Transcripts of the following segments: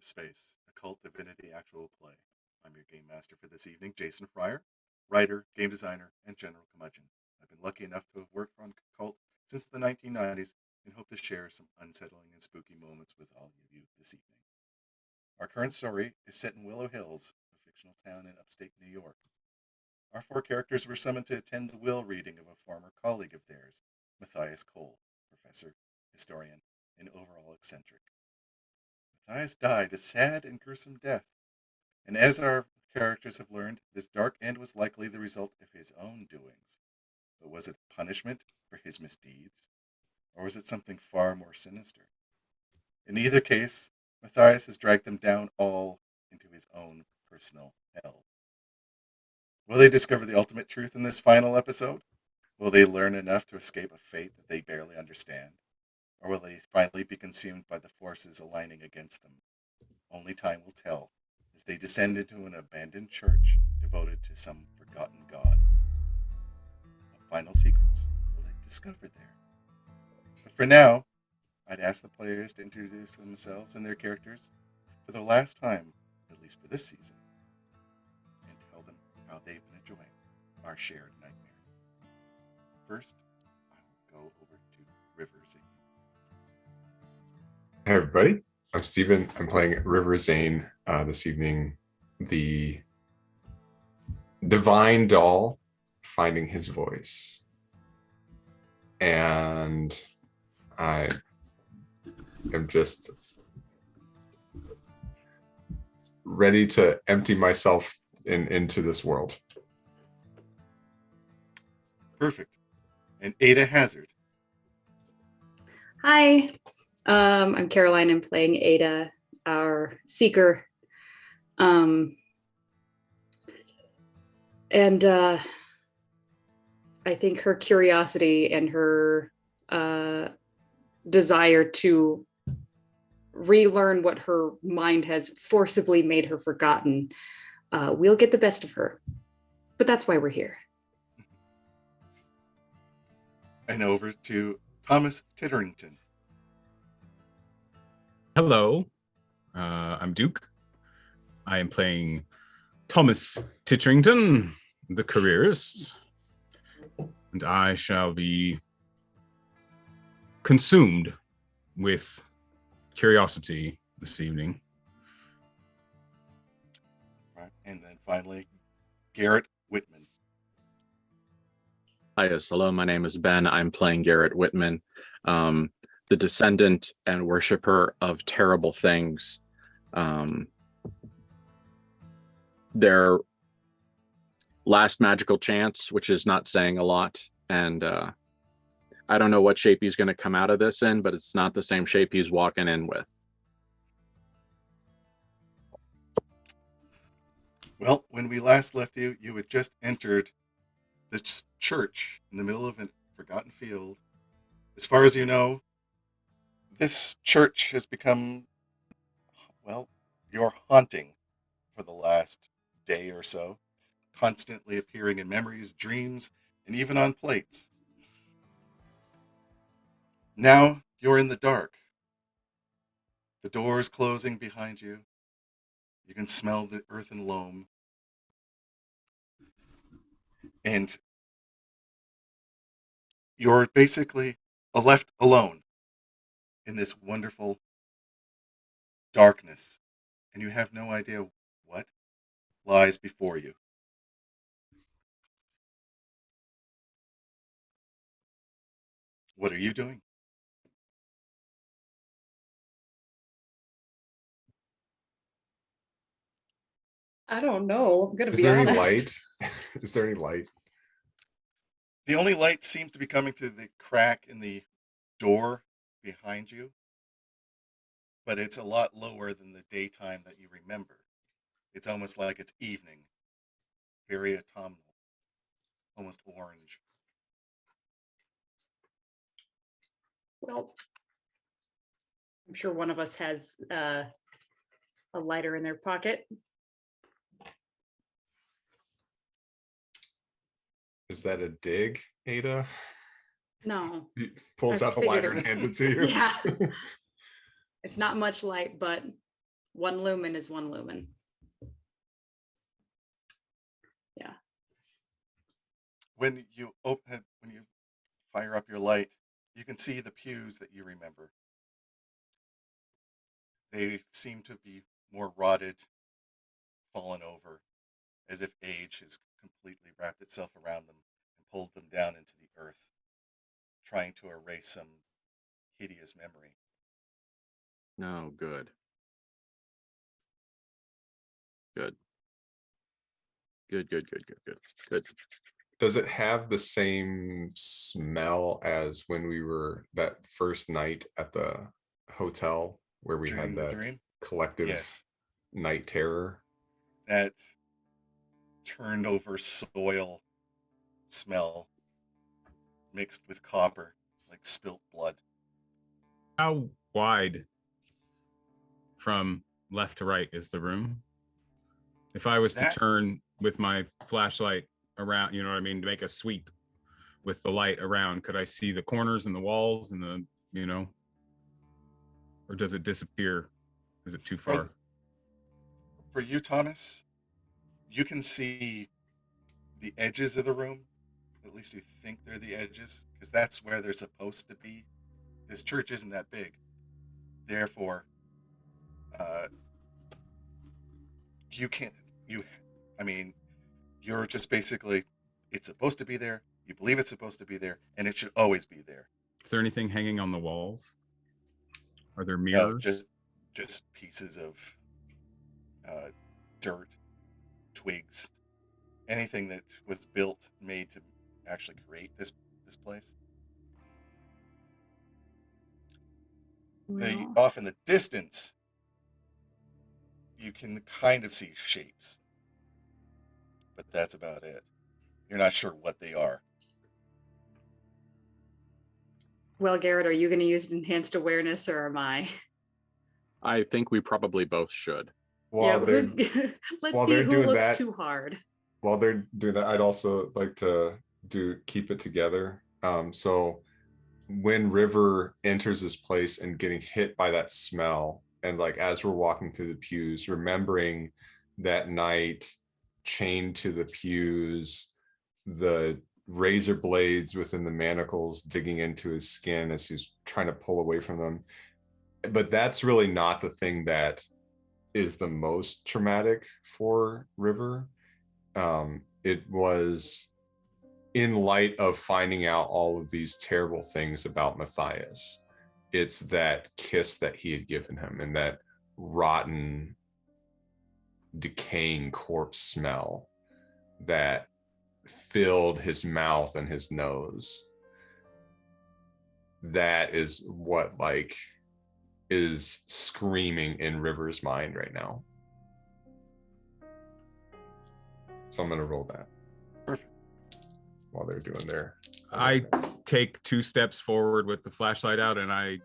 Space, a cult divinity actual play. I'm your game master for this evening, Jason Fryer, writer, game designer, and general curmudgeon. I've been lucky enough to have worked on cult since the 1990s and hope to share some unsettling and spooky moments with all of you this evening. Our current story is set in Willow Hills, a fictional town in upstate New York. Our four characters were summoned to attend the will reading of a former colleague of theirs, Matthias Cole, professor, historian, and overall eccentric. Matthias died a sad and gruesome death, and as our characters have learned, this dark end was likely the result of his own doings. But was it punishment for his misdeeds, or was it something far more sinister? In either case, Matthias has dragged them down all into his own personal hell. Will they discover the ultimate truth in this final episode? Will they learn enough to escape a fate that they barely understand? Or will they finally be consumed by the forces aligning against them? Only time will tell as they descend into an abandoned church devoted to some forgotten god. What final secrets will they discover there? But for now, I'd ask the players to introduce themselves and their characters for the last time, at least for this season, and tell them how they've been enjoying our shared nightmare. First, I will go over to River Zane. Hey everybody, I'm Steven. I'm playing River Zane this evening, the divine doll finding his voice. And I am just ready to empty myself into this world. Perfect. And Ada Hazard. Hi, I'm Caroline. I'm playing Ada, our seeker. And I think her curiosity and her desire to relearn what her mind has forcibly made her forgotten will get the best of her. But that's why we're here. And over to Thomas Titterington. Hello, I'm Duke. I am playing Thomas Titterington, the careerist, and I shall be consumed with curiosity this evening. Right. And then finally, Garrett Whitman. Hi, yes, hello, my name is Ben. I'm playing Garrett Whitman, the descendant and worshiper of terrible things. Their last magical chance, which is not saying a lot, and I don't know what shape he's going to come out of this in, but it's not the same shape he's walking in with. Well, when we last left you, you had just entered this church in the middle of a forgotten field. As far as you know, this church has become, well, your haunting for the last day or so, constantly appearing in memories, dreams, and even on plates. Now you're in the dark. The doors closing behind you. You can smell the earth and loam. And you're basically left alone in this wonderful darkness, and you have no idea what lies before you. What are you doing? I don't know. I'm gonna Is be there honest. any light? Is there any light? The only light seems to be coming through the crack in the door behind you, but it's a lot lower than the daytime that you remember. It's almost like it's evening, very autumnal, almost orange. Well, I'm sure one of us has a lighter in their pocket. Is that a dig, Ada? No. He pulls I out a figured lighter it and was- hands it to you. Yeah. It's not much light, but 1 lumen is 1 lumen. Yeah. When you fire up your light, you can see the pews that you remember. They seem to be more rotted, fallen over, as if age has completely wrapped itself around them and pulled them down into the earth, trying to erase some hideous memory. No, good. Good. Good. Does it have the same smell as when we were that first night at the hotel where we During had the that dream? collective Yes. night terror? That turned over soil smell mixed with copper, like spilt blood. How wide from left to right is the room? If I was to turn with my flashlight around, you know what I mean, to make a sweep with the light around, could I see the corners and the walls and the, you know, or does it disappear? Is it too far? For you, Thomas, you can see the edges of the room. At least you think they're the edges, because that's where they're supposed to be. This church isn't that big. Therefore, you're just basically, it's supposed to be there, you believe it's supposed to be there, and it should always be there. Is there anything hanging on the walls? Are there No, mirrors? just pieces of dirt, twigs, anything that was made to actually create this place. Well, Off in the distance, you can kind of see shapes, but that's about it. You're not sure what they are. well, Garrett, are you going to use enhanced awareness or am I? I think we probably both should. While yeah, they're, let's while see they're who doing looks that, too hard. While they're doing that, I'd also like to keep it together. So when River enters this place and getting hit by that smell, and like as we're walking through the pews, remembering that night chained to the pews, the razor blades within the manacles digging into his skin as he's trying to pull away from them. But that's really not the thing that is the most traumatic for River. It was in light of finding out all of these terrible things about Matthias. It's that kiss that he had given him and that rotten, decaying corpse smell that filled his mouth and his nose. That is what like is screaming in River's mind right now. So I'm going to roll that. Perfect. While they're doing their I awareness. take 2 steps forward with the flashlight out and I,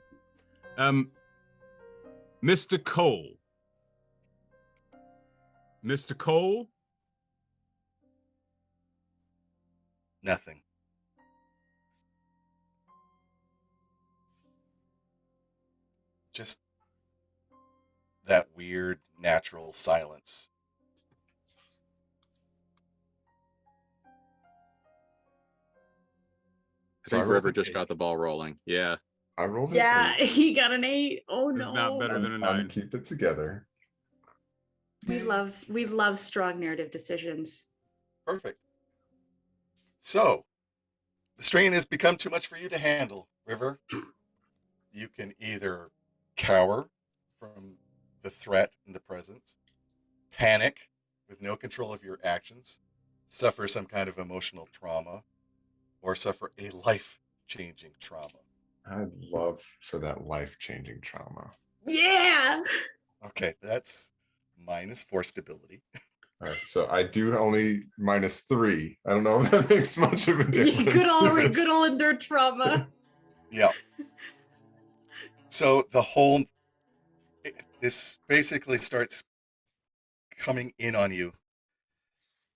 Mr. Cole. Mr. Cole? Nothing. Just that weird natural silence. I think River just got the ball rolling. Yeah. I rolled Yeah, an 8. he got an 8. Oh It's no. not better than a 9. Keep it together. We love strong narrative decisions. Perfect. So, the strain has become too much for you to handle, River. You can either cower from the threat in the presence, panic with no control of your actions, suffer some kind of emotional trauma, or suffer a life-changing trauma. I'd love for that life-changing trauma. Yeah. Okay, that's -4 stability. All right, so I do only -3. I don't know if that makes much of a difference. Good old endured trauma. Yeah. So this basically starts coming in on you.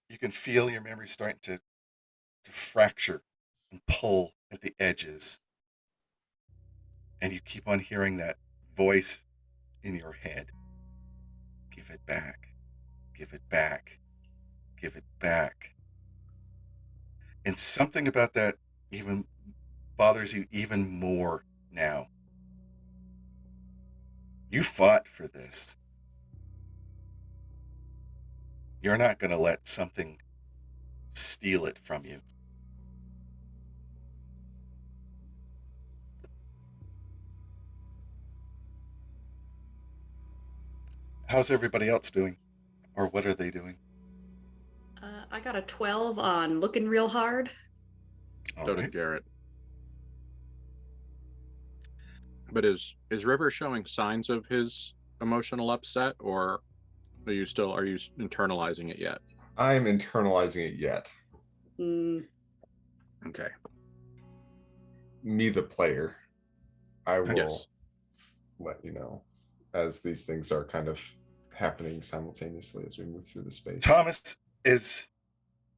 You can feel your memory starting to fracture and pull at the edges. And you keep on hearing that voice in your head. Give it back. Give it back. Give it back. And something about that even bothers you even more now. You fought for this. You're not going to let something steal it from you. How's everybody else doing? Or what are they doing? I got a 12 on looking real hard. All So right. did Garrett. But is River showing signs of his emotional upset, or are you internalizing it yet? I'm internalizing it yet. Okay. Me, the player, I will Yes. let you know as these things are kind of happening simultaneously as we move through the space. Thomas, as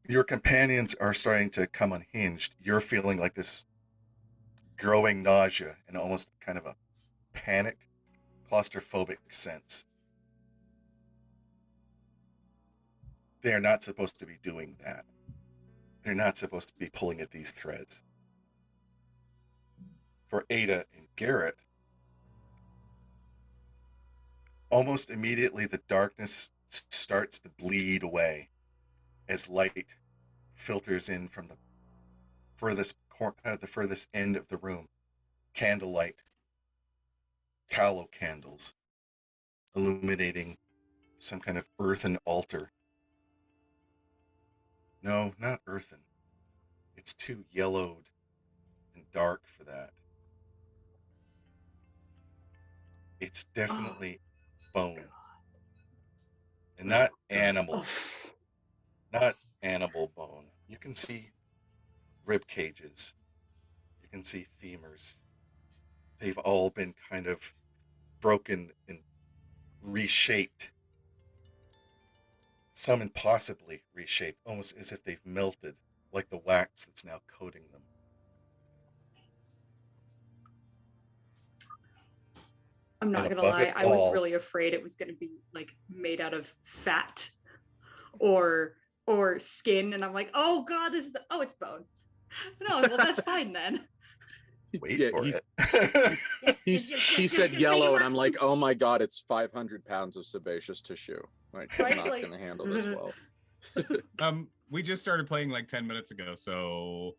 your companions are starting to come unhinged, you're feeling like this growing nausea and almost kind of a panic, claustrophobic sense. They're not supposed to be doing that. They're not supposed to be pulling at these threads. For Ada and Garrett, almost immediately the darkness starts to bleed away as light filters in from the furthest end of the room. Candlelight, tallow candles, illuminating some kind of earthen altar. No, not earthen. It's too yellowed and dark for that. It's definitely bone. And not animal. Not animal bone. You can see rib cages. You can see femurs. They've all been kind of broken and reshaped. Some impossibly reshaped, almost as if they've melted, like the wax that's now coating them. I'm not And gonna above lie, it I was all- really afraid it was gonna be like made out of fat or skin, and I'm like, oh god, it's bone. No, well that's fine then. Wait Yeah, for he's- it. Yes, He yes, said yes, yellow, make and it I'm work. like, oh my god, it's 500 pounds of sebaceous tissue. Like, Right, I'm not like- gonna handle this well. We just started playing like 10 minutes ago, so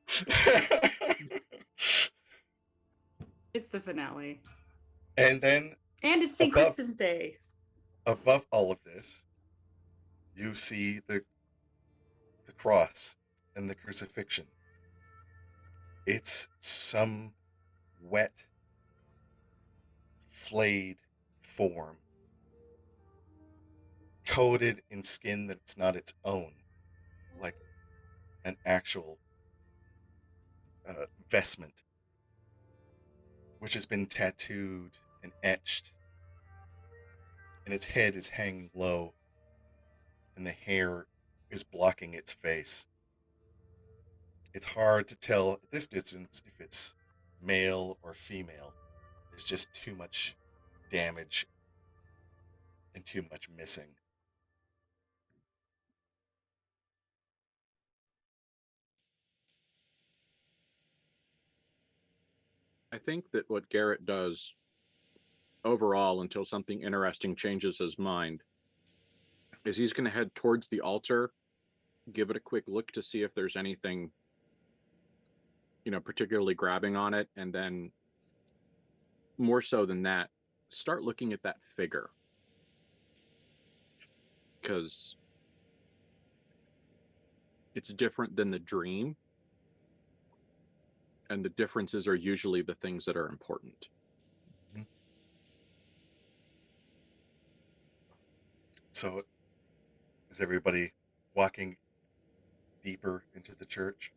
It's the finale. And then And it's St. Above- Crispin's Day. above all of this, you see the cross and the crucifixion. It's some wet, flayed form, coated in skin that's not its own, like an actual vestment, which has been tattooed and etched, and its head is hanging low, and the hair is blocking its face. It's hard to tell at this distance if it's male or female. There's just too much damage and too much missing. I think that what Garrett does overall, until something interesting changes his mind, is he's going to head towards the altar, give it a quick look to see if there's anything, particularly grabbing on it, and then more so than that, start looking at that figure. Because it's different than the dream, and the differences are usually the things that are important. So, is everybody walking deeper into the church?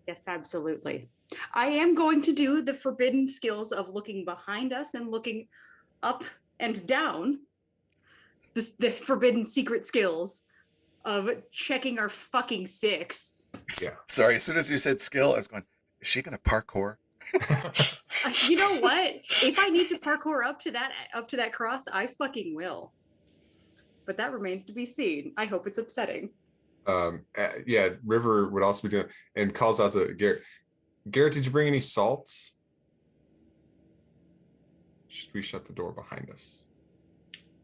Yes, absolutely. I am going to do the forbidden skills of looking behind us and looking up and down. The forbidden secret skills of checking our fucking six. Yeah. Sorry, as soon as you said skill, I was going, is she going to parkour? You know what? If I need to parkour up to that cross, I fucking will. but that remains to be seen. I hope it's upsetting. Yeah, River would also be doing, and calls out to Garrett. Garrett, did you bring any salt? Should we shut the door behind us?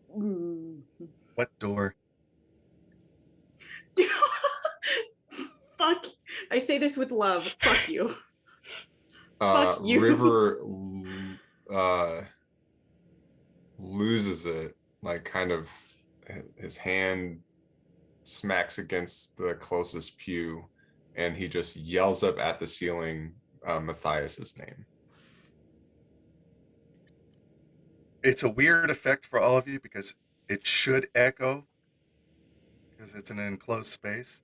What door? Fuck. I say this with love. Fuck you. Fuck you. River loses it, like kind of his hand smacks against the closest pew, and he just yells up at the ceiling Matthias's name. It's a weird effect for all of you because it should echo because it's an enclosed space,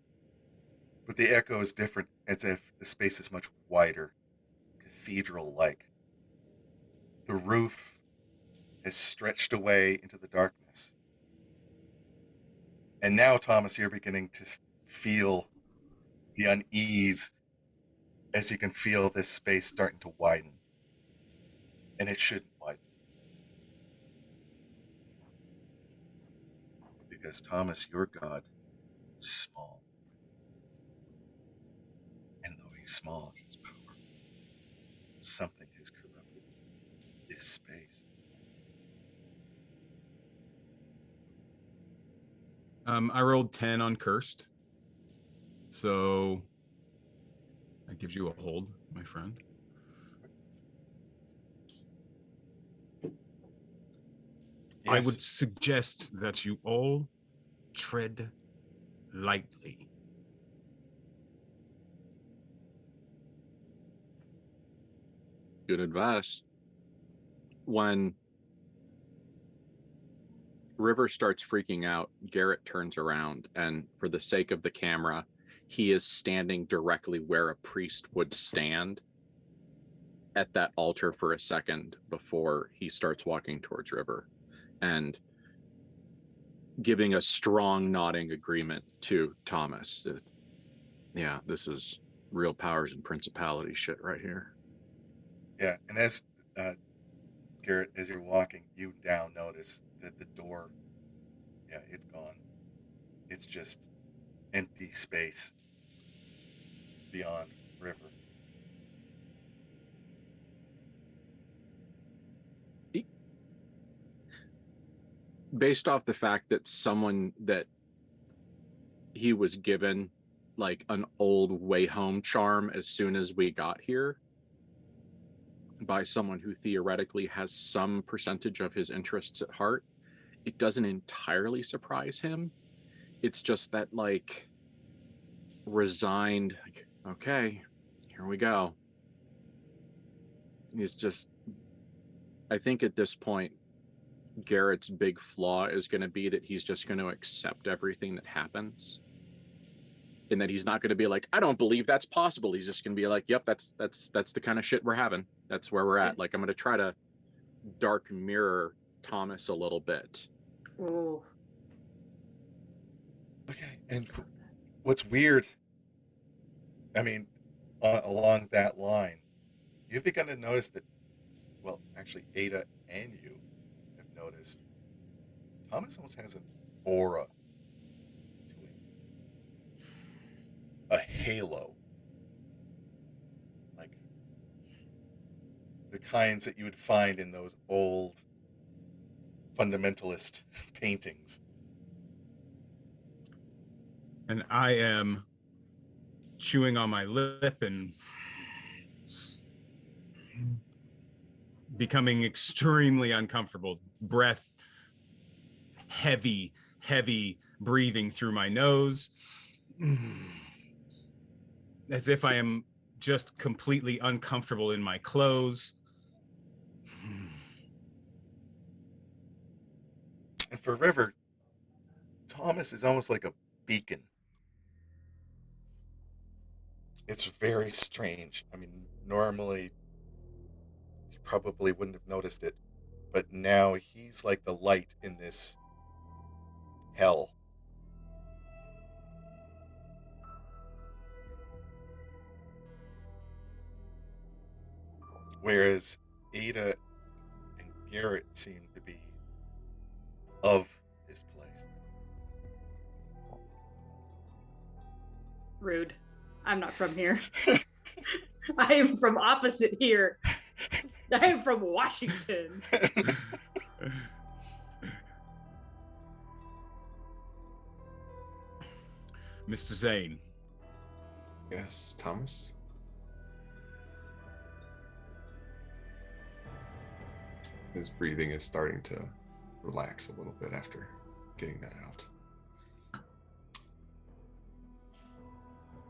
but the echo is different as if the space is much wider, cathedral-like. The roof has stretched away into the darkness. And now, Thomas, you're beginning to feel the unease as you can feel this space starting to widen. And it shouldn't widen. Because, Thomas, your God is small. And though he's small, he's powerful. Something has corrupted this space. I rolled 10 on cursed. So that gives you a hold, my friend. Yes. I would suggest that you all tread lightly. Good advice. When River starts freaking out, Garrett turns around, and for the sake of the camera, he is standing directly where a priest would stand at that altar for a second before he starts walking towards River, and giving a strong nodding agreement to Thomas. Yeah, this is real powers and principality shit right here. Yeah, and as Garrett, as you're walking, you now notice that the door, it's gone. It's just empty space beyond River. Based off the fact that someone that he was given like an old way home charm as soon as we got here by someone who theoretically has some percentage of his interests at heart, it doesn't entirely surprise him. It's just that like resigned, like, okay, here we go. He's just, I think at this point, Garrett's big flaw is going to be that he's just going to accept everything that happens, and that he's not going to be like, I don't believe that's possible. He's just going to be like, yep, that's the kind of shit we're having. That's where we're at. Like, I'm going to try to dark mirror Thomas a little bit. Oh. Okay, and what's weird, I mean, along that line, you've begun to notice that, well, actually, Ada and you have noticed Thomas almost has an aura to him. A halo. Like the kinds that you would find in those old fundamentalist paintings. And I am chewing on my lip and becoming extremely uncomfortable. Breath heavy breathing through my nose, as if I am just completely uncomfortable in my clothes. And for River, Thomas is almost like a beacon. It's very strange. I mean, normally you probably wouldn't have noticed it, but now he's like the light in this hell. Whereas Ada and Garrett seem to be of this place. Rude. I'm not from here. I am from opposite here. I am from Washington. Mr. Zane. Yes, Thomas. His breathing is starting to relax a little bit after getting that out.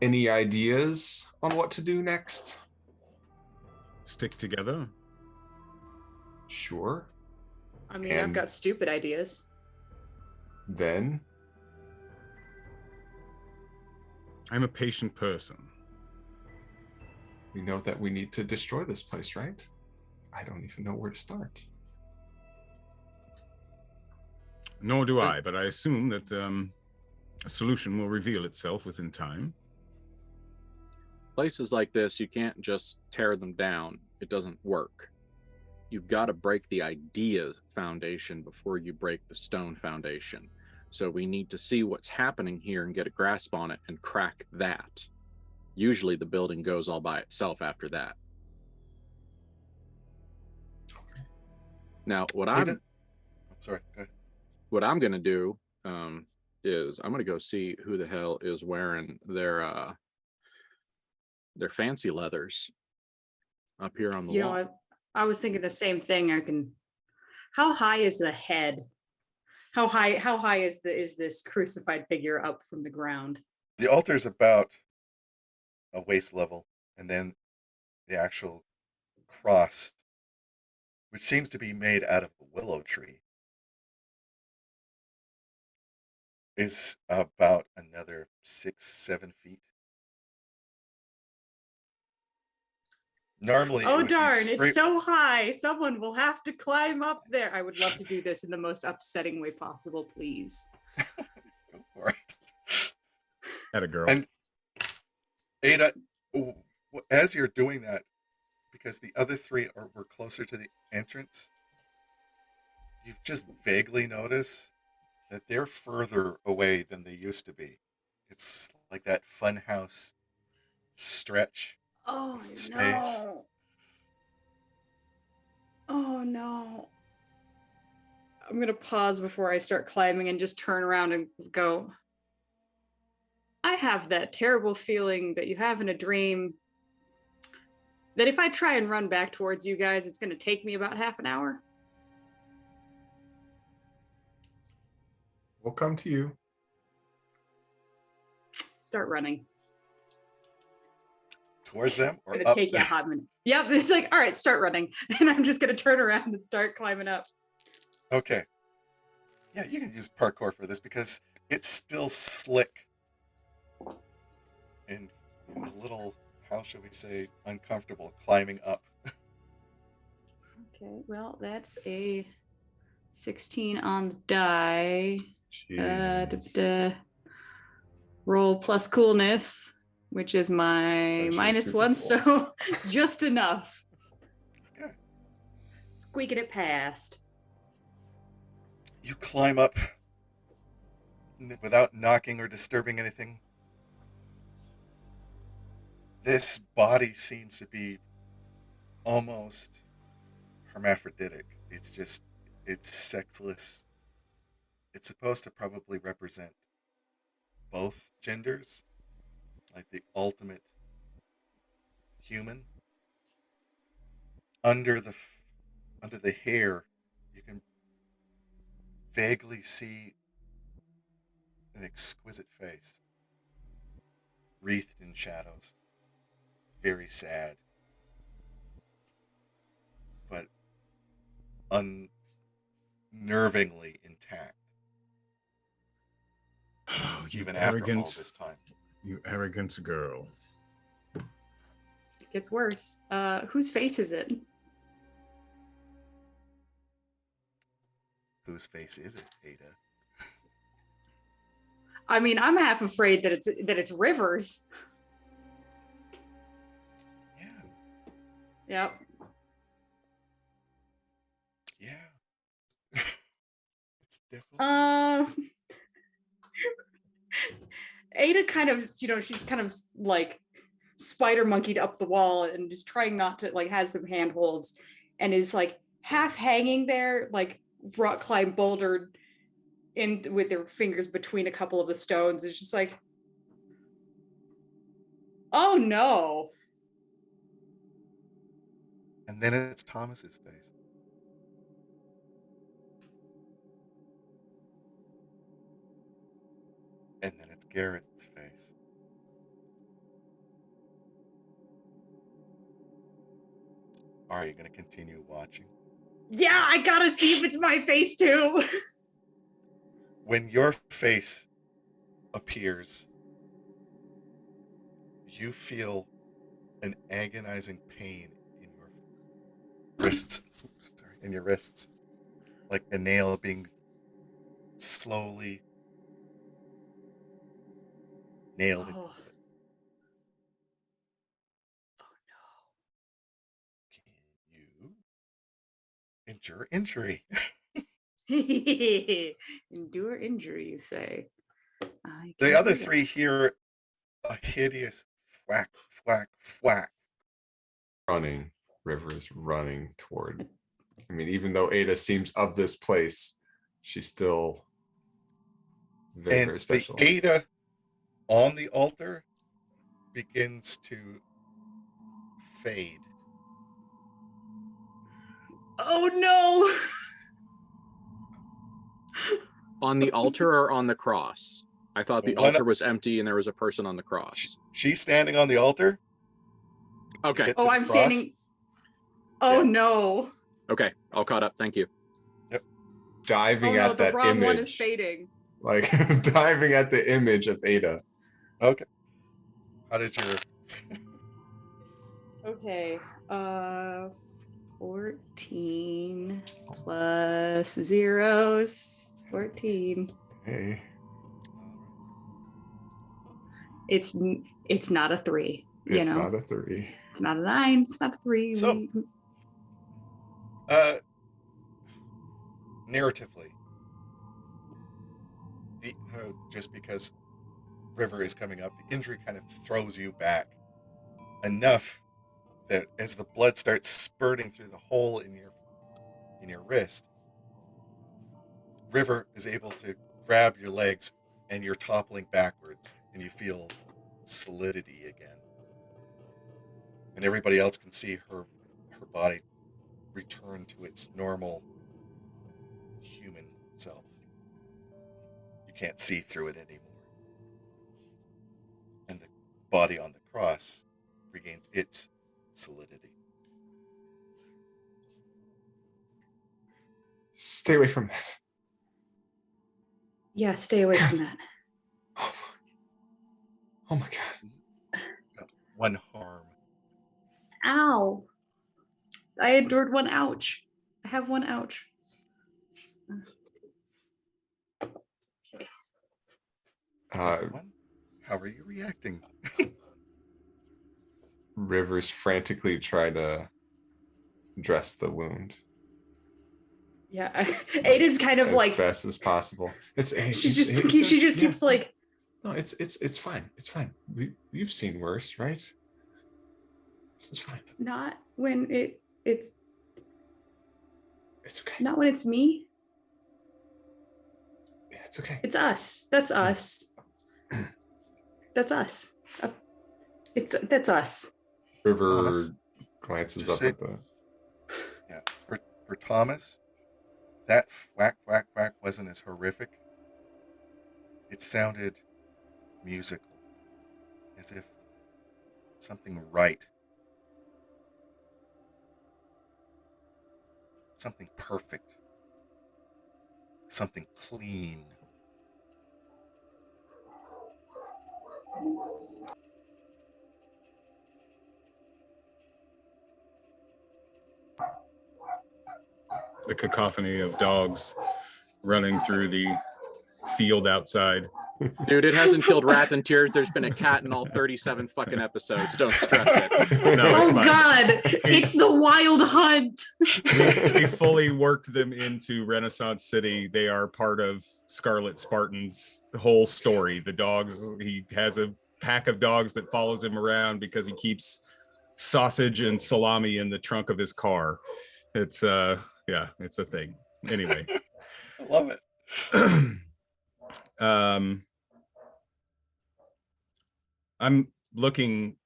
Any ideas on what to do next? Stick together. Sure. I mean, I've got stupid ideas. Then I'm a patient person. we know that we need to destroy this place, right? I don't even know where to start. Nor do I, but I assume that a solution will reveal itself within time. Places like this, you can't just tear them down. It doesn't work. You've got to break the idea foundation before you break the stone foundation. So we need to see what's happening here and get a grasp on it and crack that. Usually the building goes all by itself after that. Now, what I'm sorry, go ahead. What I'm going to do is I'm going to go see who the hell is wearing their fancy leathers up here on the wall. You know, I was thinking the same thing. How high is the head? How high is this crucified figure up from the ground? The altar is about a waist level, and then the actual cross, which seems to be made out of the willow tree, is about another 6-7 feet. Normally, oh darn, it's so high. Someone will have to climb up there. I would love to do this in the most upsetting way possible, please. Go for it. Atta girl. And Ada, as you're doing that, because the other three were closer to the entrance, you've just vaguely noticed that they're further away than they used to be. It's like that funhouse stretch. Oh Space. no. Oh no. I'm gonna pause before I start climbing and just turn around and go, I have that terrible feeling that you have in a dream that if I try and run back towards you guys, it's gonna take me about half an hour. We'll come to you. Start running. Towards them or It's gonna up? take you a hot minute. Yep, it's like, all right, start running. And I'm just gonna turn around and start climbing up. Okay. Yeah, you can use parkour for this because it's still slick and a little, how should we say, uncomfortable climbing up. Okay, well, that's a 16 on the die. Roll plus coolness, which is my That's -1, super so just enough. Okay. Squeaking it past. You climb up without knocking or disturbing anything. This body seems to be almost hermaphroditic. It's sexless. It's supposed to probably represent both genders, like the ultimate human. Under the hair, you can vaguely see an exquisite face, wreathed in shadows, very sad, but unnervingly intact. Oh, you Even after all arrogant, this time. you arrogant girl. It gets worse. Whose face is it? Whose face is it, Ada? I mean, I'm half afraid that it's Rivers. Yeah. Yep. Yeah. It's definitely. Ada kind of, she's kind of like spider monkeyed up the wall and just trying not to, like, has some handholds and is like half hanging there, like rock climb bouldered in with their fingers between a couple of the stones. It's just like, oh no. And then it's Thomas's face. And then it's Garrett's face. Are you going to continue watching? Yeah, I gotta see if it's my face too. When your face appears, you feel an agonizing pain in your wrists. In your wrists. Like a nail being slowly nailed into it. Can you endure injury? Endure injury, you say. The other three hear a hideous thwack, thwack, thwack. Running. River is running toward. I mean, even though Ada seems of this place, she's still very, very special. The Ada on the altar begins to fade. Oh no! On the altar or on the cross? I thought the altar was empty and there was a person on the cross. She's standing on the altar. Okay. Oh, I'm standing. Oh no. Okay, all caught up. Thank you. Yep. Diving at the that wrong image. one is fading. Like diving at the image of Ada. Okay. How did your... Okay. 14 plus 0 is 14. Hey. It's not a 3. It's not a 3. It's not a 9. It's not a 3. So, narratively, just because River is coming up, the injury kind of throws you back enough that as the blood starts spurting through the hole in your wrist, River is able to grab your legs and you're toppling backwards and you feel solidity again. And everybody else can see her body return to its normal human self. You can't see through it anymore. And the body on the cross regains its solidity. Stay away from that. Yeah, stay away from that. Oh my god. One harm. Ow. I endured one ouch. I have one ouch. How are you reacting? River's frantically try to dress the wound. Yeah, Ada's kind of as like best as possible. She just keeps like. No, it's fine. It's fine. You've seen worse, right? This is fine. Not when it's okay. Not when it's me. Yeah, it's okay. It's us. That's us. That's us. That's us. River Thomas, glances up at the. Yeah, for Thomas, that whack whack whack wasn't as horrific. It sounded musical, as if something right, something perfect, something clean. The cacophony of dogs running through the field outside Dude, it hasn't killed Wrath and Tears. There's been a cat in all 37 fucking episodes. Don't stress it. No, it's Oh fine. God, it's the Wild Hunt. We fully worked them into Renaissance City. They are part of Scarlet Spartan's whole story. The dogs, he has a pack of dogs that follows him around because he keeps sausage and salami in the trunk of his car. It's yeah, it's a thing. Anyway. I love it. I'm looking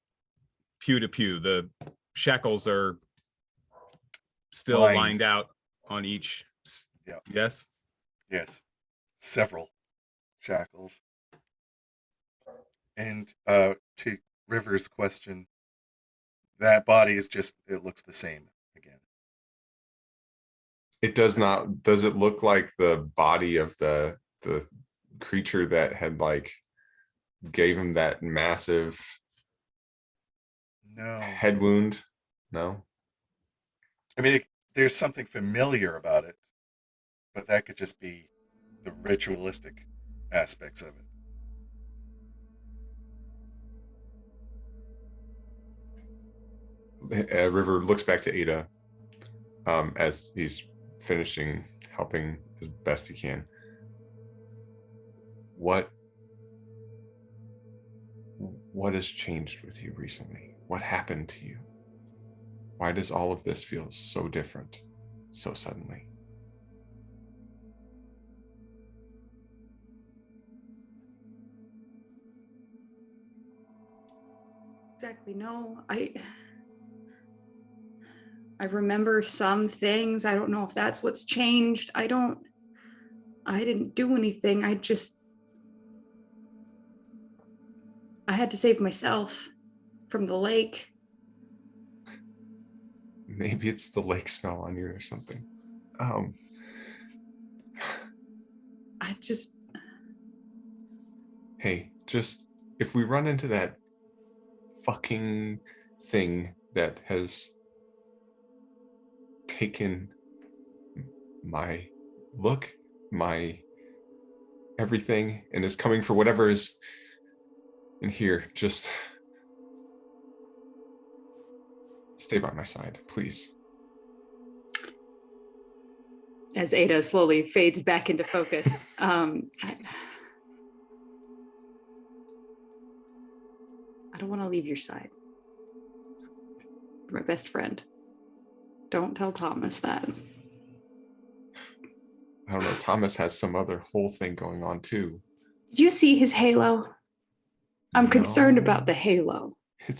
pew to pew. The shackles are still lined out on each. Yeah. Yes. Yes. Several shackles. And to River's question, that body is just, it looks the same again. It does not. Does it look like the body of the creature that had like gave him that massive head wound? No. I mean, there's something familiar about it, but that could just be the ritualistic aspects of it. River looks back to Ada as he's finishing helping as best he can. What has changed with you recently? What happened to you? Why does all of this feel so different so suddenly? Exactly. No, I remember some things. I don't know if that's what's changed. I didn't do anything. I had to save myself from the lake. Maybe it's the lake smell on you or something. Hey, just if we run into that fucking thing that has taken my look, my everything, and is coming for whatever is in here, just stay by my side, please. As Ada slowly fades back into focus. I don't want to leave your side. You're my best friend. Don't tell Thomas that. I don't know. Thomas has some other whole thing going on too. Did you see his halo? I'm concerned about the halo. It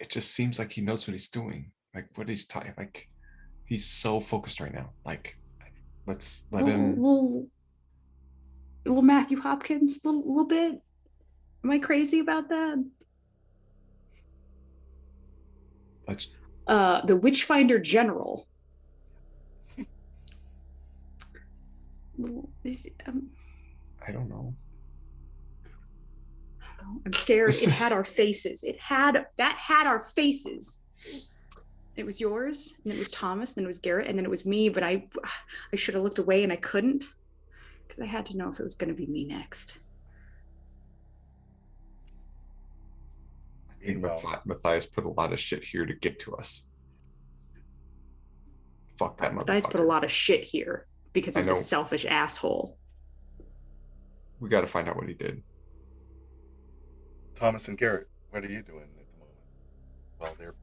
just seems like he knows what he's doing. Like what he's talking, like he's so focused right now. Like, let's let him. Little Matthew Hopkins, little bit. Am I crazy about that? Let's. The Witchfinder General. I don't know. I'm scared. It had our faces. That had our faces. It was yours, and it was Thomas, and then it was Garrett, and then it was me. But I should have looked away, and I couldn't because I had to know if it was going to be me next. I think Matthias put a lot of shit here to get to us. Fuck that motherfucker. Matthias put a lot of shit here because he was a selfish asshole. We got to find out what he did. Thomas and Garrett, what are you doing at the moment while they're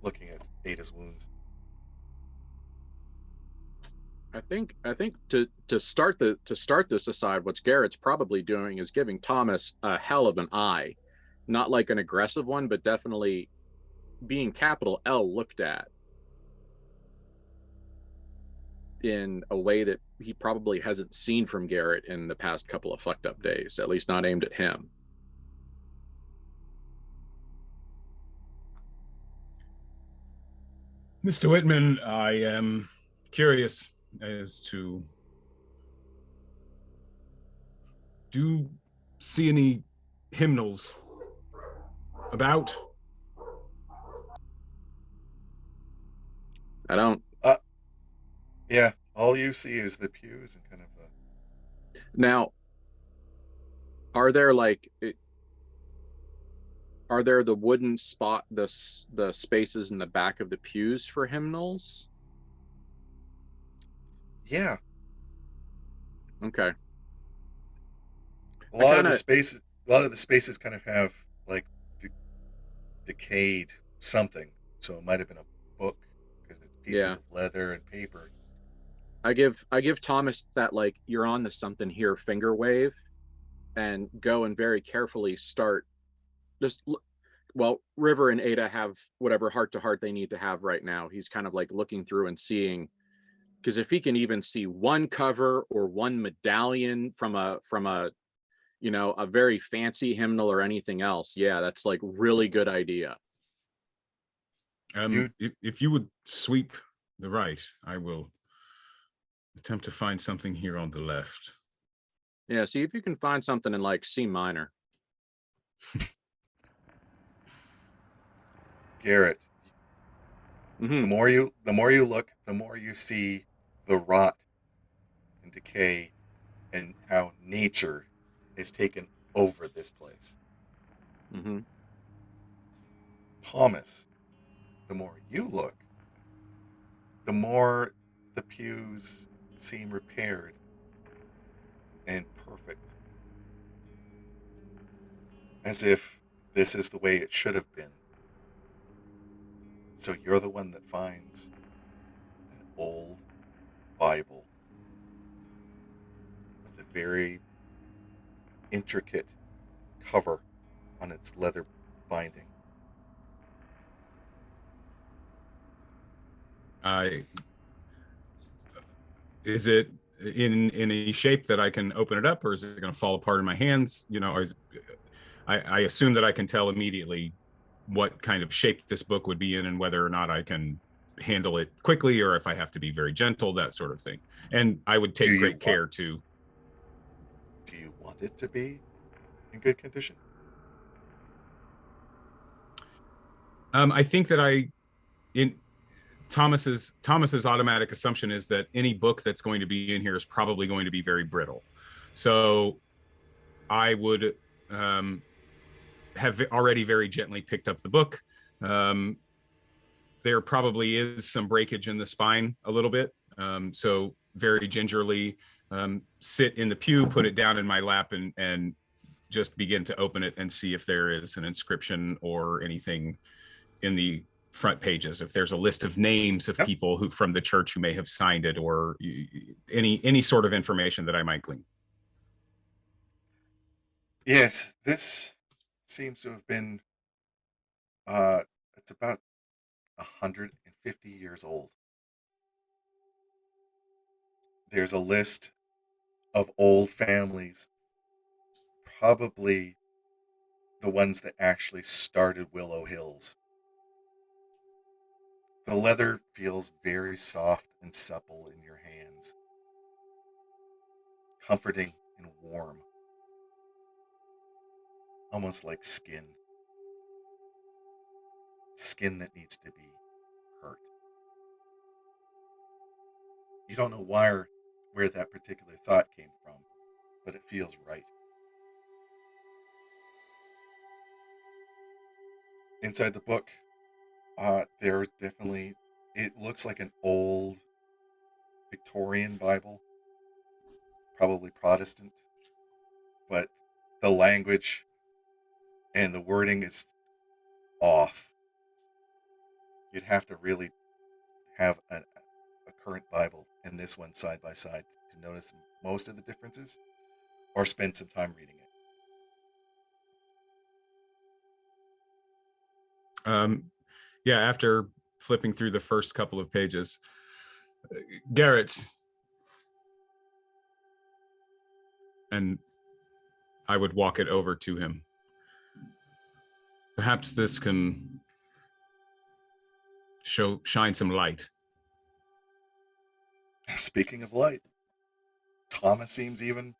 looking at Ada's wounds? I think to start this aside, what Garrett's probably doing is giving Thomas a hell of an eye, not like an aggressive one, but definitely being capital L looked at in a way that he probably hasn't seen from Garrett in the past couple of fucked up days, at least not aimed at him. Mr. Whitman, I am curious as to, do you see any hymnals about? I don't. Yeah, all you see is the pews and kind of Now, are there like are there the wooden spot the spaces in the back of the pews for hymnals? Yeah, Okay. a I lot of kind the of spaces, a lot of the spaces kind of have like de- decayed something. So it might have been a book because it's pieces yeah. of leather and paper. I give Thomas that like you're on the something here finger wave and go and very carefully start just well, River and Ada have whatever heart to heart they need to have right now. He's kind of like looking through and seeing, because if he can even see one cover or one medallion from a a very fancy hymnal or anything else, yeah, that's like really good idea. You If you would sweep the right, I will attempt to find something here on the left. Yeah, see if you can find something in like C minor. Garrett, Hmm. the more you look, the more you see the rot and decay and how nature is taken over this place. Hmm. Thomas, the more you look, the more the pews seem repaired and perfect. As if this is the way it should have been. So you're the one that finds an old Bible with a very intricate cover on its leather binding. I Is it in a shape that I can open it up, or is it going to fall apart in my hands? I assume that I can tell immediately what kind of shape this book would be in and whether or not I can handle it quickly or if I have to be very gentle, that sort of thing. And I would Do take you great want care to. do you want it to be in good condition? I think that in Thomas's automatic assumption is that any book that's going to be in here is probably going to be very brittle. So I would have already very gently picked up the book. Um, there probably is some breakage in the spine a little bit. So very gingerly sit in the pew, put it down in my lap, and just begin to open it and see if there is an inscription or anything in the front pages. If there's a list of names of Yep. people who from the church who may have signed it, or any sort of information that I might glean. Yes, this seems to have been it's about 150 years old. There's a list of old families, probably the ones that actually started Willow Hills. The leather feels very soft and supple in your hands, comforting and warm, almost like skin. Skin that needs to be hurt. You don't know where that particular thought came from, but it feels right. Inside the book, there definitely it looks like an old Victorian Bible, probably Protestant, but the language and the wording is off. You'd have to really have a current Bible and this one side by side to notice most of the differences or spend some time reading it. Yeah, after flipping through the first couple of pages, Garrett, and I would walk it over to him. Perhaps this can shine some light. Speaking of light, Thomas seems even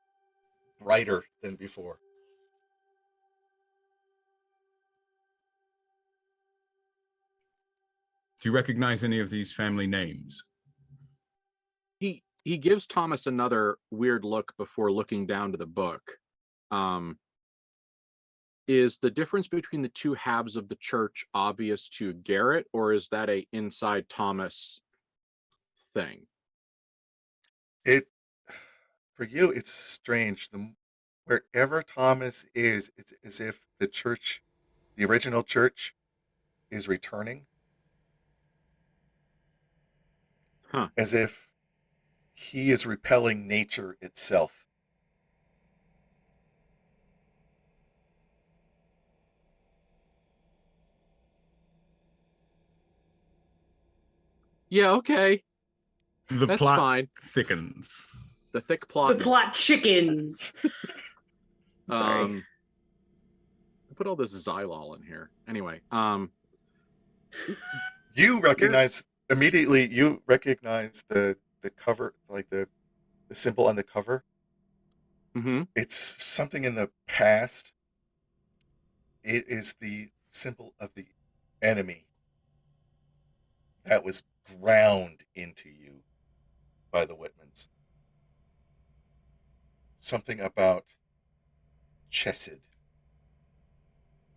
brighter than before. Do you recognize any of these family names? He he gives Thomas another weird look before looking down to the book. Is the difference between the two halves of the church obvious to Garrett, or is that a inside Thomas thing? It for you, it's strange. Wherever Thomas is, it's as if the church, the original church, is returning, Huh. as if he is repelling nature itself. Yeah, okay. The That's plot fine. thickens. The thick The plot. plot chickens. Sorry. I put all this xylol in here. Anyway, You recognize immediately. You recognize the cover, like the symbol on the cover. mhm. It's something in the past. It is the symbol of the enemy that was ground into you by the Whitmans. Something about Chesed.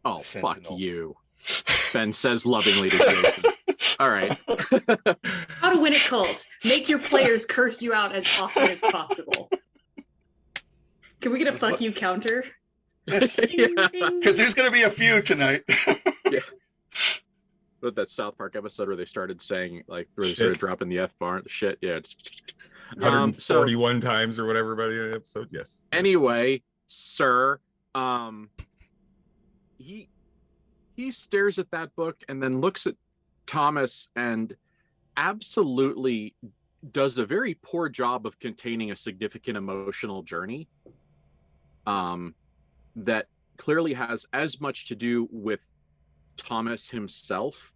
Oh, fuck Sentinel. you. Ben says lovingly to Jason. All right. How to win at KULT. Make your players curse you out as often as possible. Can we get a That's fuck what- you counter? Yes, Yeah. because there's going to be a few tonight. Yeah. But that South Park episode where they started saying, like, where they Shit. started dropping the F bar, shit, yeah. 141 times or whatever by the episode. Yes. Anyway, sir, he stares at that book and then looks at Thomas and absolutely does a very poor job of containing a significant emotional journey that clearly has as much to do with Thomas himself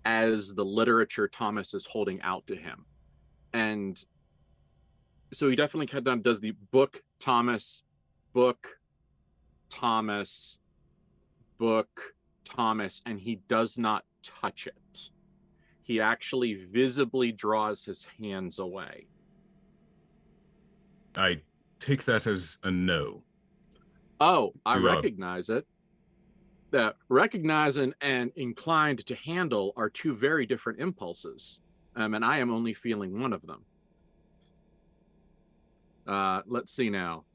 as the literature Thomas is holding out to him. And so he definitely kind of does the book Thomas, and he does not touch it. He actually visibly draws his hands away. I take that as a no. Oh, I You, recognize it. That recognizing and inclined to handle are two very different impulses. And I am only feeling one of them. Let's see now.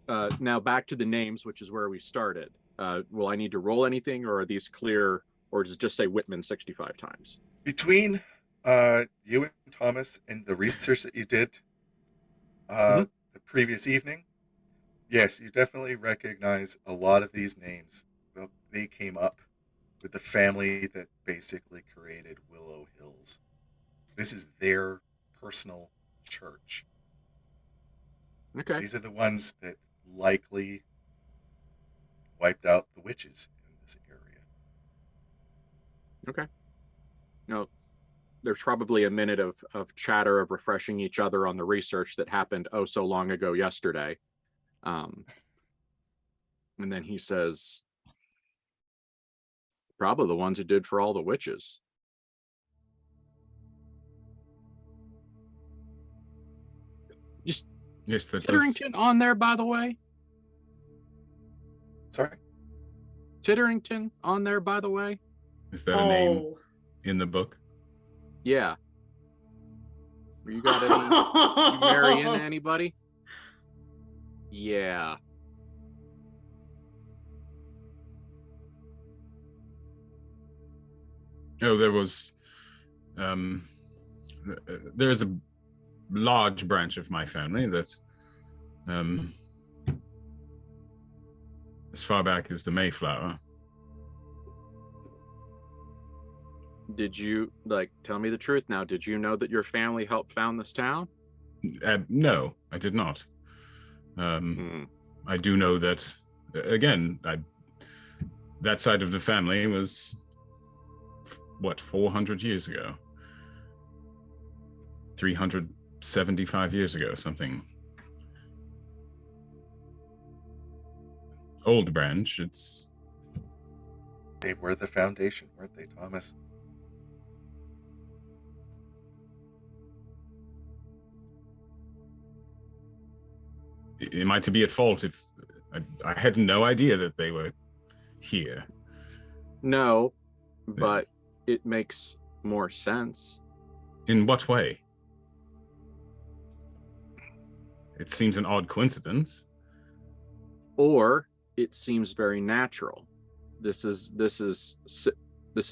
Now back to the names, which is where we started. Will I need to roll anything, or are these clear, or does it just say Whitman 65 times? Between you and Thomas and the research that you did the previous evening, yes, you definitely recognize a lot of these names. They came up with the family that basically created Willow Hills. This is their personal church. Okay. These are the ones that likely wiped out the witches in this area. Okay. No, there's probably a minute of chatter of refreshing each other on the research that happened oh so long ago yesterday. And then he says, probably the ones who did for all the witches. Just Yes, that does. Titterington on there, by the way. Sorry? Titterington on there, by the way. Is that a name in the book? Yeah. You got any? You marry into anybody? Yeah. Oh, there was. There's a large branch of my family that, as far back as the Mayflower. Did you, like, tell me the truth now? Did you know that your family helped found this town? No, I did not. I do know that, again, that side of the family was, what, 400 years ago? 375 years ago, something. Old branch, it's... They were the foundation, weren't they, Thomas? Am I to be at fault if I had no idea that they were here? No, but it makes more sense. In what way? It seems an odd coincidence. Or it seems very natural. This is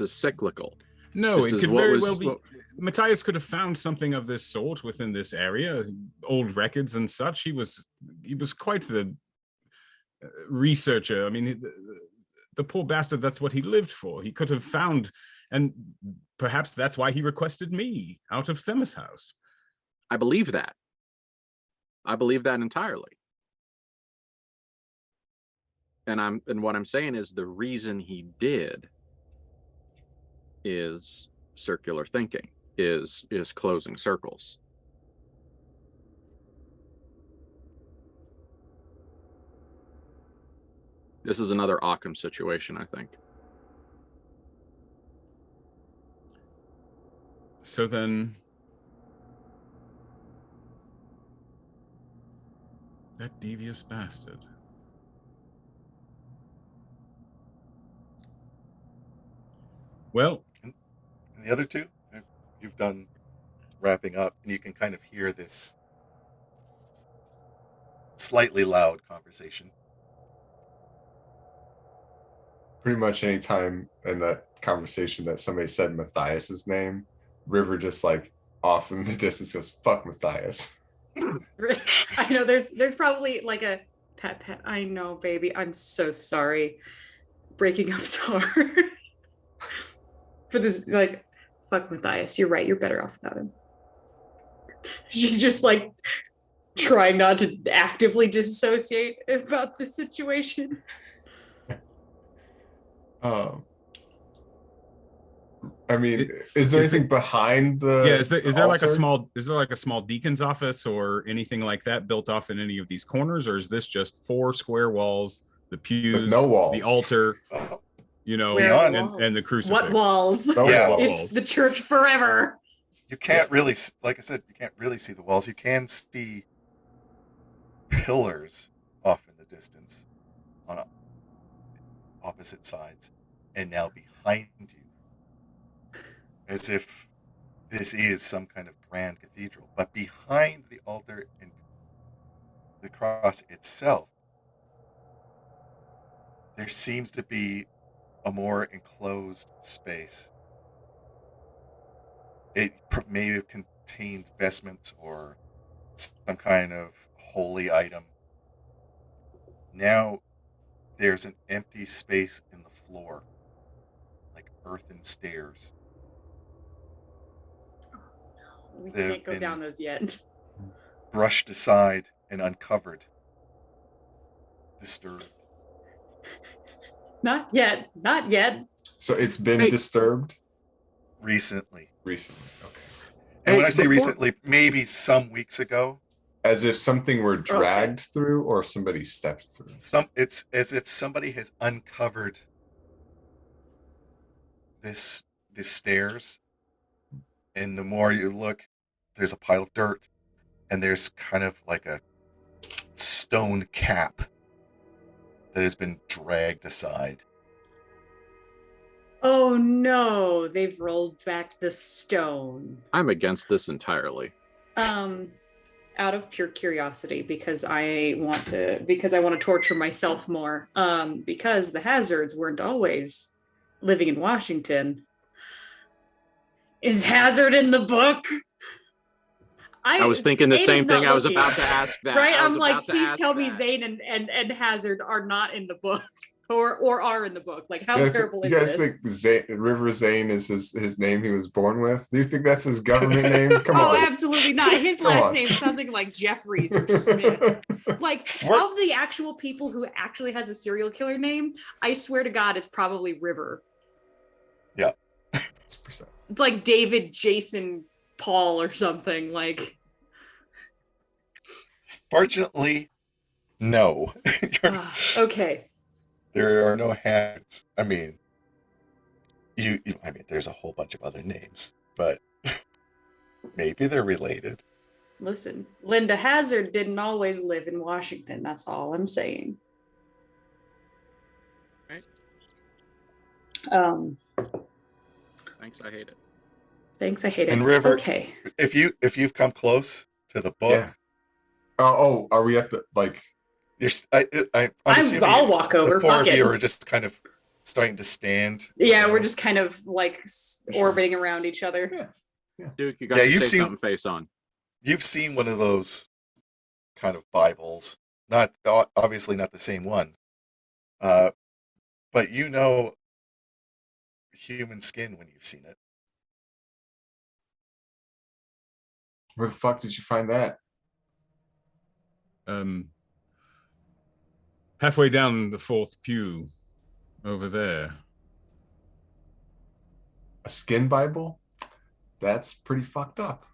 cyclical. No, This it is could what very was- well be. what- Matthias could have found something of this sort within this area, old records and such. He was quite the researcher. I mean, the poor bastard, that's what he lived for. He could have found, and perhaps that's why he requested me out of Themis House. I believe that. I believe that entirely. And what I'm saying is the reason he did is circular thinking, is closing circles. This is another Occam situation, I think. So then, that devious bastard. Well, And the other two, you've done wrapping up, and you can kind of hear this slightly loud conversation. Pretty much any time in that conversation that somebody said Matthias's name, River just like off in the distance goes, "Fuck Matthias." I know there's probably like a pet. I know, baby. I'm so sorry. Breaking up's hard. For this, like, fuck Matthias. You're right. You're better off without him. She's just like trying not to actively disassociate about the situation. I mean, is there is anything behind the? yeah, is there like altar? a small deacon's office or anything like that built off in any of these corners, or is this just 4 square walls, the pews, With no walls. the altar, Oh, you know, Where are and the walls? crucifix? What walls? No Yeah. walls. It's the church forever. you can't really, like I said, you can't really see the walls. You can see pillars off in the distance on opposite sides, and now behind you, as if this is some kind of grand cathedral. But behind the altar and the cross itself, there seems to be a more enclosed space. It may have contained vestments or some kind of holy item. Now there's an empty space in the floor, like earthen stairs. We They've can't go been- down those yet. Brushed aside and uncovered. Disturbed. Not yet. Not yet. So it's been Hey. disturbed Recently. recently. Okay. And when Hey, I say before- recently, maybe some weeks ago, As if something were dragged through or somebody stepped through. it's as if somebody has uncovered this stairs, and the more you look, there's a pile of dirt, and there's kind of like a stone cap that has been dragged aside. Oh no, they've rolled back the stone. I'm against this entirely. Out of pure curiosity, because I want to torture myself more. Because the Hazards weren't always living in Washington. Is Hazard in the book? I was thinking the Zane same is not thing. I was looking. about to ask that. Right? I was I'm like, about to please ask tell me that. Zane and Hazard are not in the book. Or are in the book. Like, how terrible You is guys this? think River Zane is his name he was born with? Do you think that's his government name? Come Oh, on. absolutely not. His Come last on. name's something like Jeffries or Smith. Like, For- of the actual people who actually has a serial killer name, I swear to God, it's probably River. It's percent. It's like David, Jason, Paul, or something. Like, Fortunately, no. okay. There are no hands. I mean, I mean, there's a whole bunch of other names, but maybe they're related. Listen, Linda Hazard didn't always live in Washington. That's all I'm saying. Right. Thanks, I hate it. Thanks, I hate it. And River, okay. if you've come close to the book, Yeah. Oh, are we at the like? I'm assuming I'll walk over. the four Fuck of you it. are just kind of starting to stand. Yeah, around. we're just kind of like orbiting around each other. Yeah. Duke, you got to you've say seen- something face on. You've seen one of those kind of Bibles, not obviously not the same one, but you know human skin when you've seen it. Where the fuck did you find that? Halfway down the fourth pew over there. A skin Bible? That's pretty fucked up.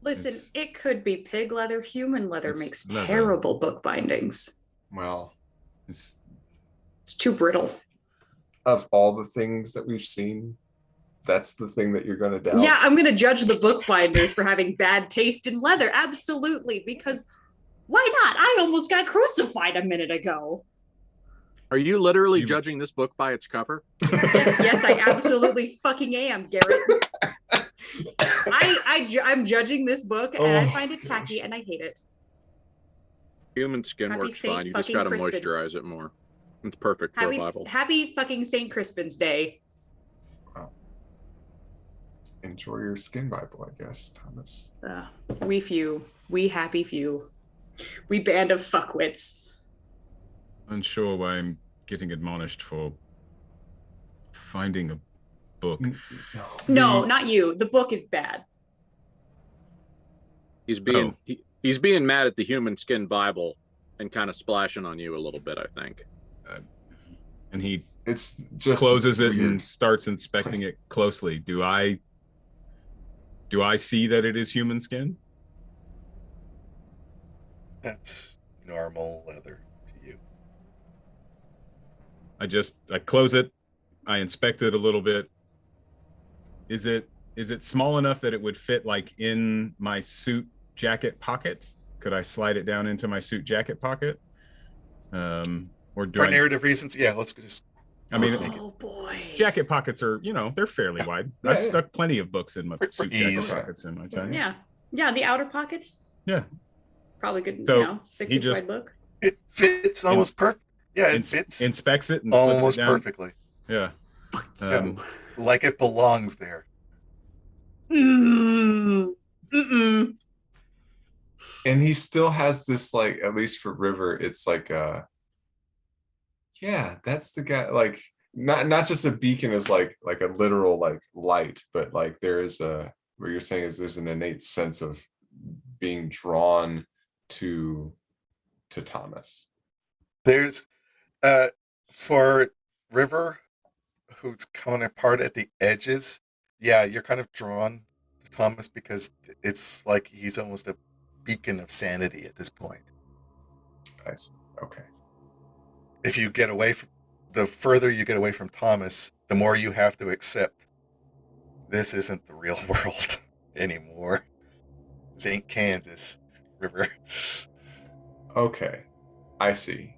Listen, It's- it could be pig leather. Human leather It's makes leather. terrible book bindings. Well, It's, It's too brittle. of all the things that we've seen, that's the thing that you're going to doubt. Yeah, I'm going to judge the bookbinders for having bad taste in leather. Absolutely. Because why not? I almost got crucified a minute ago. Are you literally You- judging this book by its cover? Yes, I absolutely fucking am, Garrett. I'm judging this book and I Oh, find it tacky and I hate it. Human skin Happy works Saint fine. You just fucking got to Crispin's. moisturize it more. It's perfect for a Bible. Happy fucking St. Crispin's Day. Enjoy your skin Bible, I guess, Thomas. We happy few. We band of fuckwits. unsure why I'm getting admonished for finding a book. No, not you. The book is bad. He's being he's being mad at the human skin Bible and kind of splashing on you a little bit, I think. And he It's just closes it weird. and starts inspecting it closely. Do I see that it is human skin? That's normal leather to you. I close it, I inspect it a little bit. Is it small enough that it would fit like in my suit jacket pocket? Could I slide it down into my suit jacket pocket? Or do For I narrative reasons, yeah, let's just. I mean, let's make it. Oh boy. jacket pockets are, they're fairly wide. Yeah, I've yeah. stuck plenty of books in my For suit jacket ease. pockets in my time. Yeah. Yeah, the outer pockets. Yeah. Probably good, So, 6 he inch just- wide book. It fits almost perfect. Yeah, it Ins- fits inspects it and slips it almost down. perfectly. Yeah. Yeah. Like it belongs there. Mm. And he still has this, like, at least for River, it's like yeah, that's the guy. Like, not just a beacon is like a literal like light, but like there is a, what you're saying is there's an innate sense of being drawn to Thomas. There's for River, who's coming apart at the edges. Yeah, you're kind of drawn to Thomas because it's like he's almost a beacon of sanity at this point. I see. Okay. If you get away from, the further you get away from Thomas, the more you have to accept this isn't the real world anymore. This ain't Kansas, River. Okay. I see.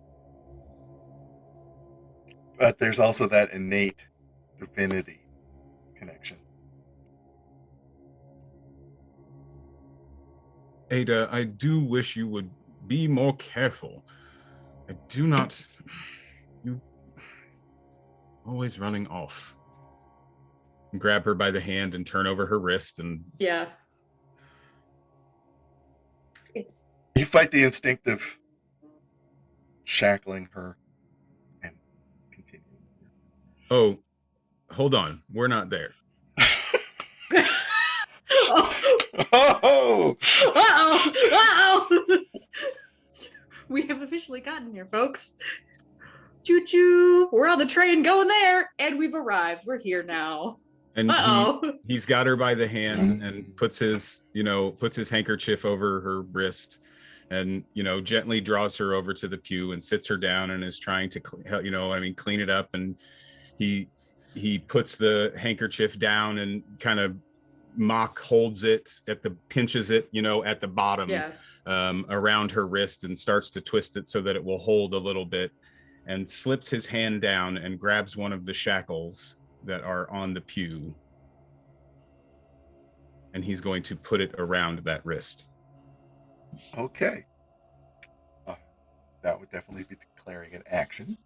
But there's also that innate divinity connection. Ada, I do wish you would be more careful. I do not. You always running off. Grab her by the hand and turn over her wrist and Yeah. It's You fight the instinct of shackling her and continue. oh, hold on, we're not there. oh, Oh! uh-oh. We have officially gotten here, folks. Choo choo. We're on the train going there, and we've arrived. We're here now. And Uh-oh. he's got her by the hand and puts his handkerchief over her wrist and, gently draws her over to the pew and sits her down and is trying to, clean it up. And he puts the handkerchief down and kind of Mock holds it pinches it, at the bottom, Yeah. around her wrist, and starts to twist it so that it will hold a little bit, and slips his hand down and grabs one of the shackles that are on the pew, and he's going to put it around that wrist. Okay. That would definitely be declaring an action.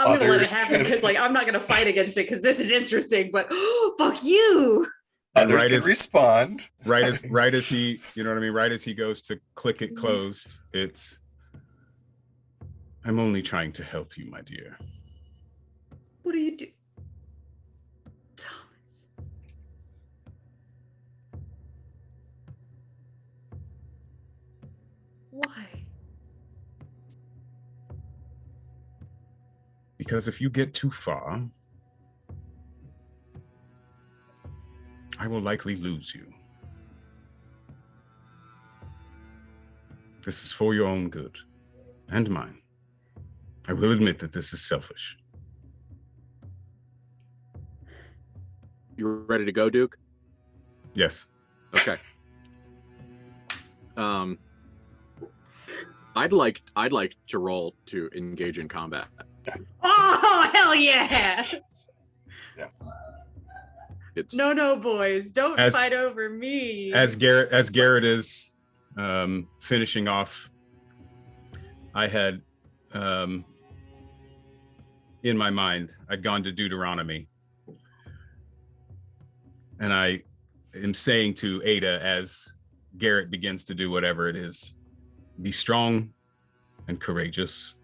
I'm gonna let it Others happen can- because, I'm not gonna fight against it because this is interesting. But fuck you. And Others can respond. Right as he, right as he goes to click it closed, it's, I'm only trying to help you, my dear. What do you do, Thomas? Why? Because if you get too far, I will likely lose you. This is for your own good and mine. I will admit that this is selfish. You ready to go, Duke? Yes. Okay. I'd like to roll to engage in combat. Oh, hell yeah! It's No, boys, don't fight over me. As Garrett is finishing off, I had in my mind, I'd gone to Deuteronomy, and I am saying to Ada as Garrett begins to do whatever it is, be strong and courageous.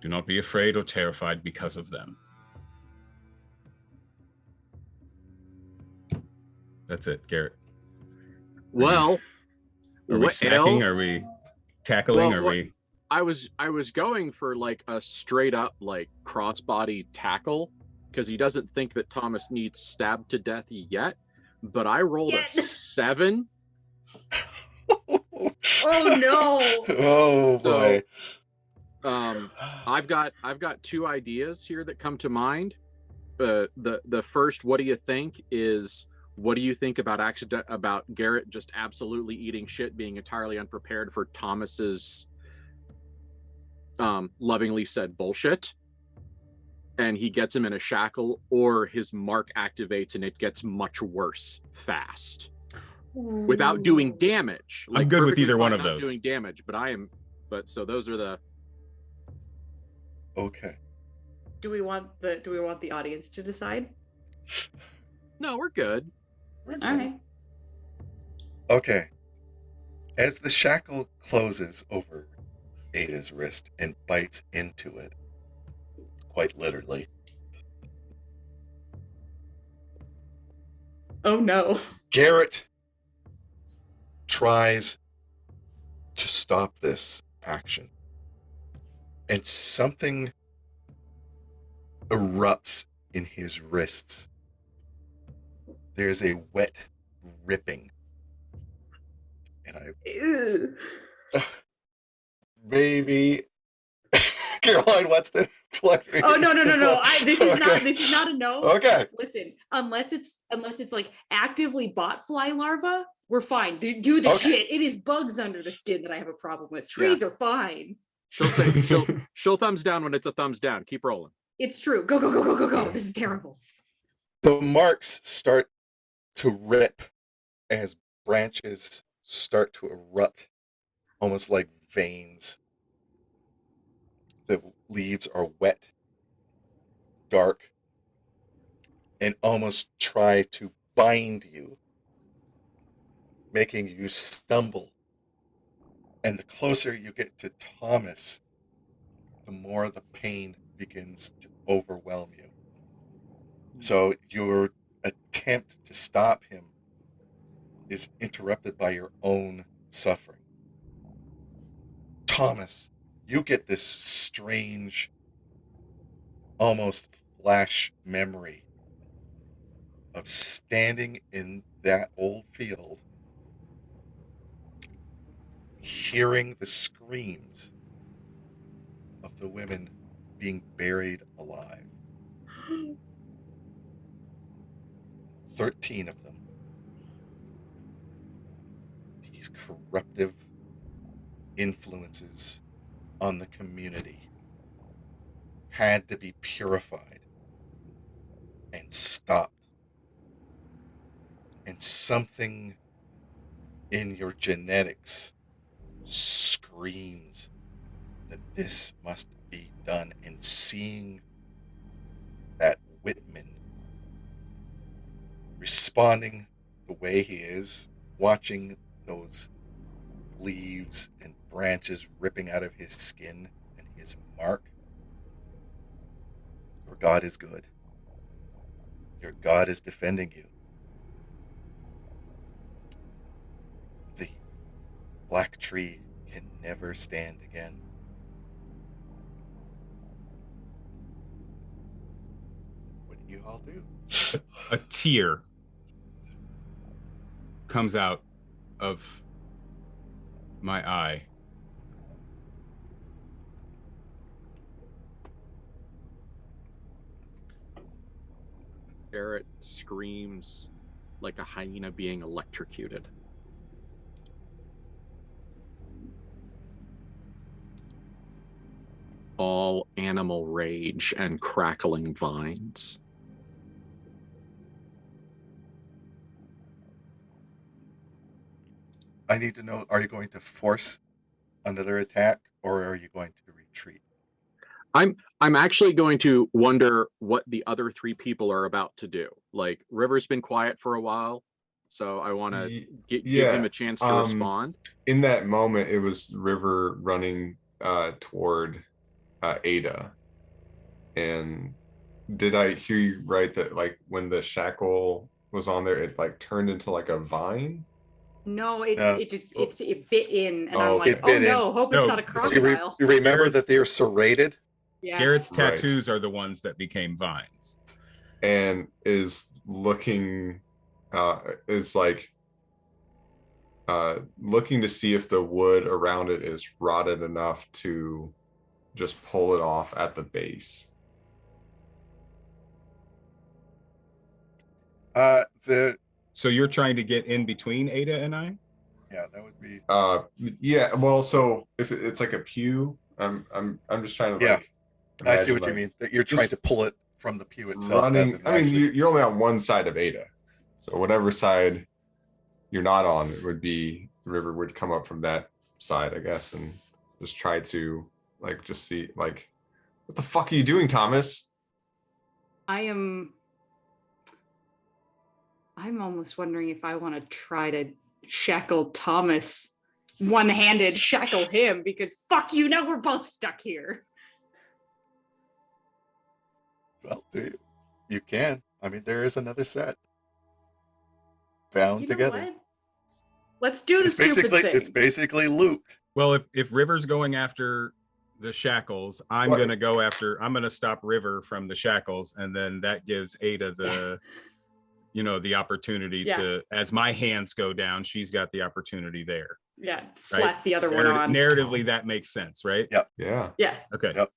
Do not be afraid or terrified because of them. That's it, Garrett. well. Are we smacking? Are we tackling? Are we? I was going for like a straight up like crossbody tackle because he doesn't think that Thomas needs stabbed to death yet. But I rolled a 7. Oh no! Oh boy. So, I've got 2 ideas here that come to mind. The first, what do you think, is what do you think about Garrett just absolutely eating shit, being entirely unprepared for Thomas's lovingly said bullshit, and he gets him in a shackle, or his mark activates and it gets much worse fast without doing damage. I'm good with either one of those. Doing damage, but so those are the. Okay. Do we want the audience to decide? No, we're good. All right. Okay. As the shackle closes over Ada's wrist and bites into it, quite literally, Oh no. Garrett tries to stop this action, and something erupts in his wrists. There's a wet ripping, and Ew. maybe Caroline wants to plug. Oh no! This is Okay. not a no. Okay. Listen, unless it's like actively bot fly larva, we're fine. Do the shit. It is bugs under the skin that I have a problem with. Trees are fine. She'll thumbs down when it's a thumbs down. Keep rolling. It's true. Go. This is terrible. The marks start to rip as branches start to erupt, almost like veins. The leaves are wet, dark, and almost try to bind you, making you stumble. And the closer you get to Thomas, the more the pain begins to overwhelm you. So your attempt to stop him is interrupted by your own suffering. Thomas, you get this strange, almost flash memory of standing in that old field, hearing the screams of the women being buried alive. 13 of them. These corruptive influences on the community had to be purified and stopped. And something in your genetics screams that this must be done. And seeing that Whitman responding the way he is, watching those leaves and branches ripping out of his skin and his mark, your God is good. Your God is defending you. The black tree can never stand again. What do you all do? A tear comes out of my eye. Barrett screams like a hyena being electrocuted. All animal rage and crackling vines. I need to know, are you going to force another attack or are you going to retreat? I'm actually going to wonder what the other three people are about to do. Like, River's been quiet for a while, so I want to give him a chance to respond. In that moment, it was River running toward Ada. And did I hear you right that like when the shackle was on there, it like turned into like a vine? No, it bit in, and I'm it like, oh bit no, in. hope it's No, not a so crocodile. You remember Garrett's- that they are serrated? Yeah. Garrett's Right. tattoos are the ones that became vines. And is looking is like looking to see if the wood around it is rotted enough to just pull it off at the base. So you're trying to get in between Ada and I? Yeah, that would be. Yeah, well, so if it's like a pew, I'm just trying to like I see imagine, what you like, mean. That you're trying just to pull it from the pew itself. running. Rather than I mean, actually... you're only on one side of Ada, so whatever side you're not on, it would be River would come up from that side, I guess, and just try to like just see like, what the fuck are you doing, Thomas? I'm almost wondering if I want to try to shackle Thomas, one-handed shackle him, because fuck you, now we're both stuck here. Well, you can. I mean, there is another set. Bound You know together. what? Let's do the It's stupid basically thing. it's basically looped. Well, if River's going after the shackles, I'm What? gonna stop River from the shackles, and then that gives Ada the the opportunity to, as my hands go down, she's got the opportunity there. Yeah, slap the other one on. Narratively, that makes sense, right? Yep. Yeah. Yeah. Okay. Yep.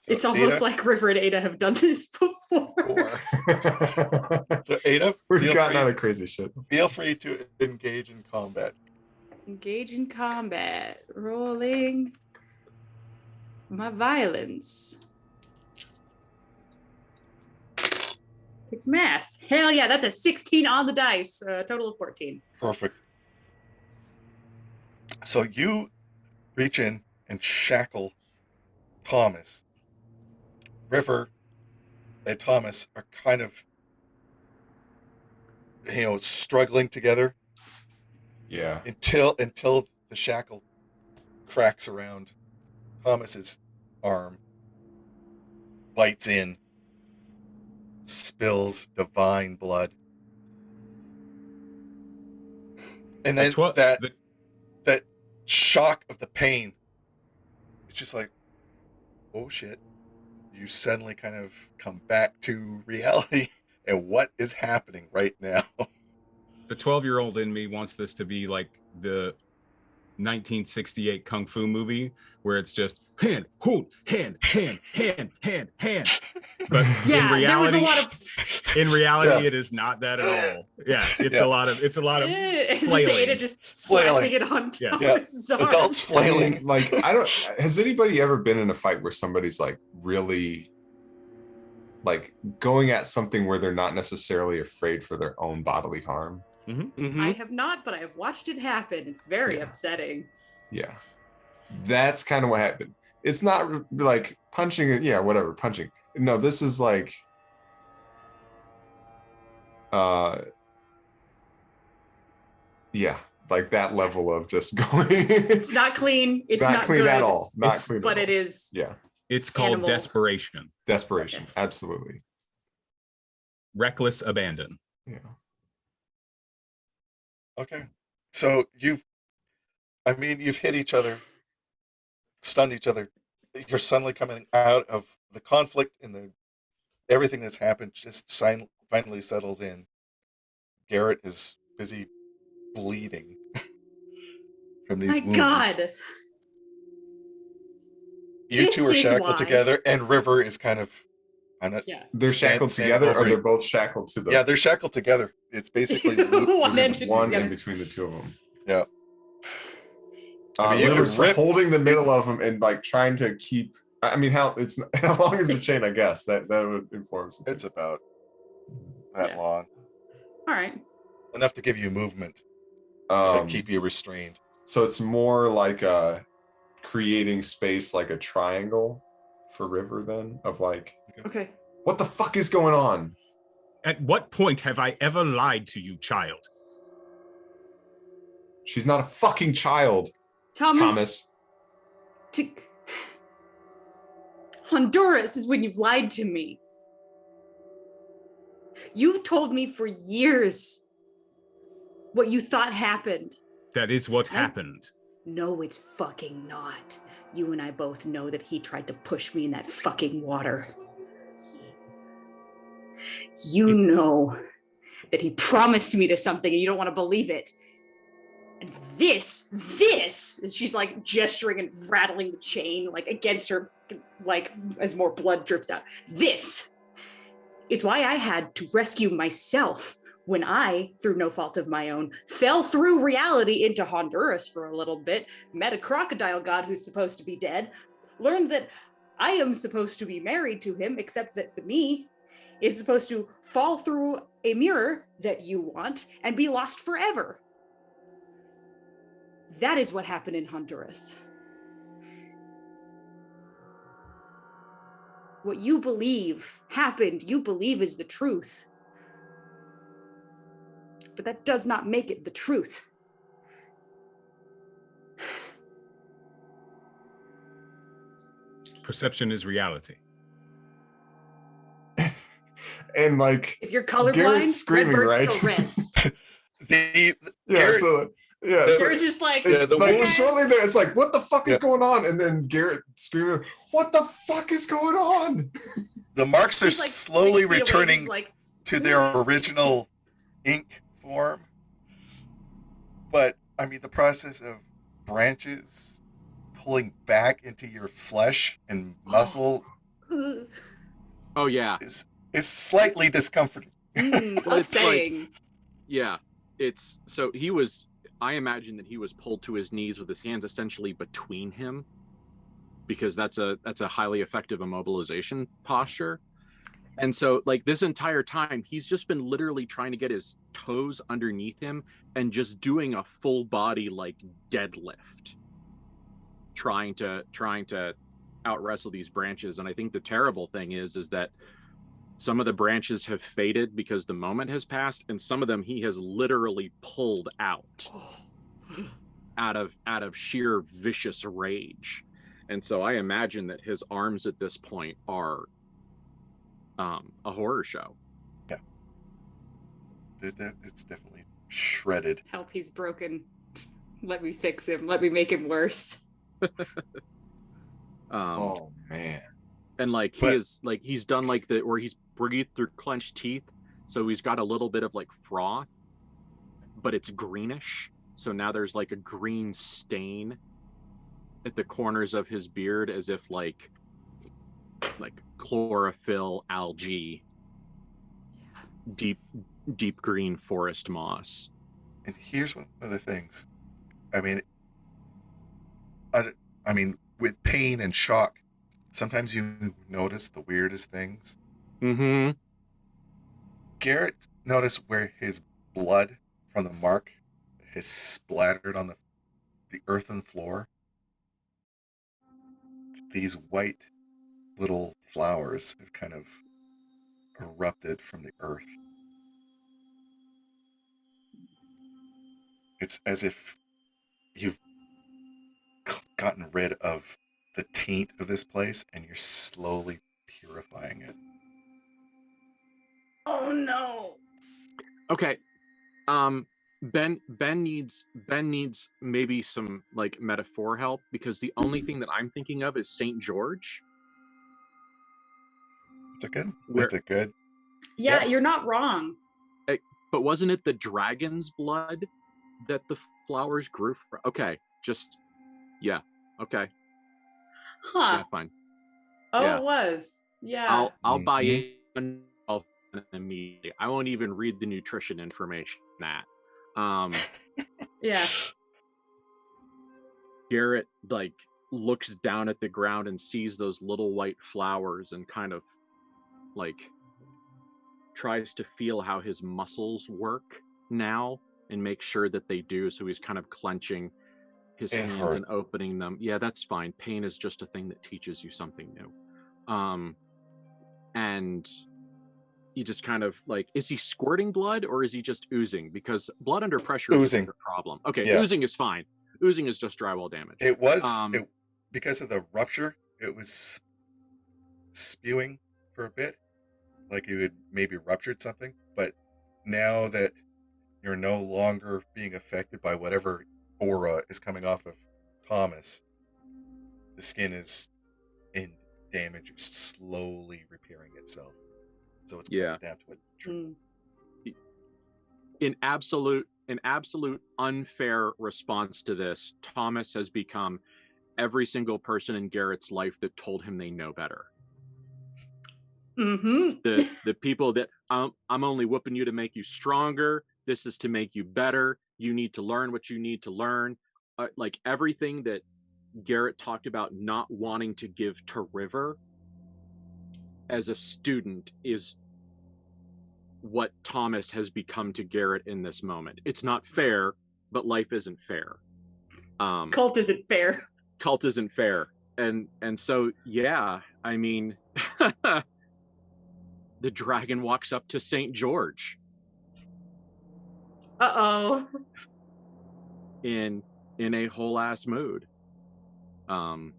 So It's almost Ada, like River and Ada have done this before. So Ada, We've gotten out of crazy shit. feel free to engage in combat. Engage in combat. Rolling my violence. It's mass. Hell yeah, that's a 16 on the dice. Total of 14. Perfect. So you reach in and shackle Thomas. River and Thomas are kind of, struggling together Yeah. until the shackle cracks around Thomas's arm, bites in, spills divine blood, and then that shock of the pain, it's just like, oh shit, you suddenly kind of come back to reality and what is happening right now. The 12-year-old in me wants this to be like the 1968 kung fu movie where it's just hand, hold, hand, hand, hand, hand, hand. But Yeah, in reality, there was a lot of In reality, Yeah. it is not that at all. Yeah, it's Yeah. a lot of Ada just Flailing. slapping it on Yeah. Thomas's arms. Adults I mean, flailing. like, I don't. Has anybody ever been in a fight where somebody's like really, like, going at something where they're not necessarily afraid for their own bodily harm? I have not, but I have watched it happen. It's very Yeah. upsetting. Yeah, that's kind of what happened. It's not like punching. Yeah, whatever, punching. No, this is like, yeah, like that level of just going. It's not clean. It's not clean good, at all. Not It's- clean. but at it all. is. Yeah, It's called Animal. desperation, desperation. Yes. Absolutely. reckless abandon. Yeah. Okay. So you've hit each other, stunned each other. You're suddenly coming out of the conflict and everything that's happened just finally settles in. Garrett is busy bleeding from these My wounds. God. You two are This is shackled why. together, and River is kind of Yeah. They're shackled standing together, over or you. they're both shackled to the. Yeah, they're shackled together. It's basically One There's end one together. in between the two of them. yeah. I mean, you River's could rip- holding the middle of them and like trying to keep. I mean, how long is the chain? I guess that would inform. Something. It's about that Yeah. long, All right. enough to give you movement, Um, but keep you restrained. So it's more like creating space, like a triangle for River. Then of like, Okay. what the fuck is going on? At what point have I ever lied to you, child? She's not a fucking child, Thomas. Thomas. Honduras is when you've lied to me. You've told me for years what you thought happened. That is what I- happened. No, it's fucking not. You and I both know that he tried to push me in that fucking water. You know that he promised me to something and you don't want to believe it. And this, she's like gesturing and rattling the chain like against her, like as more blood drips out. This is why I had to rescue myself when I, through no fault of my own, fell through reality into Honduras for a little bit, met a crocodile god who's supposed to be dead, learned that I am supposed to be married to him, except that the me is supposed to fall through a mirror that you want and be lost forever. That is what happened in Honduras. What you believe happened, you believe is the truth. But that does not make it the truth. Perception is reality. And like, If you're colorblind, Garrett's red screaming, bird's right? still red. The yeah. Garrett- So yeah. the- so There's just like, it's the like wounds- shortly there. It's like, what the fuck is Yeah. going on? And then Garrett screaming, "What the fuck is going on?" The marks are he's, like, slowly 6 feet away, he's returning like, to their original ink form. But I mean, the process of branches pulling back into your flesh and muscle "Ugh." Oh yeah, is slightly discomforting. Well, it's like- Upsetting. yeah. It's so he was. I imagine that he was pulled to his knees with his hands essentially between him, because that's a highly effective immobilization posture. And so like this entire time he's just been literally trying to get his toes underneath him and just doing a full body like deadlift, trying to out wrestle these branches. And I think the terrible thing is that some of the branches have faded because the moment has passed, and some of them he has literally pulled out of sheer vicious rage. And so I imagine that his arms at this point are a horror show. It's definitely shredded. Help, he's broken. Let me fix him. Let me make him worse. Oh man. And like But- he's done like the where he's breathed through clenched teeth, so he's got a little bit of like froth, but it's greenish. So now there's like a green stain at the corners of his beard, as if like chlorophyll algae deep green forest moss. And here's one of the things. I mean, with pain and shock, sometimes you notice the weirdest things. Mm-hmm. Garrett noticed where his blood from the mark has splattered on the earthen floor. These white little flowers have kind of erupted from the earth. It's as if you've gotten rid of the taint of this place and you're slowly purifying it. Oh no. Okay. Ben needs maybe some like metaphor help, because the only thing that I'm thinking of is Saint George. That's a good. Yeah, you're not wrong. But wasn't it the dragon's blood that the flowers grew from? Okay, just yeah. Okay. Huh. Yeah, fine. Oh, Yeah. it was. Yeah. I'll buy in immediately. I won't even read the nutrition information in that. Yeah. Garrett like looks down at the ground and sees those little white flowers and kind of like tries to feel how his muscles work now and make sure that they do. So he's kind of clenching his hands and opening them. Yeah, that's fine. Pain is just a thing that teaches you something new. And he just kind of like, is he squirting blood or is he just oozing? Because blood under pressure is a problem. Okay, yeah. Oozing is fine. Oozing is just drywall damage. It was because of the rupture. It was spewing for a bit, like you had maybe ruptured something. But now that you're no longer being affected by whatever aura is coming off of Thomas, the skin is in damage, slowly repairing itself. So it's down to a trickle. An absolute unfair response to this, Thomas has become every single person in Garrett's life that told him they know better. Mm-hmm. The people that I'm only whooping you to make you stronger. This is to make you better. You need to learn what you need to learn. Like everything that Garrett talked about not wanting to give to River as a student is what Thomas has become to Garrett in this moment. It's not fair, but life isn't fair. KULT isn't fair. KULT isn't fair. And so, yeah, I mean, the dragon walks up to St. George. Uh-oh. In a whole ass mood. And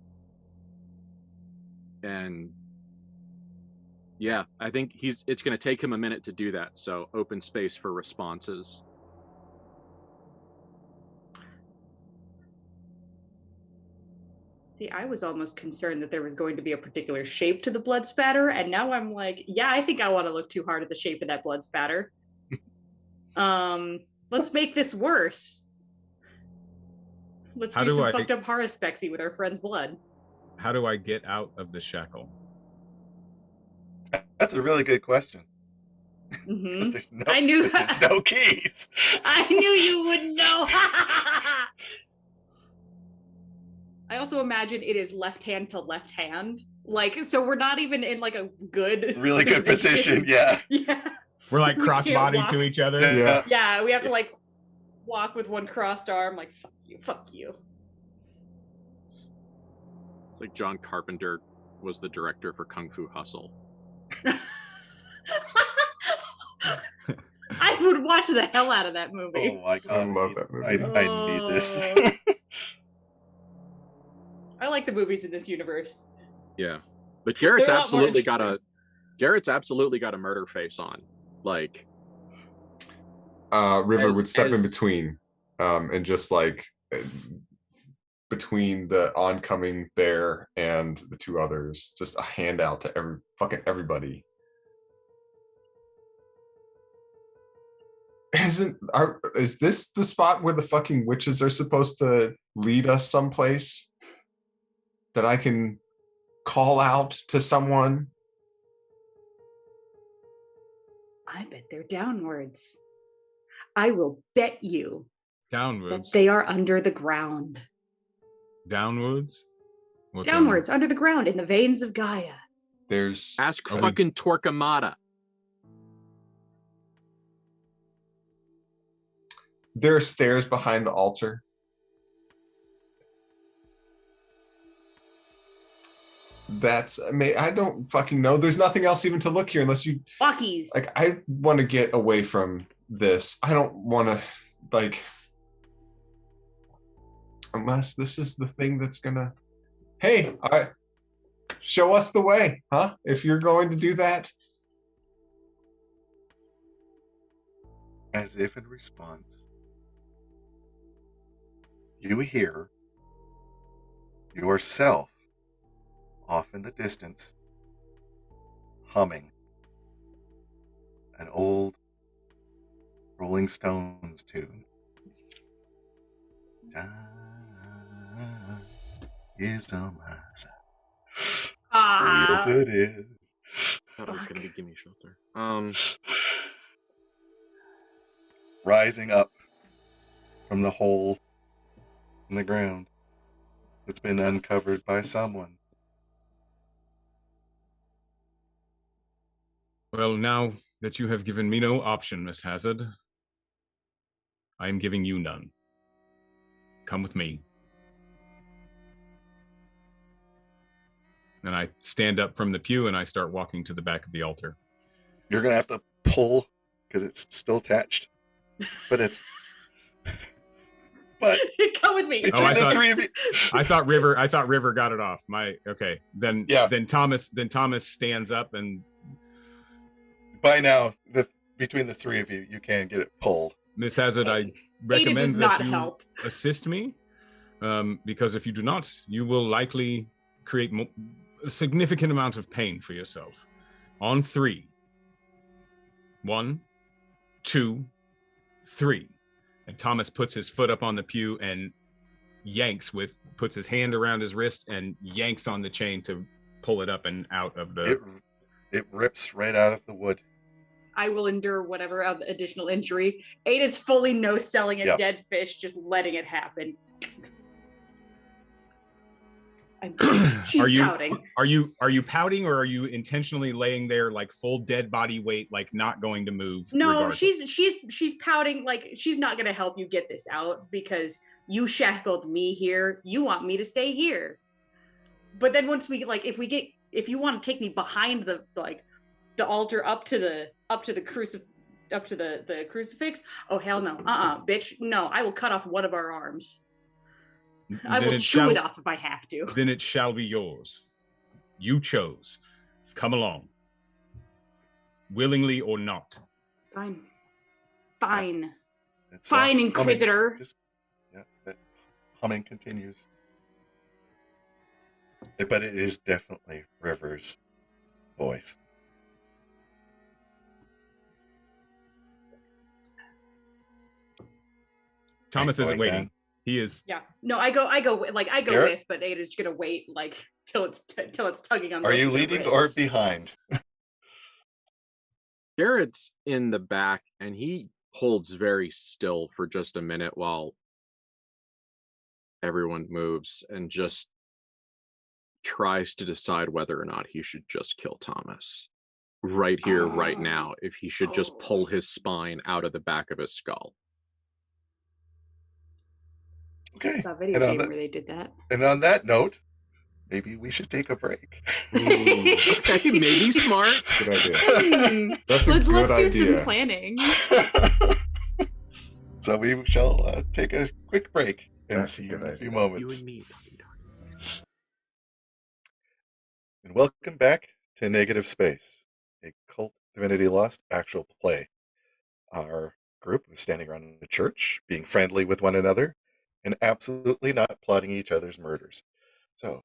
yeah, I think it's going to take him a minute to do that. So open space for responses. See, I was almost concerned that there was going to be a particular shape to the blood spatter. And now I'm like, yeah, I think I want to look too hard at the shape of that blood spatter. Let's make this worse. Let's do some fucked up haraspexy with our friend's blood. How do I get out of the shackle? That's a really good question. Mm-hmm. There's no keys. I knew you would know. I also imagine it is left hand to left hand. Like, so we're not even in like a really good position. Yeah. Yeah. We're like cross-body to each other. Yeah. Yeah, we have to like walk with one crossed arm, like fuck you. It's like John Carpenter was the director for Kung Fu Hustle. I would watch the hell out of that movie. Oh my god, I love that movie. I need this. I like the movies in this universe. Yeah, but Garrett's absolutely got a murder face on. Like, River would step in between, and just like between the oncoming bear and the two others, just a handout to everybody. Is this the spot where the fucking witches are supposed to lead us someplace that I can call out to someone? I bet they're downwards. I will bet you that Downwards. they are under the ground. Downwards. What, Downwards, under the ground, in the veins of Gaia. There's Ask Are we- fucking Torquemada. there are stairs behind the altar. I don't fucking know. There's nothing else even to look here unless you Walkies. like. I want to get away from this. I don't want to like unless this is the thing that's gonna. Hey, all right, show us the way, huh? If you're going to do that. As if in response, you hear yourself off in the distance humming an old Rolling Stones tune. Time is on my side. Oh, yes, it is. Thought it was gonna be Gimme Shelter. Rising up from the hole in the ground that's been uncovered by someone. Well, now that you have given me no option, Miss Hazard, I am giving you none. Come with me. And I stand up from the pew and I start walking to the back of the altar. You're going to have to pull because it's still attached. But it's... But Come with me. between the three of you... I thought River got it off. Then Thomas stands up, and by now, between the three of you, you can get it pulled. Miss Hazard, I Ada recommend does that not you help. assist me, because if you do not, you will likely create a significant amount of pain for yourself. On 3. 1, 2, 3. And Thomas puts his foot up on the pew and puts his hand around his wrist and yanks on the chain to pull it up and out of the... It rips right out of the wood. I will endure whatever additional injury. Ada's fully no-selling a Yep. dead fish, just letting it happen. She's pouting. Are you pouting, or are you intentionally laying there like full dead body weight, like not going to move? No, regardless? she's pouting like she's not gonna help you get this out because you shackled me here. You want me to stay here. But then once we if you want to take me behind the altar up to the crucifix, oh hell no. Bitch, no, I will cut off one of our arms. I will chew it off if I have to. Then it shall be yours. You chose. Come along. Willingly or not. Fine. It's Fine, Inquisitor. That humming continues. But it is definitely River's voice. Thomas isn't Going waiting. down. He is. Yeah. No, I go Garrett? with, but Ada's gonna wait till it's tugging on. Are you both their leading or wrists. behind? Garrett's in the back and he holds very still for just a minute while everyone moves and just tries to decide whether or not he should just kill Thomas right here, right now, if he should just pull his spine out of the back of his skull. Okay. I saw a video And on game that- where they did that. And on that note, maybe we should take a break. Okay, maybe smart. Good idea. That's a let's good do idea. some planning. So we shall take a quick break and That's a see you good in a few idea. You moments. and me. And welcome back to Negative Space, a Cult Divinity Lost actual play. Our group was standing around in a church, being friendly with one another, and absolutely not plotting each other's murders. So,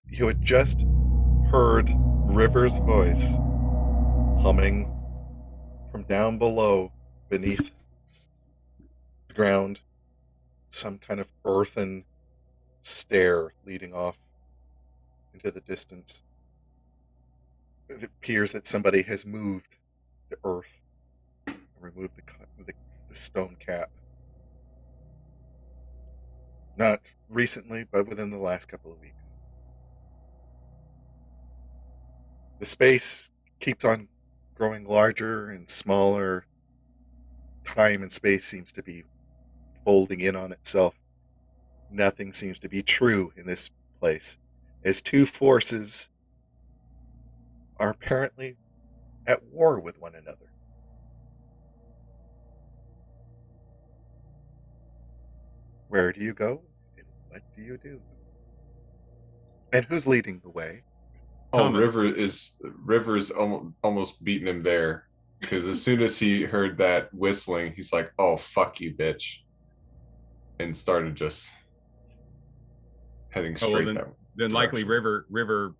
you had just heard River's voice humming from down below, beneath the ground, some kind of earthen stair leading off into the distance. It appears that somebody has moved the earth and removed the stone cap. Not recently, but within the last couple of weeks. The space keeps on growing larger and smaller. Time and space seems to be folding in on itself. Nothing seems to be true in this place, as two forces are apparently at war with one another. Where do you go, and what do you do? And who's leading the way? Oh, Thomas. River's almost beating him there, because as soon as he heard that whistling, he's like, "Oh, fuck you, bitch," and started just heading Oh, well, straight that then likely direction. River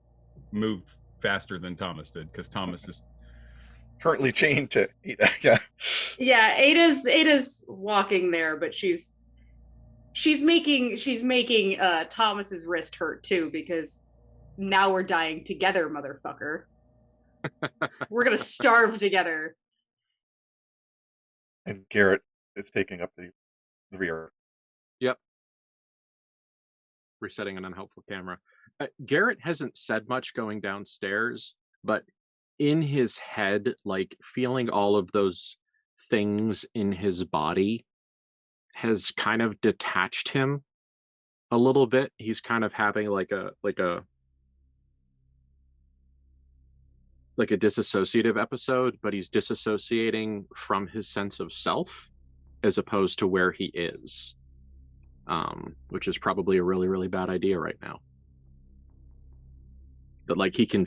moved faster than Thomas did, because Thomas is Currently chained to Ada. Yeah. Yeah, Ada's walking there, but she's making Thomas's wrist hurt too, because now we're dying together, motherfucker. We're gonna starve together. And Garrett is taking up the rear. Yep. Resetting an unhelpful camera. Garrett hasn't said much going downstairs, but in his head, like feeling all of those things in his body has kind of detached him a little bit. He's kind of having like a disassociative episode, but he's disassociating from his sense of self as opposed to where he is, which is probably a really, really bad idea right now. But like he can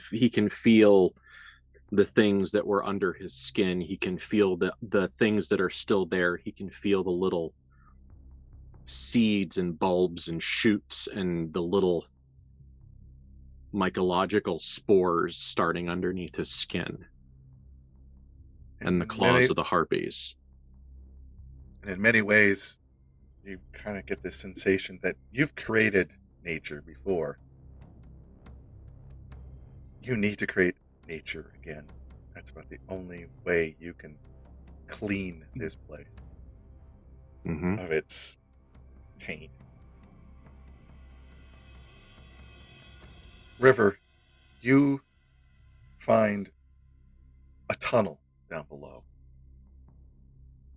feel the things that were under his skin. He can feel the things that are still there. He can feel the little seeds and bulbs and shoots and the little mycological spores starting underneath his skin and the claws of the harpies. And in many ways, you kind of get this sensation that you've created nature before. You need to create nature again. That's about the only way you can clean this place of its taint. River, you find a tunnel down below.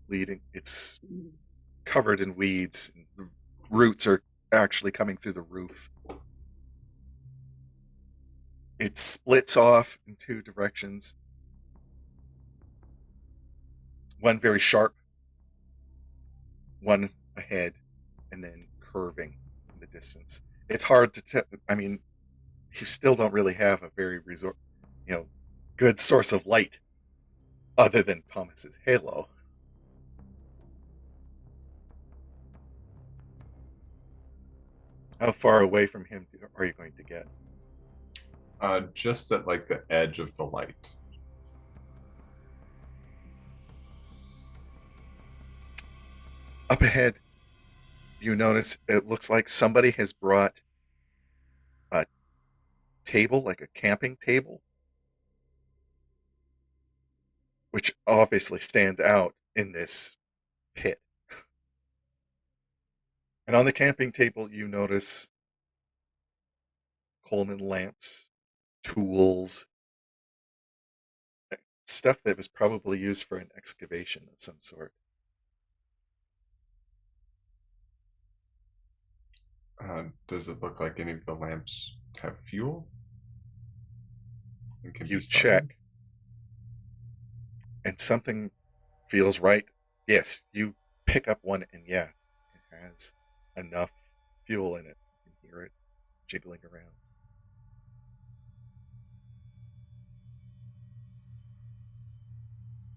It's covered in weeds, and the roots are actually coming through the roof. It splits off in two directions. One very sharp, one ahead, and then curving in the distance. It's hard to tell. I mean, you still don't really have a very good source of light other than Thomas's halo. How far away from him are you going to get? Just at like the edge of the light. Up ahead, you notice it looks like somebody has brought a table, like a camping table, which obviously stands out in this pit. And on the camping table, you notice Coleman lamps, tools, stuff that was probably used for an excavation of some sort. Does it look like any of the lamps have fuel? You check, and something feels right. Yes, you pick up one, and yeah, it has enough fuel in it. You can hear it jiggling around.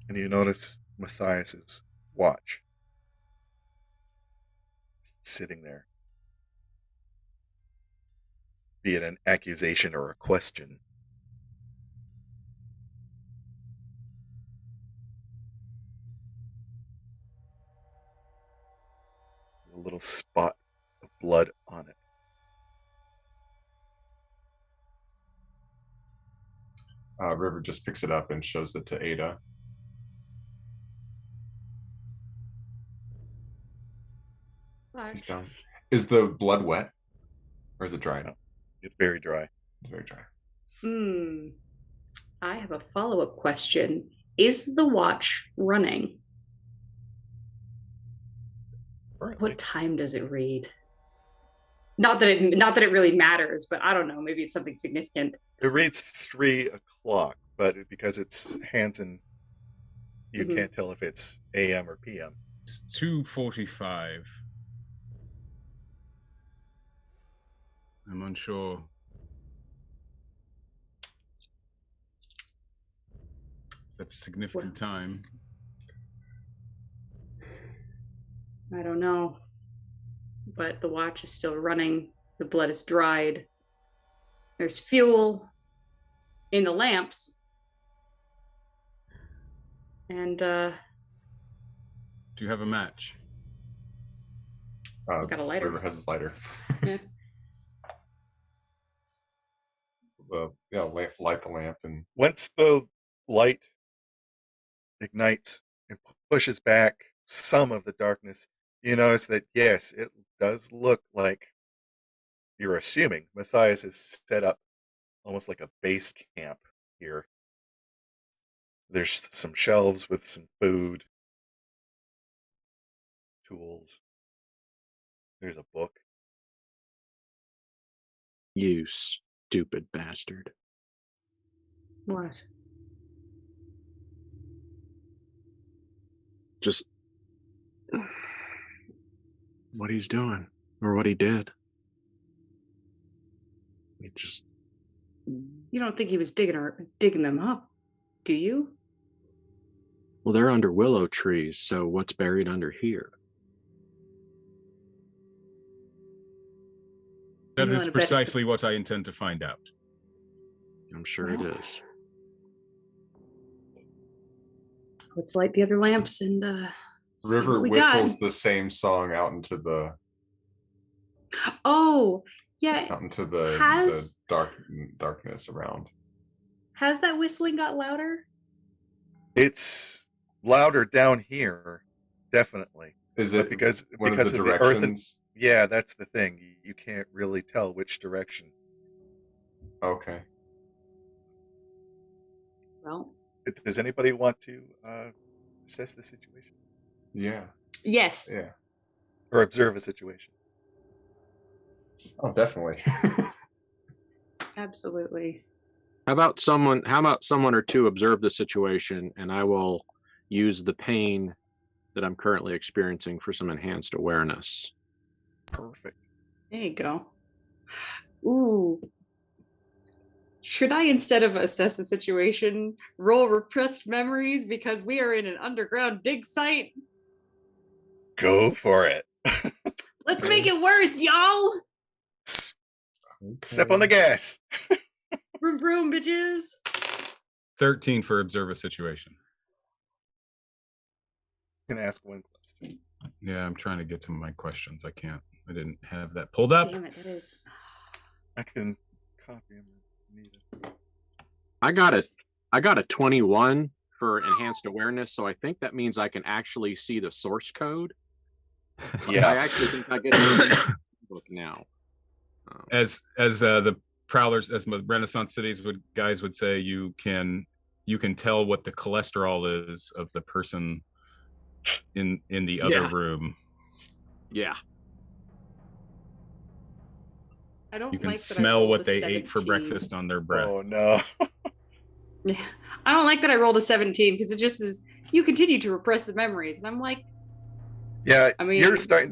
And you notice Matthias's watch sitting there. Be it an accusation or a question. A little spot of blood on it. River just picks it up and shows it to Ada. He's down. Is the blood wet or is it dry? No, it's very dry. It's very dry. I have a follow-up question. Is the watch running? Currently. What time does it read? Not that it really matters, but I don't know. Maybe it's something significant. It reads 3 o'clock, but because it's Hanson, you can't tell if it's AM or PM. It's 2:45. I'm unsure. That's a significant time. I don't know. But the watch is still running. The blood is dried. There's fuel in the lamps. And Do you have a match? he's got a lighter. River has his lighter. Yeah. Light the lamp and Once the light ignites and pushes back some of the darkness, you notice that, yes, it does look like, you're assuming, Matthias has set up almost like a base camp here. There's some shelves with some food, tools. There's a book. You stupid bastard. What? Just what he's doing or what he did. He just You don't think he was digging them up, do you? well, they're under willow trees, so what's buried under here? That You is wanna bet it's the- precisely what I intend to find out. I'm sure it Well. is. Let's light the other lamps and see River what we got. whistles the same song out into the Oh, yeah. the darkness around. Has that whistling got louder? It's louder down here, definitely. Is But it because one because of of the the earth and directions? yeah, that's the thing. You can't really tell which direction. Okay. Well, Does anybody want to assess the situation Yeah. yes. Yeah. or observe a situation? Oh, definitely. Absolutely. How about someone or two observe the situation, and I will use the pain that I'm currently experiencing for some enhanced awareness. Perfect. There you go. Ooh. Should I, instead of assess a situation, roll repressed memories because we are in an underground dig site? Go for it. Let's make it worse, y'all! Step on the gas. Vroom vroom, bitches! 13 for observe a situation. You can ask one question. Yeah, I'm trying to get to my questions. I can't. I didn't have that pulled up. Damn it, that is. I can copy them if needed. I got a 21 for enhanced awareness, so I think that means I can actually see the source code. I Yeah. actually think I get the book now. As the prowlers, as Renaissance cities guys would say, you can tell what the cholesterol is of the person in the other Yeah. room. Yeah. I don't You can like that I smell rolled what a they ate for 17. breakfast on their breath. Oh no. Yeah. I don't like that I rolled a 17 because it just is, you continue to repress the memories. And I'm like, Yeah, I mean, you're starting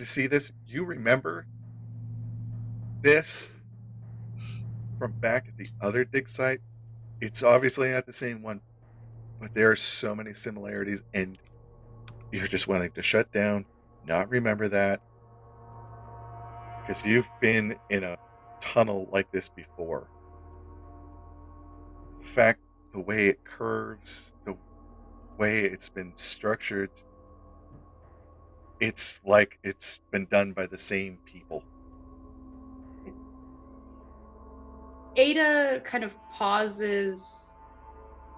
to see this. You remember this from back at the other dig site. It's obviously not the same one, but there are so many similarities, and you're just wanting to shut down, not remember that, because you've been in a tunnel like this before. In fact, the way it curves, the way it's been structured, it's like it's been done by the same people. Ada kind of pauses,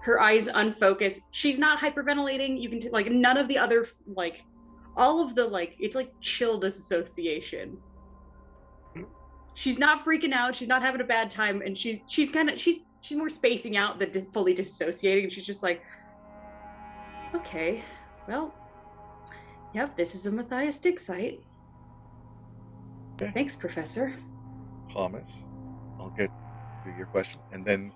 her eyes unfocused. She's not hyperventilating. You can like none of the other like all of the like it's like chill disassociation. She's not freaking out. She's not having a bad time, and she's more spacing out than fully disassociating. And she's just like, okay, well, yep, this is a Matthias dig site. Okay. Thanks, Professor. Thomas, I'll get to your question, and then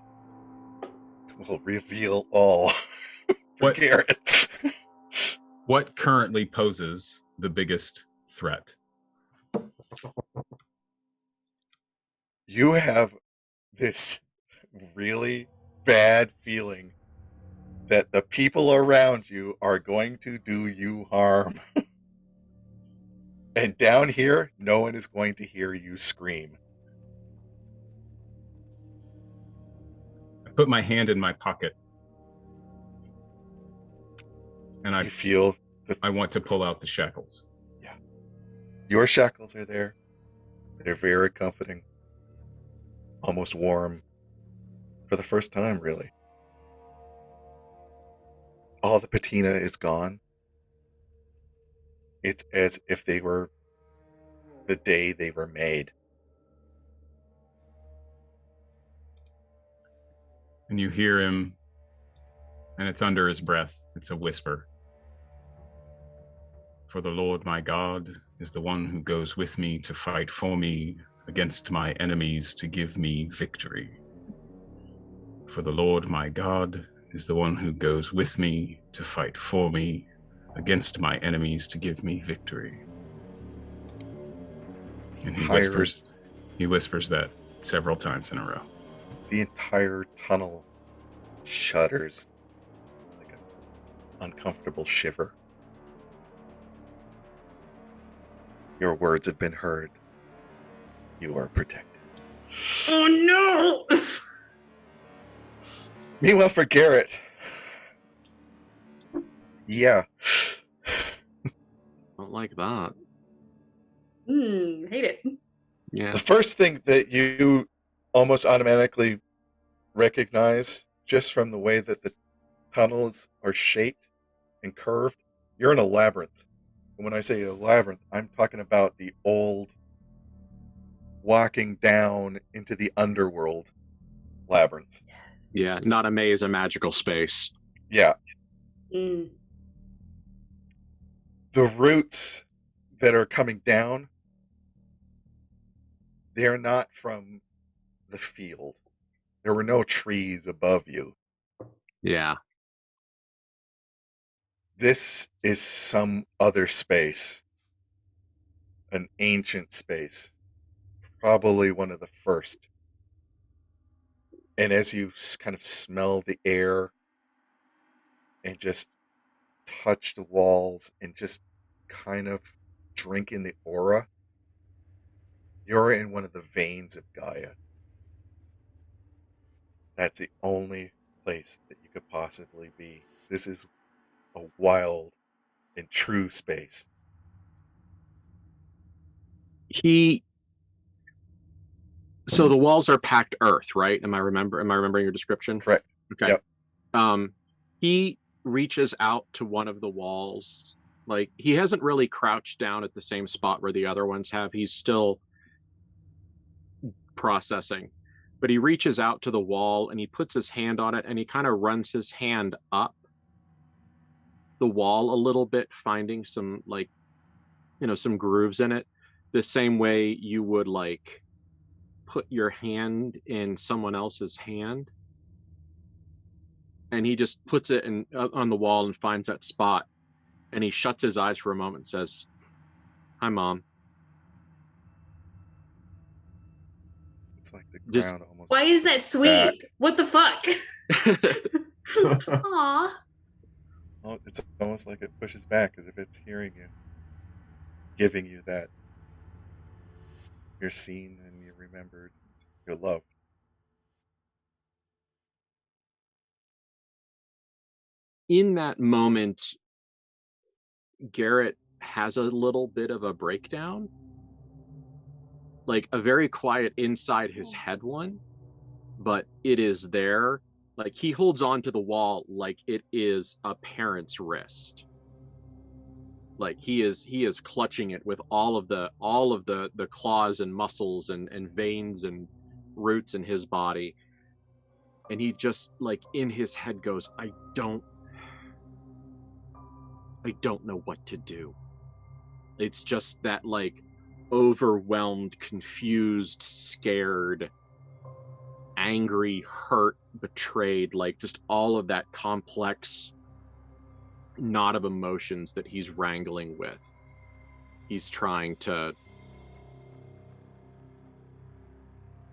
we'll reveal all for What- Garrett. What currently poses the biggest threat? You have this really bad feeling that the people around you are going to do you harm. And down here, no one is going to hear you scream. I put my hand in my pocket, and You feel I want to pull out the shackles. your shackles are there. They're very comforting, almost warm, for the first time, really. All the patina is gone. It's as if they were the day they were made. And you hear him, and it's under his breath. It's a whisper. For the Lord my God is the one who goes with me to fight for me against my enemies to give me victory. For the Lord my God is the one who goes with me to fight for me against my enemies to give me victory. And he whispers that several times in a row. The entire tunnel shudders like an uncomfortable shiver. Your words have been heard. You are protected. Oh no! Meanwhile, for Garrett, yeah, Don't like that. Hate it. Yeah. the first thing that you almost automatically recognize, just from the way that the tunnels are shaped and curved, you're in a labyrinth. And when I say a labyrinth, I'm talking about the old walking down into the underworld labyrinth. Yeah, not a maze, a magical space. Yeah. Mm. The roots that are coming down, they're not from the field. There were no trees above you. Yeah. This is some other space. An ancient space. Probably one of the first. And as you kind of smell the air and just touch the walls and just kind of drink in the aura, you're in one of the veins of Gaia. That's the only place that you could possibly be. This is a wild and true space. So the walls are packed earth, right? Am I remembering your description? Correct. Okay. Yep. He reaches out to one of the walls. Like, he hasn't really crouched down at the same spot where the other ones have. He's still processing. But he reaches out to the wall and he puts his hand on it and he kind of runs his hand up the wall a little bit, finding some, like, some grooves in it, the same way you would, like, put your hand in someone else's hand. And he just puts it on the wall and finds that spot, and he shuts his eyes for a moment and says, "Hi, Mom." It's like the Just- ground almost. Why is that sweet? Back. What the fuck? Aw. Oh, it's almost like it pushes back as if it's hearing you, giving you that you're seen and you're remembered, you're loved. In that moment, Garrett has a little bit of a breakdown, like a very quiet inside his head one. but it is there. Like, he holds on to the wall like it is a parent's wrist. Like, he is clutching it with all of the claws and muscles and veins and roots in his body. And he just, like, in his head goes, I don't know what to do. It's just that, like, overwhelmed, confused, scared, angry, hurt, betrayed, like, just all of that complex knot of emotions that he's wrangling with. He's trying to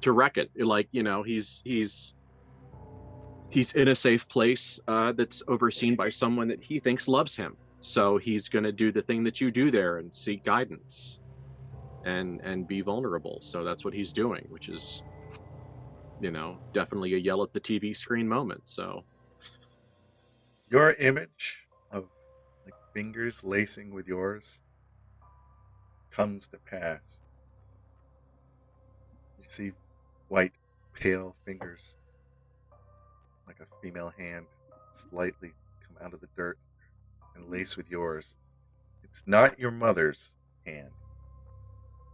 wreck it. Like, you know, he's in a safe place that's overseen by someone that he thinks loves him. So he's going to do the thing that you do there and seek guidance and be vulnerable. So that's what he's doing, which is, you know, definitely a yell at the TV screen moment. So Your image of like fingers lacing with yours comes to pass. You see white, pale fingers, like a female hand, slightly come out of the dirt and lace with yours. It's not your mother's hand,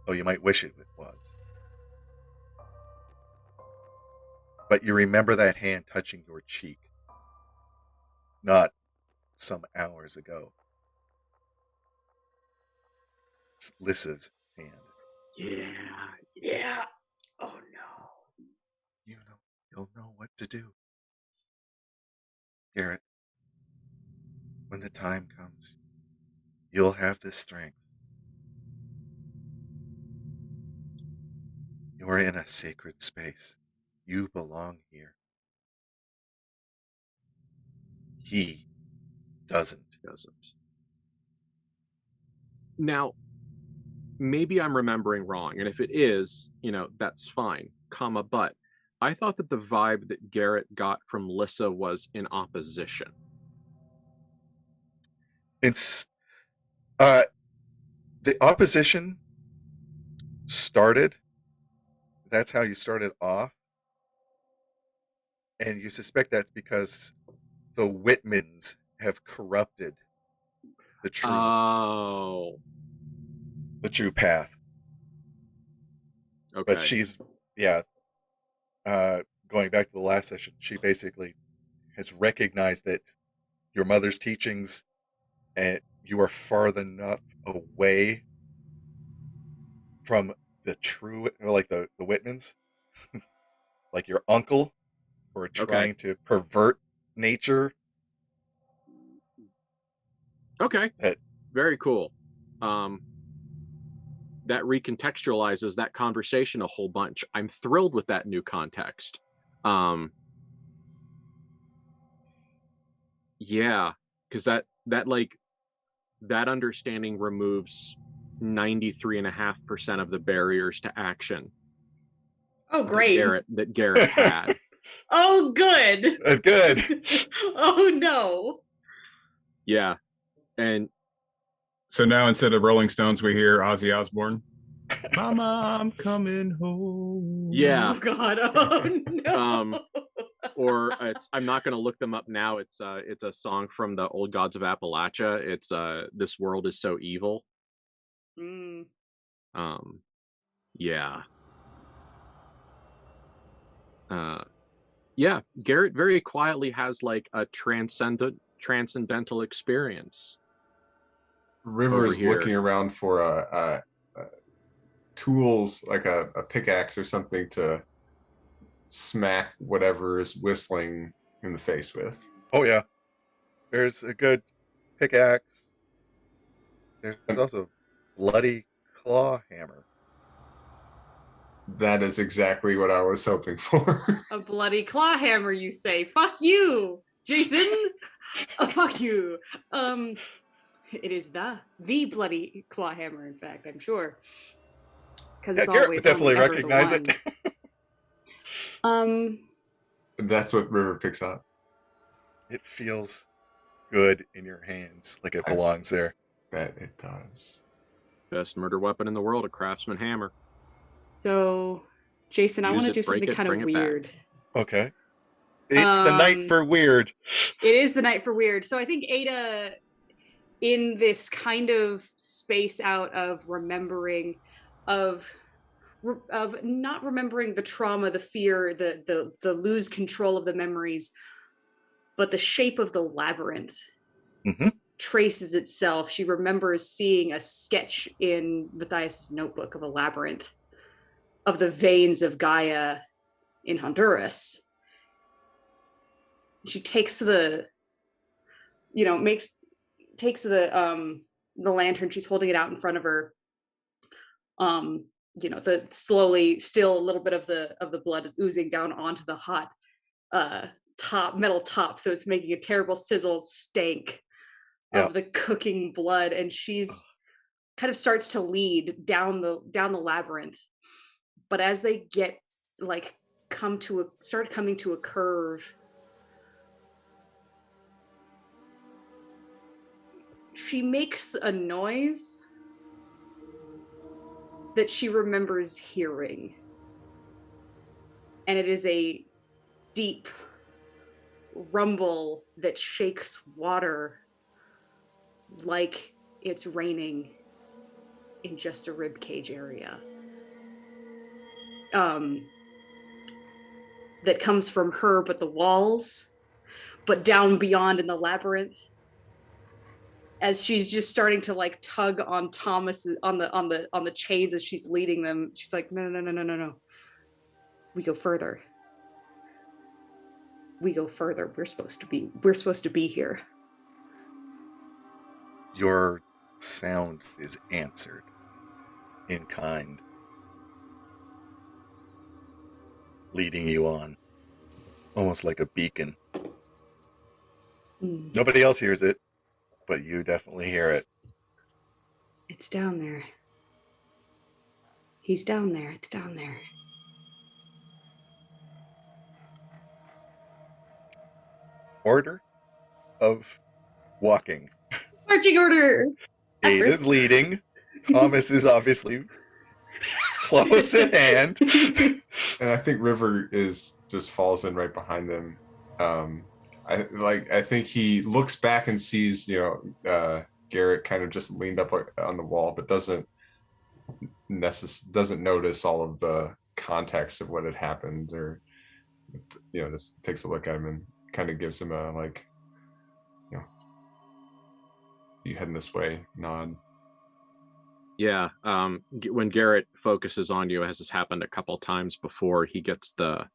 though you might wish it was. But you remember that hand touching your cheek, not some hours ago. It's Lissa's hand. Yeah. Oh no. You'll know what to do. Garrett, when the time comes, you'll have the strength. You're in a sacred space. You belong here. He doesn't. Now, maybe I'm remembering wrong, and if it is, you know, that's fine, but I thought that the vibe that Garrett got from Lissa was in opposition. It's the opposition started. That's how you started off. And you suspect that's because the Whitmans have corrupted the true path. Okay. But she's going back to the last session, she basically has recognized that your mother's teachings and you are far enough away from the true, like the Whitmans, like your uncle, who are trying to pervert nature. Okay. Very cool. That recontextualizes that conversation a whole bunch. I'm thrilled with that new context. Yeah, because that understanding removes 93.5% of the barriers to action. Oh, great. That Garrett had. Oh, good. Good. Oh, no. Yeah. And so now instead of Rolling Stones, we hear Ozzy Osbourne. Mama, I'm coming home. Yeah. Oh, God. Oh, no. Or I'm not going to look them up now. It's a song from the Old Gods of Appalachia. It's This World Is So Evil. Yeah. Yeah, Garrett very quietly has like a transcendental experience. River is looking around for tools, like a pickaxe or something to smack whatever is whistling in the face with. Oh yeah, there's a good pickaxe. There's also bloody claw hammer. That is exactly what I was hoping for. A bloody claw hammer, you say? Fuck you, Jason. Oh, fuck you. It is the bloody claw hammer. In fact, I'm sure, because it's Garrett always would definitely only ever recognize the it. That's what River picks up. It feels good in your hands, like it belongs there. Bet it does. Best murder weapon in the world, a craftsman hammer. So, Jason, I want to do something kind of weird. Okay. It's the night for weird. It is the night for weird. So I think Ada, in this kind of space out of remembering, of not remembering the trauma, the fear, the lose control of the memories, but the shape of the labyrinth traces itself. She remembers seeing a sketch in Matthias's notebook of a labyrinth of the veins of Gaia in Honduras. She takes the, takes the lantern. She's holding it out in front of her. The slowly, still a little bit of the blood is oozing down onto the hot metal top, so it's making a terrible sizzle stank of the cooking blood, and she's kind of starts to lead down the labyrinth. But as they get start coming to a curve, she makes a noise that she remembers hearing. And it is a deep rumble that shakes water like it's raining in just a rib cage area. That comes from her, but the walls, but down beyond in the labyrinth. As she's just starting to tug on Thomas on the chains as she's leading them, she's like, no. We go further. We're supposed to be here. Your sound is answered in kind, leading you on, almost like a beacon. Nobody else hears it, but you definitely hear it. It's down there. He's down there. It's down there. Order of walking. Marching order. Ada's leading. Thomas is obviously close at hand. And I think River just falls in right behind them. I think he looks back and sees, Garrett kind of just leaned up on the wall, but doesn't notice all of the context of what had happened, or just takes a look at him and kind of gives him a you heading this way nod. Yeah. When Garrett focuses on you, as has happened a couple times before, he gets the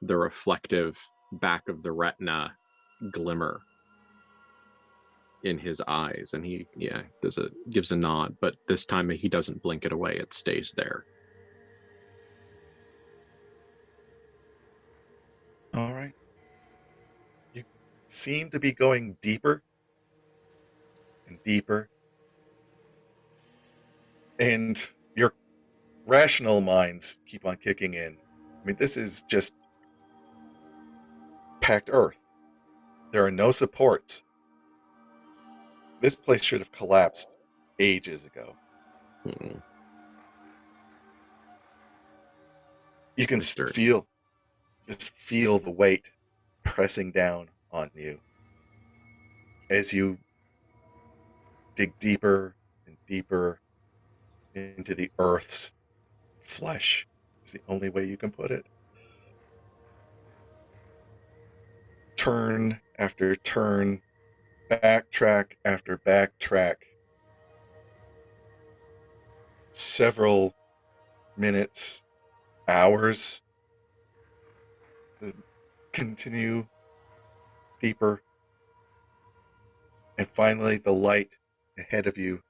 reflective back of the retina glimmer in his eyes, and he gives a nod, but this time he doesn't blink it away. It stays there. All right. You seem to be going deeper and deeper, and your rational minds keep on kicking in. I mean, this is just packed earth. There are no supports. This place should have collapsed ages ago. You can feel the weight pressing down on you as you dig deeper and deeper into the earth's flesh. Is the only way you can put it. Turn after turn, backtrack after backtrack. Several minutes, hours, continue deeper, and finally the light ahead of you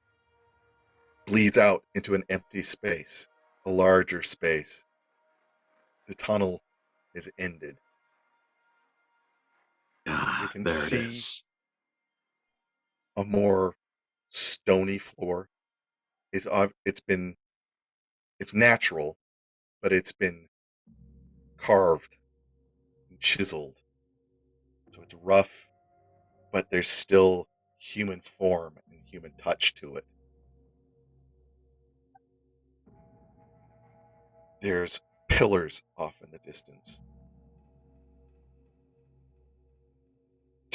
bleeds out into an empty space, a larger space. The tunnel is ended. You can see a more stony floor. It's natural, but it's been carved and chiseled. So it's rough, but there's still human form and human touch to it. There's pillars off in the distance.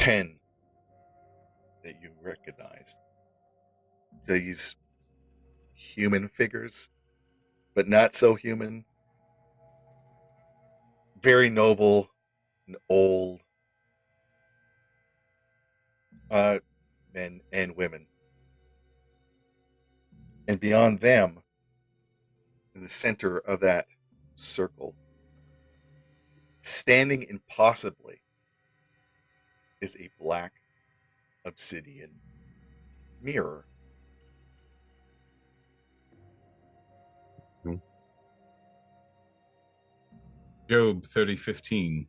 10 that you recognize. These human figures, but not so human. Very noble and old men and women. And beyond them, in the center of that circle, standing impossibly, is a black obsidian mirror. Job 30:15.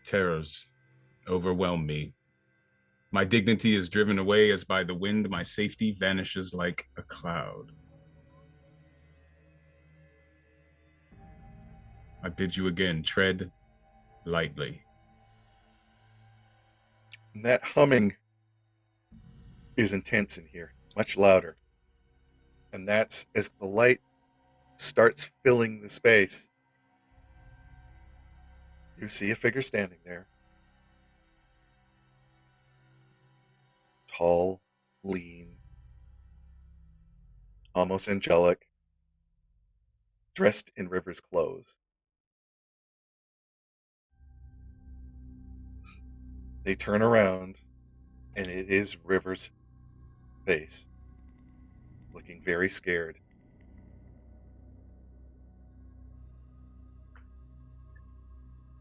Terrors overwhelm me. My dignity is driven away as by the wind. My safety vanishes like a cloud. I bid you again, tread lightly. And that humming is intense in here, much louder. And that's as the light starts filling the space. You see a figure standing there. Tall, lean, almost angelic, dressed in River's clothes. They turn around, and it is River's face, looking very scared.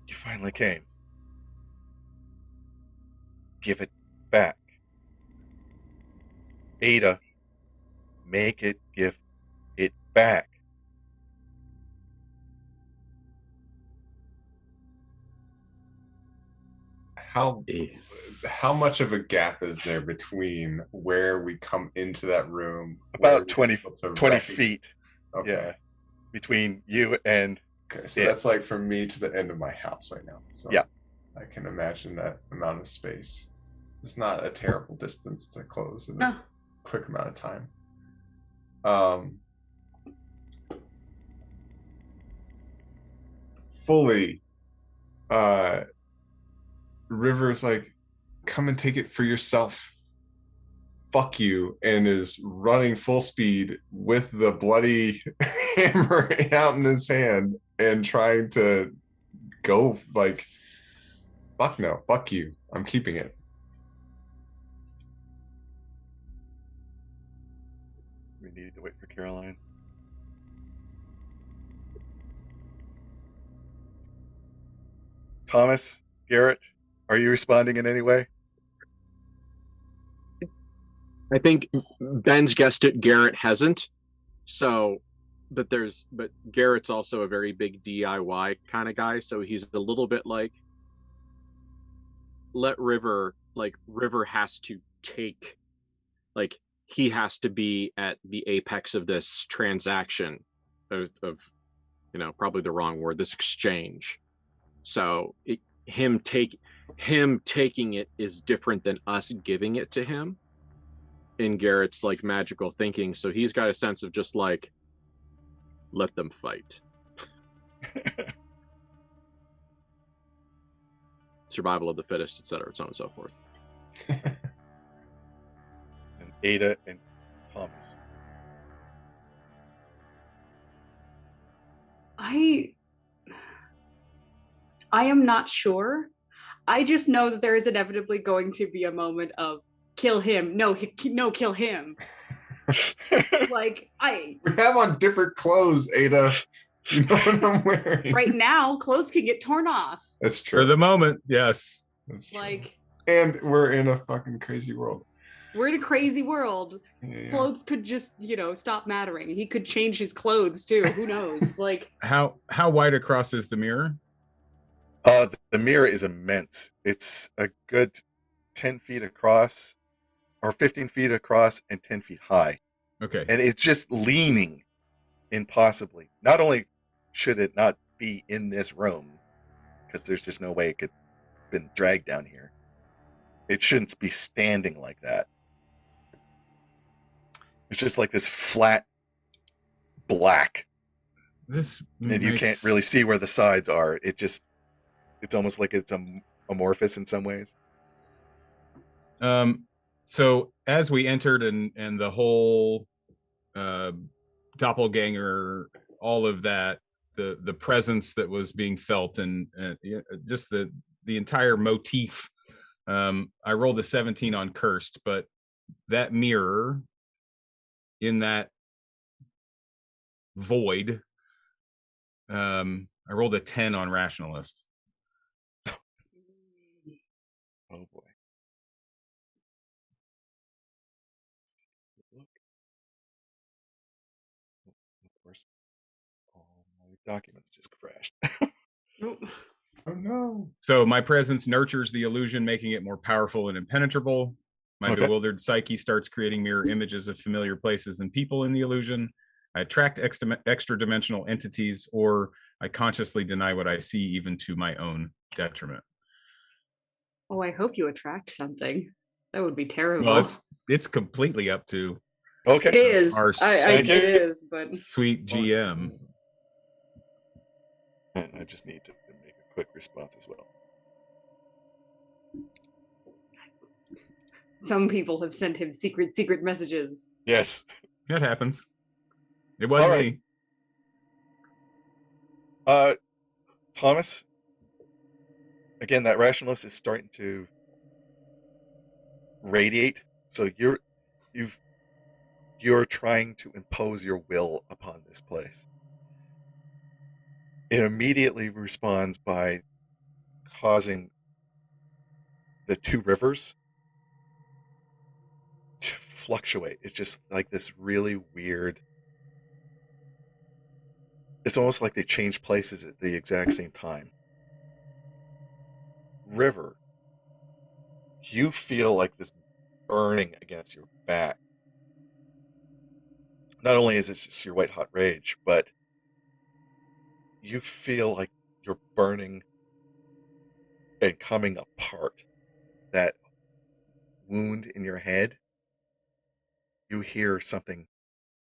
You finally came. Give it back. Ada, make it give it back. How much of a gap is there between where we come into that room? About 20 feet. Okay. Yeah. Between you and Okay, so it. that's like from me to the end of my house right now. So yeah. I can imagine that amount of space. It's not a terrible distance to close in No. a quick amount of time. Fully, River's like, come and take it for yourself. Fuck you, and is running full speed with the bloody hammer out in his hand and trying to go like, fuck no, fuck you. I'm keeping it. We need to wait for Caroline. Thomas, Garrett, are you responding in any way? I think Ben's guessed it. Garrett hasn't. So, but Garrett's also a very big DIY kind of guy. So he's a little bit like, let River, like River has to take, like he has to be at the apex of this transaction of you know, probably the wrong word, this exchange. So him taking it is different than us giving it to him in Garrett's like magical thinking. So he's got a sense of just like, let them fight. Survival of the fittest, etc., so on and so forth. And Ada and Thomas. I am not sure. I just know that there is inevitably going to be a moment of kill him. No, kill him. Like We have on different clothes, Ada. You know what I'm wearing. Right now, clothes can get torn off. That's true. For the moment, yes. That's true. Like, and we're in a fucking crazy world. We're in a crazy world. Yeah. Clothes could just, stop mattering. He could change his clothes too. Who knows? Like, how wide across is the mirror? The mirror is immense. It's a good 10 feet across, or 15 feet across, and 10 feet high. Okay. And it's just leaning impossibly. Not only should it not be in this room, because there's just no way it could have been dragged down here. It shouldn't be standing like that. It's just like this flat black. This and you can't really see where the sides are. It just It's almost like it's amorphous in some ways. So as we entered and the whole doppelganger, all of that, the presence that was being felt, and just the entire motif. I rolled a 17 on cursed, but that mirror in that void, I rolled a 10 on rationalist. Oh boy. Look. Of course, all my documents just crashed. Oh no. So my presence nurtures the illusion, making it more powerful and impenetrable. My Okay. bewildered psyche starts creating mirror images of familiar places and people in the illusion. I attract extra dimensional entities, or I consciously deny what I see, even to my own detriment. Oh, I hope you attract something. That would be terrible. Well, it's completely up to Okay. It is. Our It is, but sweet GM. I just need to make a quick response as well. some people have sent him secret messages. Yes. That happens. It wasn't All right. me. Thomas, again, that rationalist is starting to radiate. So you're trying to impose your will upon this place. It immediately responds by causing the two rivers to fluctuate. It's just like this really weird. It's almost like they change places at the exact same time. River, you feel like this burning against your back. Not only is it just your white hot rage, but you feel like you're burning and coming apart. That wound in your head, you hear something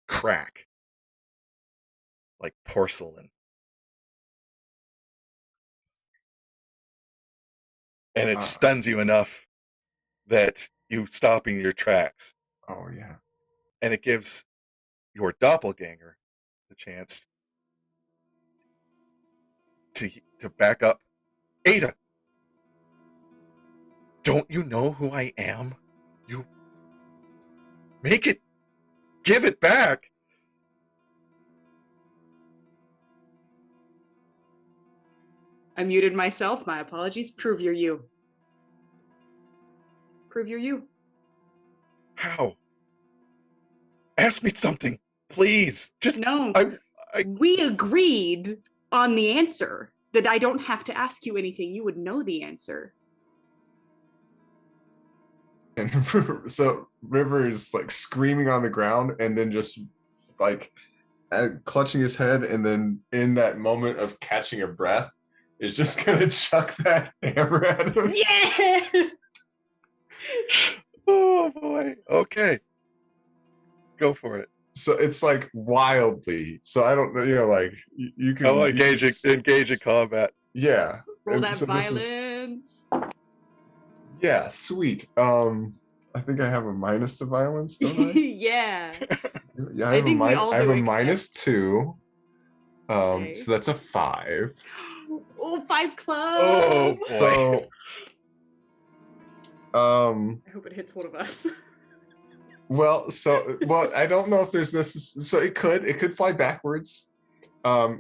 crack like porcelain. And it stuns you enough that you stop in your tracks. Oh yeah. And it gives your doppelganger the chance to back up. Ada, don't you know who I am? You give it back. I muted myself. My apologies. Prove you're you. Prove you're you. How? Ask me something, please. Just no. I We agreed on the answer, that I don't have to ask you anything. You would know the answer. And so River is like screaming on the ground and then just like clutching his head, and then in that moment of catching a breath is just gonna chuck that hammer at him. Yeah. Oh boy. Okay. Go for it. So it's like wildly. So I don't know, like you can engage in combat. Yeah. Roll And that so violence. Yeah, sweet. I think I have a minus to violence, don't I? Yeah. Yeah, I think we all I have do a minus except- 2. Okay. So that's a 5. Oh, 5 club. Oh boy. So I hope it hits one of us. well, I don't know if there's this. So it could fly backwards. But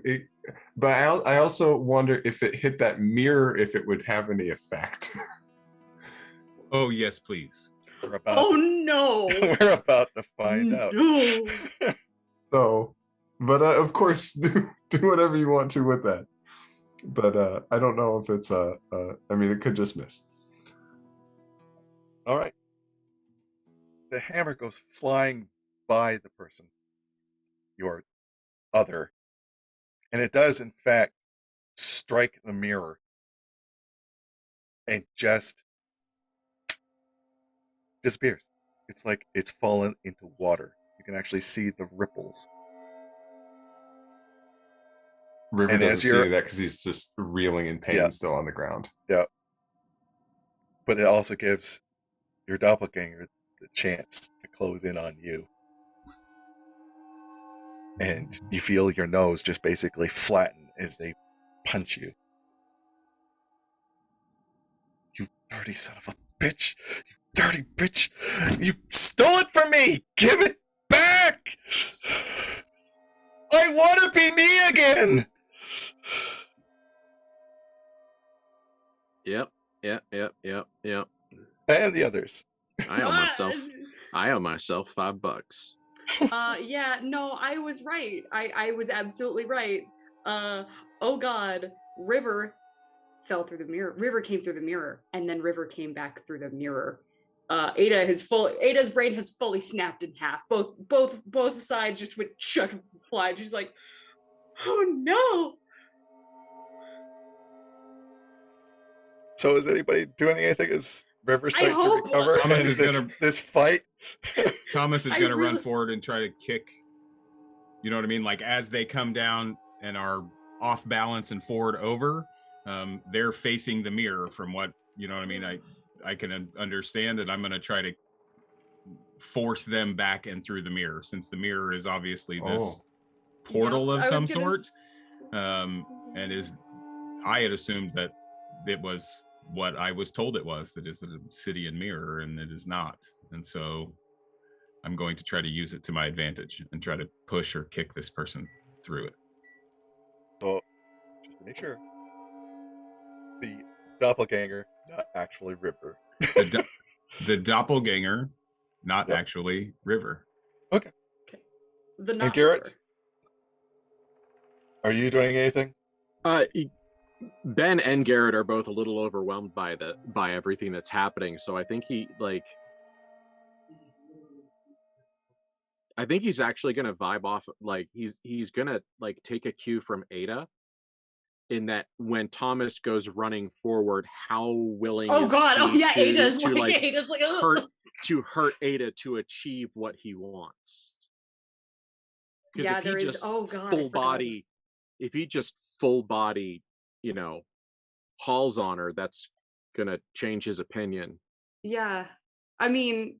I also wonder if it hit that mirror, if it would have any effect. Oh yes, please. Oh no. We're about to find out. No. So, but of course, do whatever you want to with that. But I don't know if it's I mean, it could just miss. All right. The hammer goes flying by the person, your other, and it does in fact strike the mirror and just disappears. It's like it's fallen into water. You can actually see the ripples. River And as doesn't you're- see that because he's just reeling in pain Yeah. still on the ground. But it also gives your doppelganger the chance to close in on you. And you feel your nose just basically flatten as they punch you. You dirty son of a bitch! You dirty bitch! You stole it from me! Give it back! I want to be me again! Yep. And the others. I owe myself $5. Yeah, no, I was right. I was absolutely right. Oh god, River fell through the mirror. River came through the mirror, and then River came back through the mirror. Ada's brain has fully snapped in half. Both sides just went chuck and fly. She's like, oh no. So is anybody doing anything as River starting to hope- recover? Thomas and is this, gonna- this fight? Thomas is I going to run really- forward and try to kick. You know what I mean? Like as they come down and are off balance and forward over, they're facing the mirror from what, you know what I mean? I can understand, and I'm going to try to force them back and through the mirror, since the mirror is obviously this portal Yep, of I some was gonna sort. s- And I had assumed that it was what I was told it was, that is an obsidian mirror, and it is not. And so I'm going to try to use it to my advantage and try to push or kick this person through it. So, just to make sure, the doppelganger, not actually River. The doppelganger, not Yep. actually River. The And not Garrett? River. Are you doing anything? Ben and Garrett are both a little overwhelmed by everything that's happening. So I think he's actually gonna vibe off. Like he's gonna like take a cue from Ada, in that when Thomas goes running forward, how willing? Oh is god, oh he yeah, Ada's Ada's like hurt to hurt Ada to achieve what he wants. Because yeah, if there he is. just Oh god, I full forgot. body, if he just full body, hauls on her, that's gonna change his opinion. Yeah, I mean,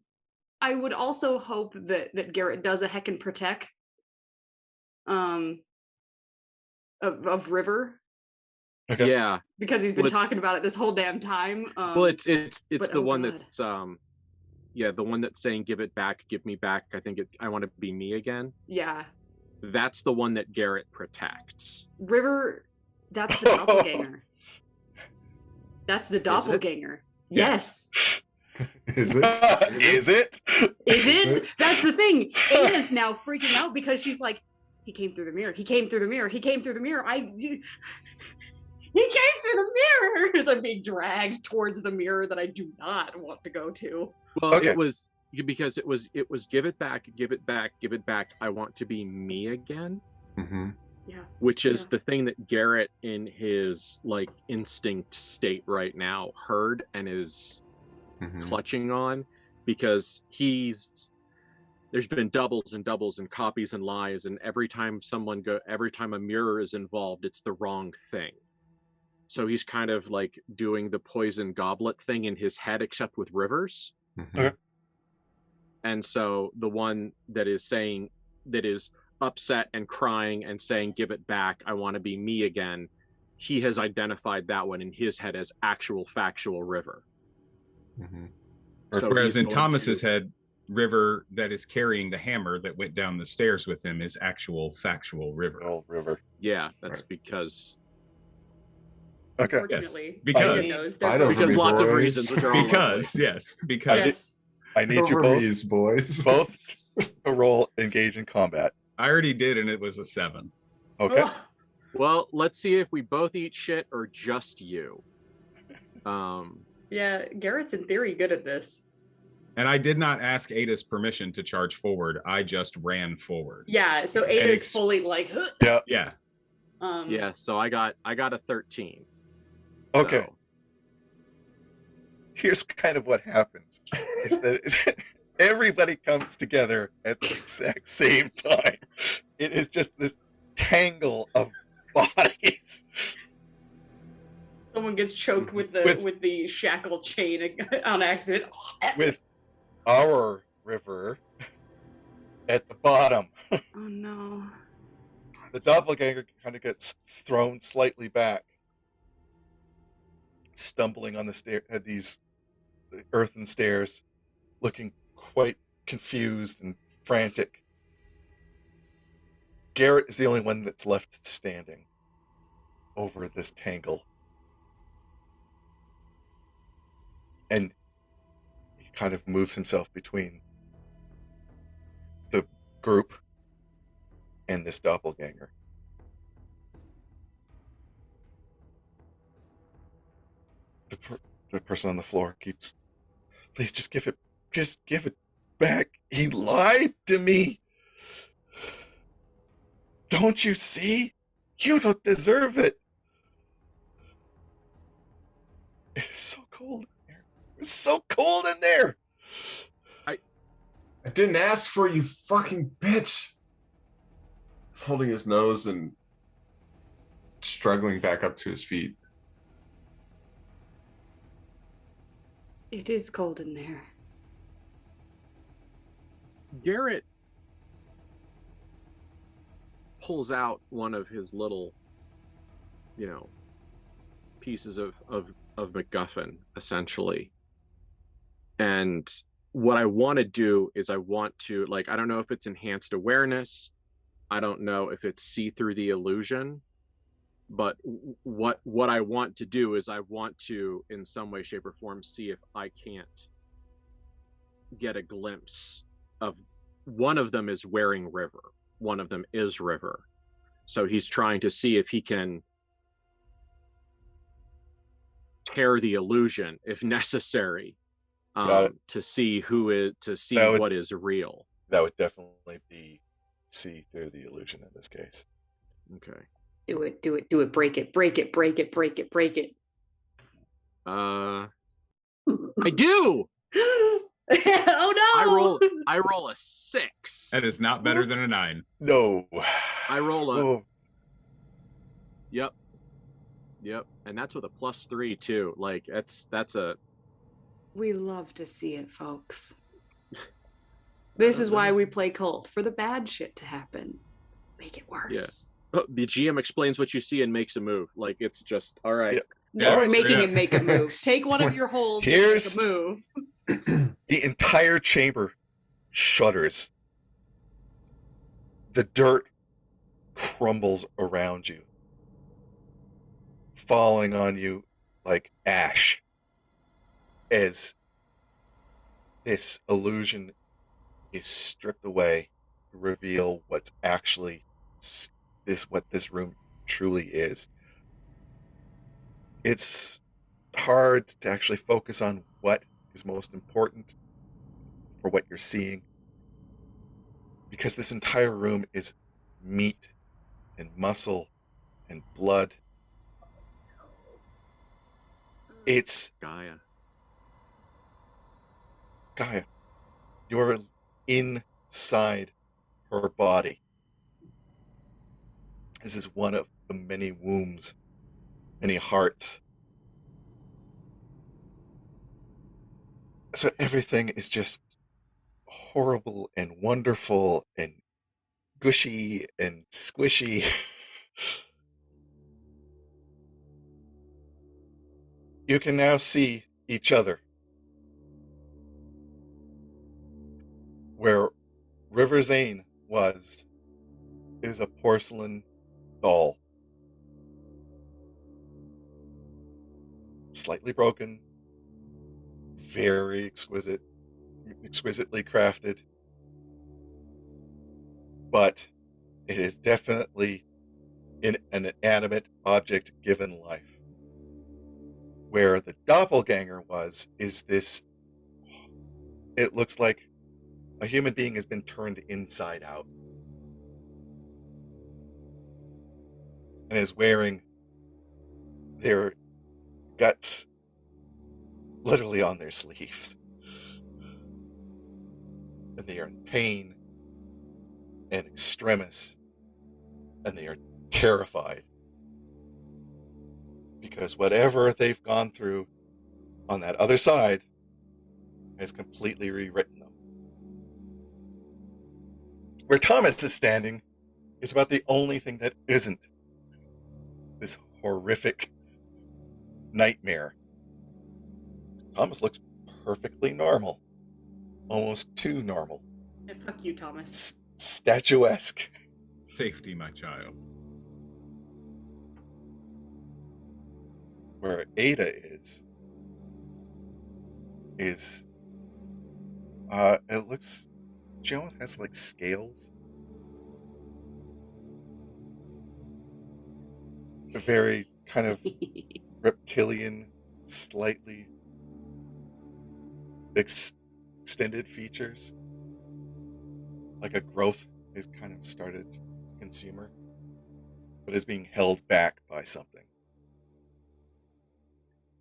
I would also hope that Garrett does a heckin' protect, of River, Okay. Yeah. because he's been Well, talking about it this whole damn time. Well, it's but, the oh one God. that's the one that's saying give it back, give me back. I want to be me again. Yeah, That's the one that Garrett protects. River. That's the doppelganger. That's the doppelganger. Yes. Yes. Is it? Is it? Is it? That's the thing. Ada's now freaking out because she's like, he came through the mirror. He came through the mirror. He came through the mirror. He came through the mirror as I'm being dragged towards the mirror that I do not want to go to. Well, Okay. it was because it was give it back, give it back, give it back. I want to be me again. Mm-hmm. Yeah. Which is Yeah. the thing that Garrett, in his like instinct state right now, heard and is Mm-hmm. clutching on, because there's been doubles and doubles and copies and lies, and every time a mirror is involved, it's the wrong thing. So he's kind of like doing the poison goblet thing in his head, except with Rivers. Mm-hmm. Okay. And so the one that is upset and crying and saying, give it back, I want to be me again, he has identified that one in his head as actual factual River. Mm-hmm. So Whereas he's in going Thomas's to- head, River that is carrying the hammer that went down the stairs with him is actual factual River. Oh, River. Yeah, that's Right. because Okay. Unfortunately, because- Ida knows Fight they're over both- me, lots of boys. reasons, which are all Because yes. I need you Over both, these boys. both to roll engage in combat. I already did, and it was a 7. Okay. Ugh. well, let's see if we both eat shit or just you. Yeah, Garrett's in theory good at this. And I did not ask Ada's permission to charge forward. I just ran forward. Yeah, so Ada's ex- fully like, Yeah. Yeah. Yeah, so I got a 13. Okay. So, Here's kind of what happens is that everybody comes together at the exact same time. It is just this tangle of bodies. Someone gets choked with the shackle chain on accident. With our river at the bottom. Oh no. The doppelganger kind of gets thrown slightly back, stumbling on the stair at these earthen stairs, looking quite confused and frantic. Garrett is the only one that's left standing over this tangle. And he kind of moves himself between the group and this doppelganger. The person on the floor keeps, please just give it back. He lied to me. Don't you see? You don't deserve it. It is so cold in there. It's so cold in there. I didn't ask for it, you fucking bitch. He's holding his nose and struggling back up to his feet. It is cold in there. Garrett pulls out one of his little, pieces of MacGuffin, essentially. And what I want to do is I want to, I don't know if it's enhanced awareness. I don't know if it's see through the illusion. But what I want to do is I want to, in some way, shape, or form, see if I can't get a glimpse of one of them is wearing River. One of them is River. So he's trying to see if he can tear the illusion, if necessary, to see what is real. That would definitely be see through the illusion in this case. Okay. Do it, break it. I do. Oh no! I roll a 6. That is not better than a 9. No. I roll a. Oh. Yep, and that's with a +3 too. That's a. We love to see it, folks. This is why we play KULT, for the bad shit to happen. Make it worse. Yeah. The GM explains what you see and makes a move. It's just all right. Yeah. No, we're Yeah. making him make a move. Take one of your holds and make a move. The entire chamber shudders. The dirt crumbles around you, falling on you like ash, as this illusion is stripped away to reveal what's actually what this room truly is. It's hard to actually focus on what is most important for what you're seeing, because this entire room is meat and muscle and blood. It's Gaia. You are inside her body. This is one of the many wombs, many hearts. So everything is just horrible and wonderful and gushy and squishy. You can now see each other. Where River Zane is a porcelain doll. Slightly broken, very exquisitely crafted, but it is definitely an inanimate object given life. Where the doppelganger is this, it looks like a human being has been turned inside out and is wearing their guts literally on their sleeves. And they are in pain and extremis, and they are terrified because whatever they've gone through on that other side has completely rewritten them. Where Thomas is standing is about the only thing that isn't this horrific nightmare. Thomas looks perfectly normal, almost too normal. And fuck you, Thomas. Statuesque. Safety, my child. Where Ada is it looks, she almost has like scales. A very kind of reptilian, slightly extended features. Like a growth is kind of started to consume her, but is being held back by something.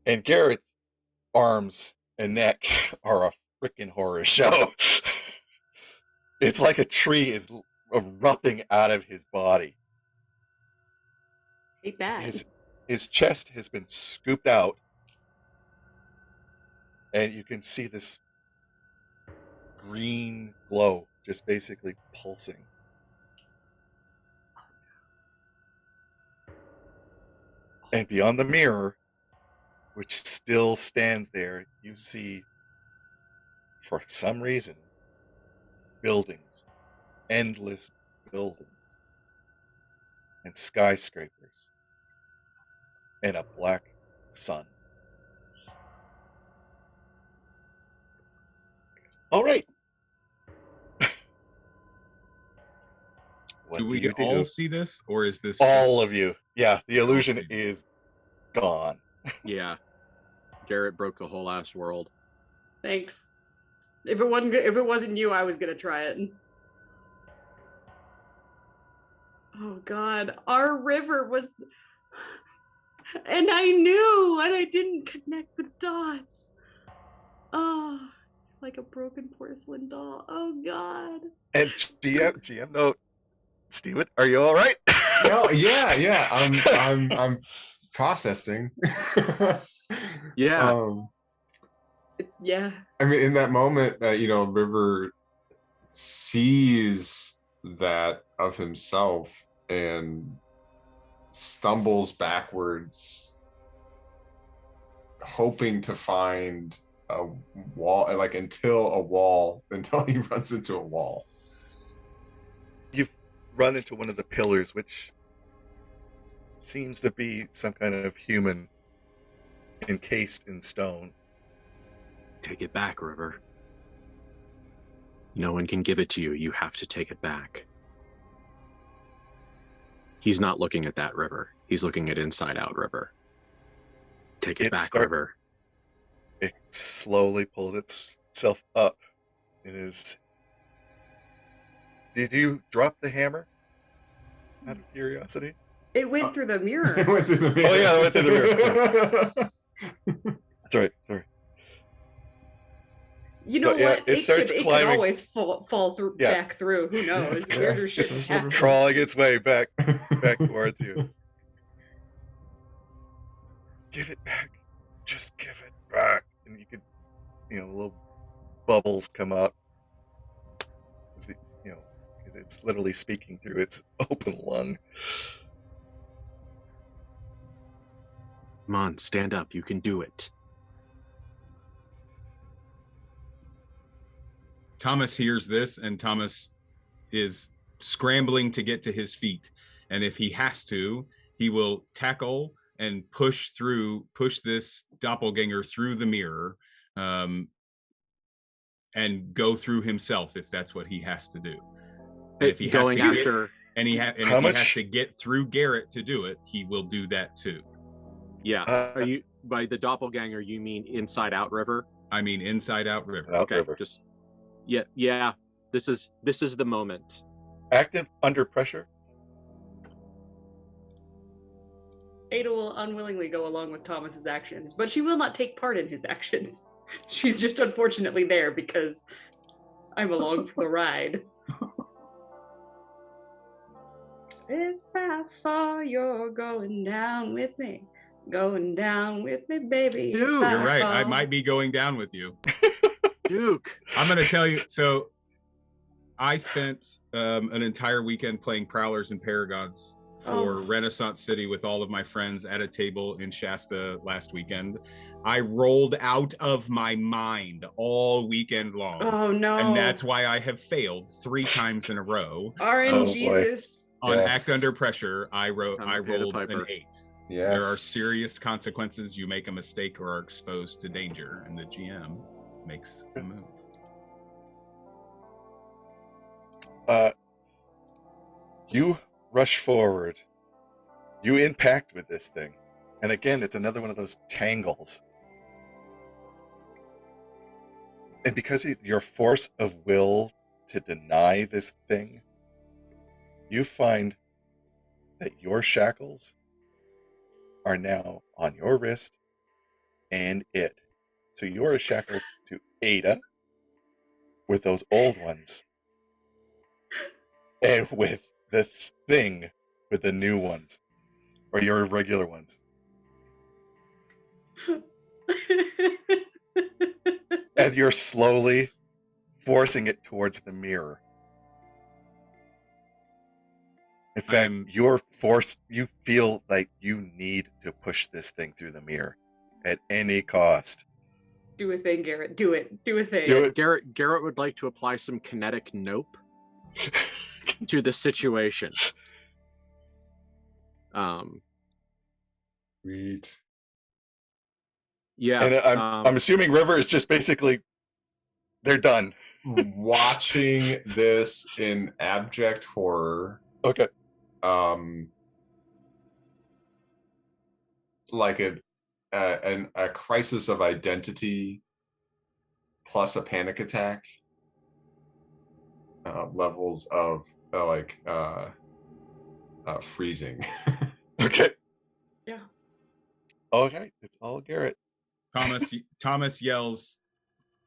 And Garrett's arms and neck are a freaking horror show. It's like a tree is erupting out of his body. Ain't bad. His chest has been scooped out, and you can see this green glow just basically pulsing. And beyond the mirror, which still stands there, you see, for some reason, buildings, endless buildings, and skyscrapers, and a black sun. All right. What Do we you all see this, or is this all of you? Yeah, the illusion see is gone. Yeah. Garrett broke the whole ass world. Thanks. If it wasn't you, I was gonna try it. Oh God, our river was, and I knew, and I didn't connect the dots. Oh, like a broken porcelain doll. Oh God. And GM note, Steven, are you all right? No, yeah. I'm processing. Yeah. Yeah. I mean, in that moment, River sees that of himself and stumbles backwards, hoping to find a wall, until he runs into a wall. You've run into one of the pillars, which seems to be some kind of human encased in stone. Take it back, River. No one can give it to you. You have to take it back. He's not looking at that river. He's looking at Inside Out River. Take it back, River. It slowly pulls itself up. It is. Did you drop the hammer? Out of curiosity? It went through the mirror. It went through the mirror. Oh yeah, it went through the mirror. Sorry. You know yeah, what? it starts could climbing. always fall through, back through. Who knows? Weirder shit It's happens. crawling its way back towards you. Give it back. Just give it back. And you could, little bubbles come up. Because it's literally speaking through its open lung. Come on, stand up. You can do it. Thomas hears this, and Thomas is scrambling to get to his feet. And if he has to, he will tackle and push this doppelganger through the mirror, and go through himself if that's what he has to do. And if he has to has to get through Garrett to do it, he will do that too. Yeah. Are you, by the doppelganger, you mean Inside Out River? I mean Inside Out River. River. Just yeah. This is the moment. Active under pressure. Ada will unwillingly go along with Thomas's actions, but she will not take part in his actions. She's just unfortunately there because I'm along for the ride. If I fall, you're going down with me. Going down with me, baby. Dude, if I You're right. I fall. might be going down with you. Duke. I'm going to tell you. So I spent an entire weekend playing Prowlers and Paragons for Oh. Renaissance City with all of my friends at a table in Shasta last weekend. I rolled out of my mind all weekend long. Oh no. And that's why I have failed 3 times in a row. RN Oh, boy. Jesus. On Yes. Act Under Pressure, I rolled Piper. an 8. Yes. There are serious consequences. You make a mistake or are exposed to danger, and the GM makes a move. You rush forward. You impact with this thing. And again, it's another one of those tangles. And because of your force of will to deny this thing, you find that your shackles are now on your wrist and it. So you're shackled to Ada with those old ones. And with this thing with the new ones. Or your regular ones. And you're slowly forcing it towards the mirror. In fact, you're forced, you feel like you need to push this thing through the mirror at any cost. Do a thing, Garrett. Do it. Do a thing. Do it. Garrett would like to apply some kinetic nope to the situation. Sweet. Yeah. And I'm assuming River is just basically, they're done. Watching this in abject horror. Okay. Like a crisis of identity plus a panic attack. Levels of freezing. Okay. Yeah. Okay. It's all Garrett. Thomas yells,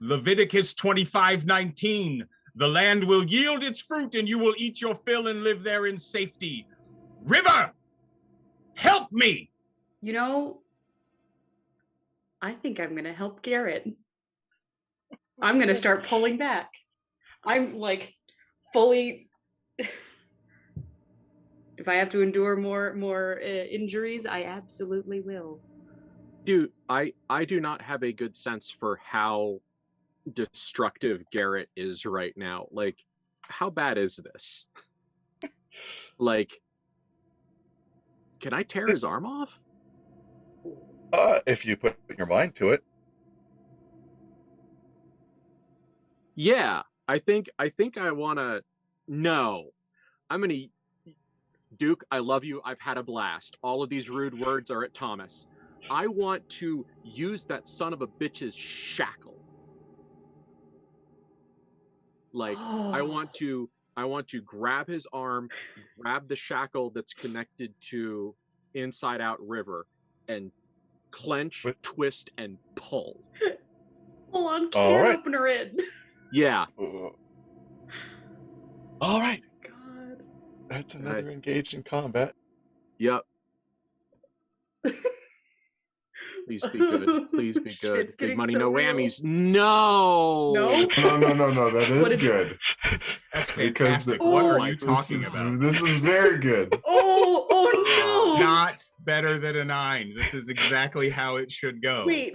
Leviticus 25:19. The land will yield its fruit and you will eat your fill and live there in safety. River, help me. You know, I think I'm going to help Garrett. I'm going to start pulling back. I'm like fully. If I have to endure more injuries, I absolutely will. Dude, I do not have a good sense for how destructive Garrett is right now. Like, how bad is this? Like, can I tear his arm off? If you put your mind to it. Yeah, I think I want to. No, I'm gonna. Duke, I love you. I've had a blast. All of these rude words are at Thomas. I want to use that son of a bitch's shackle. Like, I want to grab his arm, grab the shackle that's connected to Inside Out River, and clench, twist, and pull. Full on All can right. opener in. Yeah. All right. God. That's another engaged in combat. Yep. Please be good. Please be good. Shit's Big getting money, so no real. whammies. No. No? No. That What is is- good. That's Because fantastic. the- What Oh, are you talking about? This is very good. Oh no! Not better than a 9. This is exactly how it should go. Wait.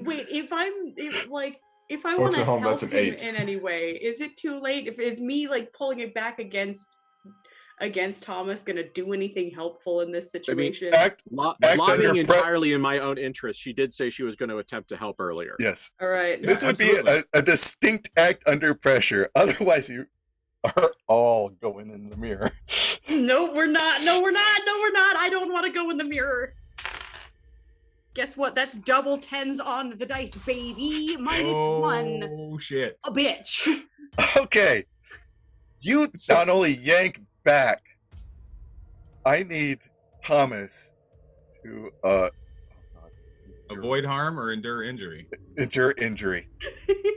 If I want Folks to at home, help that's an him 8. in any way, is it too late? Is me like pulling it back against Thomas gonna do anything helpful in this situation? Act Lying under entirely in my own interest. She did say she was going to attempt to help earlier. Yes. All right. This would absolutely. be a distinct act under pressure. Otherwise, you are all going in the mirror. No, we're not. No, we're not. I don't want to go in the mirror. Guess what? That's double 10s on the dice, baby. -1. Oh shit. A bitch. Okay. You not only yank back, I need Thomas to Avoid harm or endure injury. endure injury.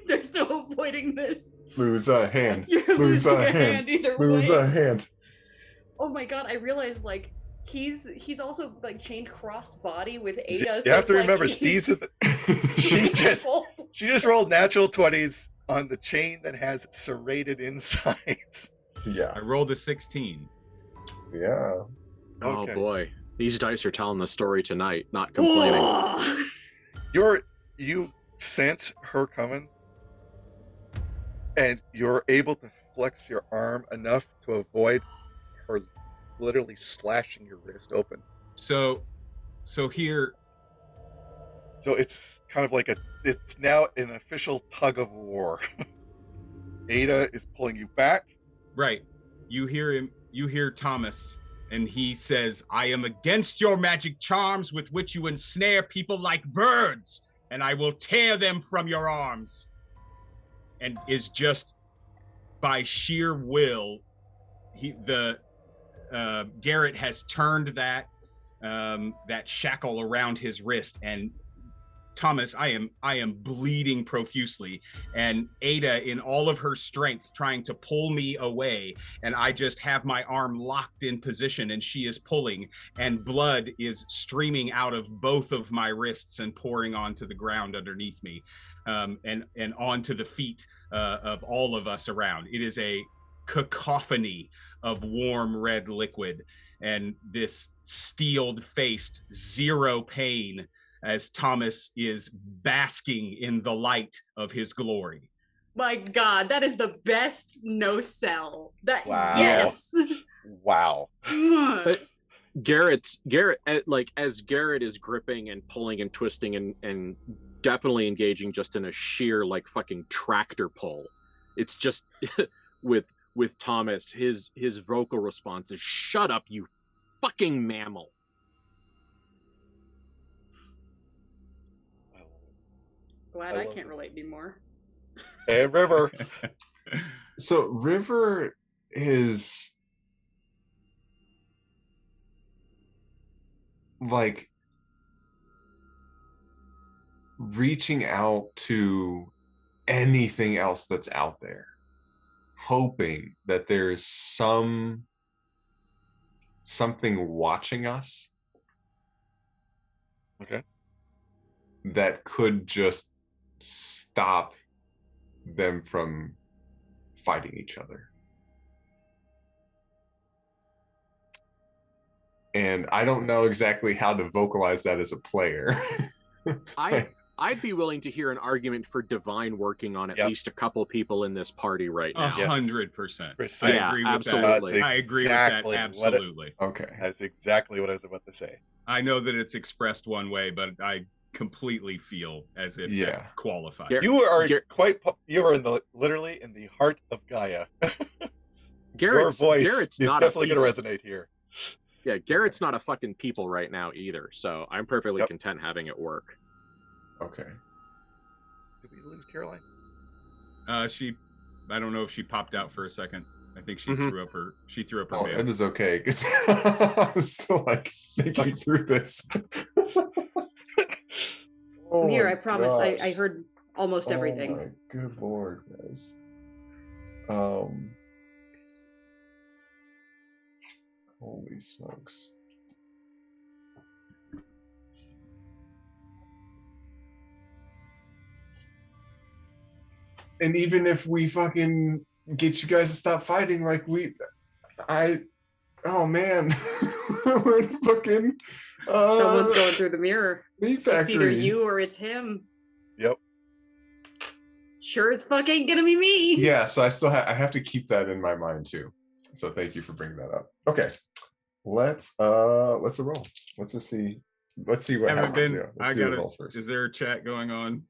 There's no avoiding this. Lose a hand. You're Lose losing a a hand. hand either Lose way. a hand. Oh my god, I realized like He's also like chained cross body with See, Ada. you so have to it's like remember he's these are the, she just rolled natural 20s on the chain that has serrated insides. Yeah. I rolled a 16. Yeah. Oh Okay. boy, these dice are telling the story tonight, not complaining. You sense her coming, and you're able to flex your arm enough to avoid her literally slashing your wrist open. So here, So it's kind of like it's now an official tug of war. Ada is pulling you back. right, you hear Thomas, and he says, "I am against your magic charms with which you ensnare people like birds, and I will tear them from your arms." And is just by sheer will, Garrett has turned that shackle around his wrist, and Thomas, I am bleeding profusely, and Ada in all of her strength trying to pull me away, and I just have my arm locked in position, and she is pulling, and blood is streaming out of both of my wrists and pouring onto the ground underneath me, and onto the feet of all of us around. It is a cacophony of warm red liquid, and this steeled-faced zero pain as Thomas is basking in the light of his glory. My God, that is the best no sell. That Wow. Yes. Wow. But Garrett, like as Garrett is gripping and pulling and twisting and definitely engaging just in a sheer like fucking tractor pull. It's just with Thomas, his vocal response is "Shut up, you fucking mammal." Glad I I love can't this. relate anymore. Hey, River. So River is like reaching out to anything else that's out there, hoping that there's something watching us Okay. that could just stop them from fighting each other. And I don't know exactly how to vocalize that as a player. I'd be willing to hear an argument for Divine working on at Yep. least a couple people in this party right now. 100%. I Yeah, agree with absolutely. that. I agree with that absolutely. Okay. That's exactly what I was about to say. I know that it's expressed one way, but I completely feel as if that qualifies. You are you are literally in the heart of Gaia. Your voice is definitely going to resonate here. Yeah, Garrett's not a fucking people right now either, so I'm perfectly content having it work. Okay. Did we lose Caroline? I don't know if she popped out for a second. I think she threw up her Oh, bib. it is okay, because I was still like thinking through this. I'm here, I promise. I heard almost Oh everything. my good lord, guys. Holy smokes. And even if we fucking get you guys to stop fighting, like oh man, we're in fucking Someone's going through the mirror. Meat factory. It's either you or it's him. Yep. Sure as fuck ain't gonna be me. Yeah, so I have to keep that in my mind too. So thank you for bringing that up. Okay. Let's a roll. Let's just see. Let's see what happens. Is there a chat going on?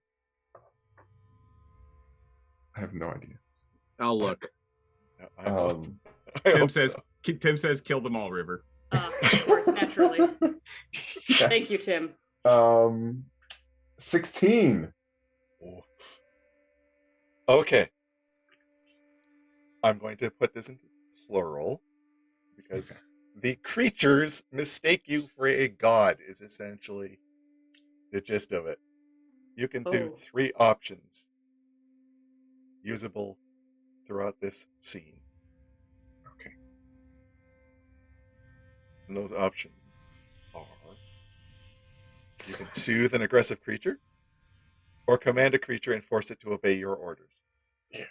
I have no idea. I'll look. Tim says kill them all, River. Of course, naturally. Yeah. Thank you, Tim. 16. Okay. I'm going to put this into plural because the creatures mistake you for a god is essentially the gist of it. You can do 3 options usable throughout this scene. Okay. And those options are: you can soothe an aggressive creature, or command a creature and force it to obey your orders. Yeah.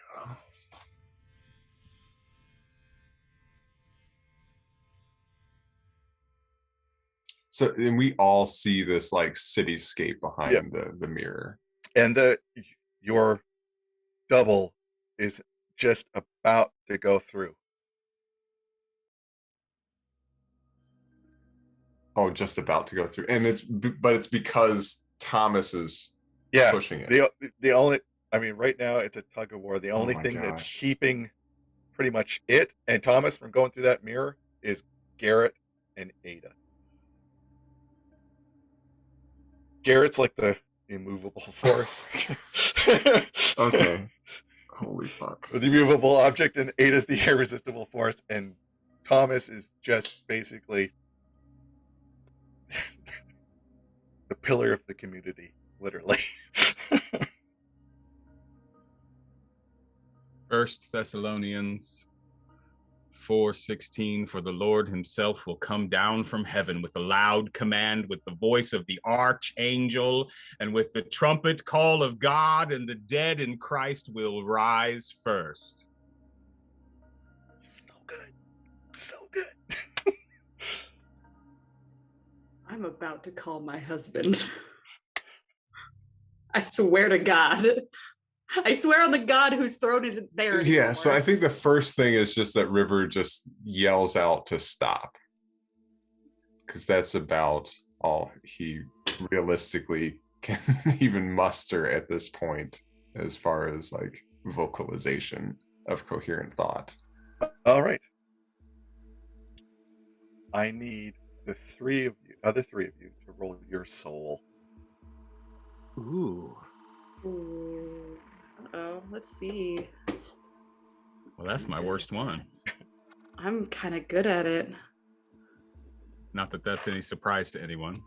So, and we all see this like cityscape behind the mirror. And your double is just about to go through. Oh, just about to go through, and but it's because Thomas is pushing it. The only, I mean, right now it's a tug of war. The only thing that's keeping pretty much it and Thomas from going through that mirror is Garrett and Ada. Garrett's like the immovable force. Okay. Holy fuck. The immovable object, and Ada's the irresistible force, and Thomas is just basically the pillar of the community, literally. 1 Thessalonians 4:16, for the Lord himself will come down from heaven with a loud command, with the voice of the archangel, and with the trumpet call of God, and the dead in Christ will rise first. So good. So good. I'm about to call my husband. I swear to God. I swear on the God whose throat isn't there anymore. Yeah, so I think the first thing is just that River just yells out to stop. Because that's about all he realistically can even muster at this point as far as like vocalization of coherent thought. All right. I need the other three of you to roll your soul. Ooh. Oh, let's see. Well, that's my worst one. I'm kind of good at it. Not that that's any surprise to anyone.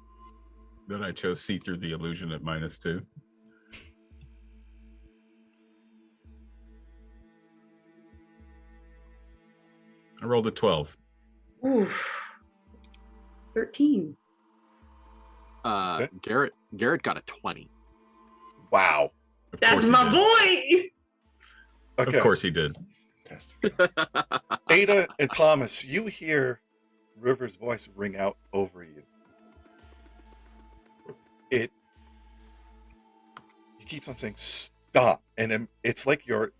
Then I chose See Through the Illusion at -2. I rolled a 12. Oof. 13. Garrett got a 20. Wow. Of That's course he my did. boy! Okay. Of course he did. Ada and Thomas, you hear River's voice ring out over you. He keeps on saying stop, and it's like your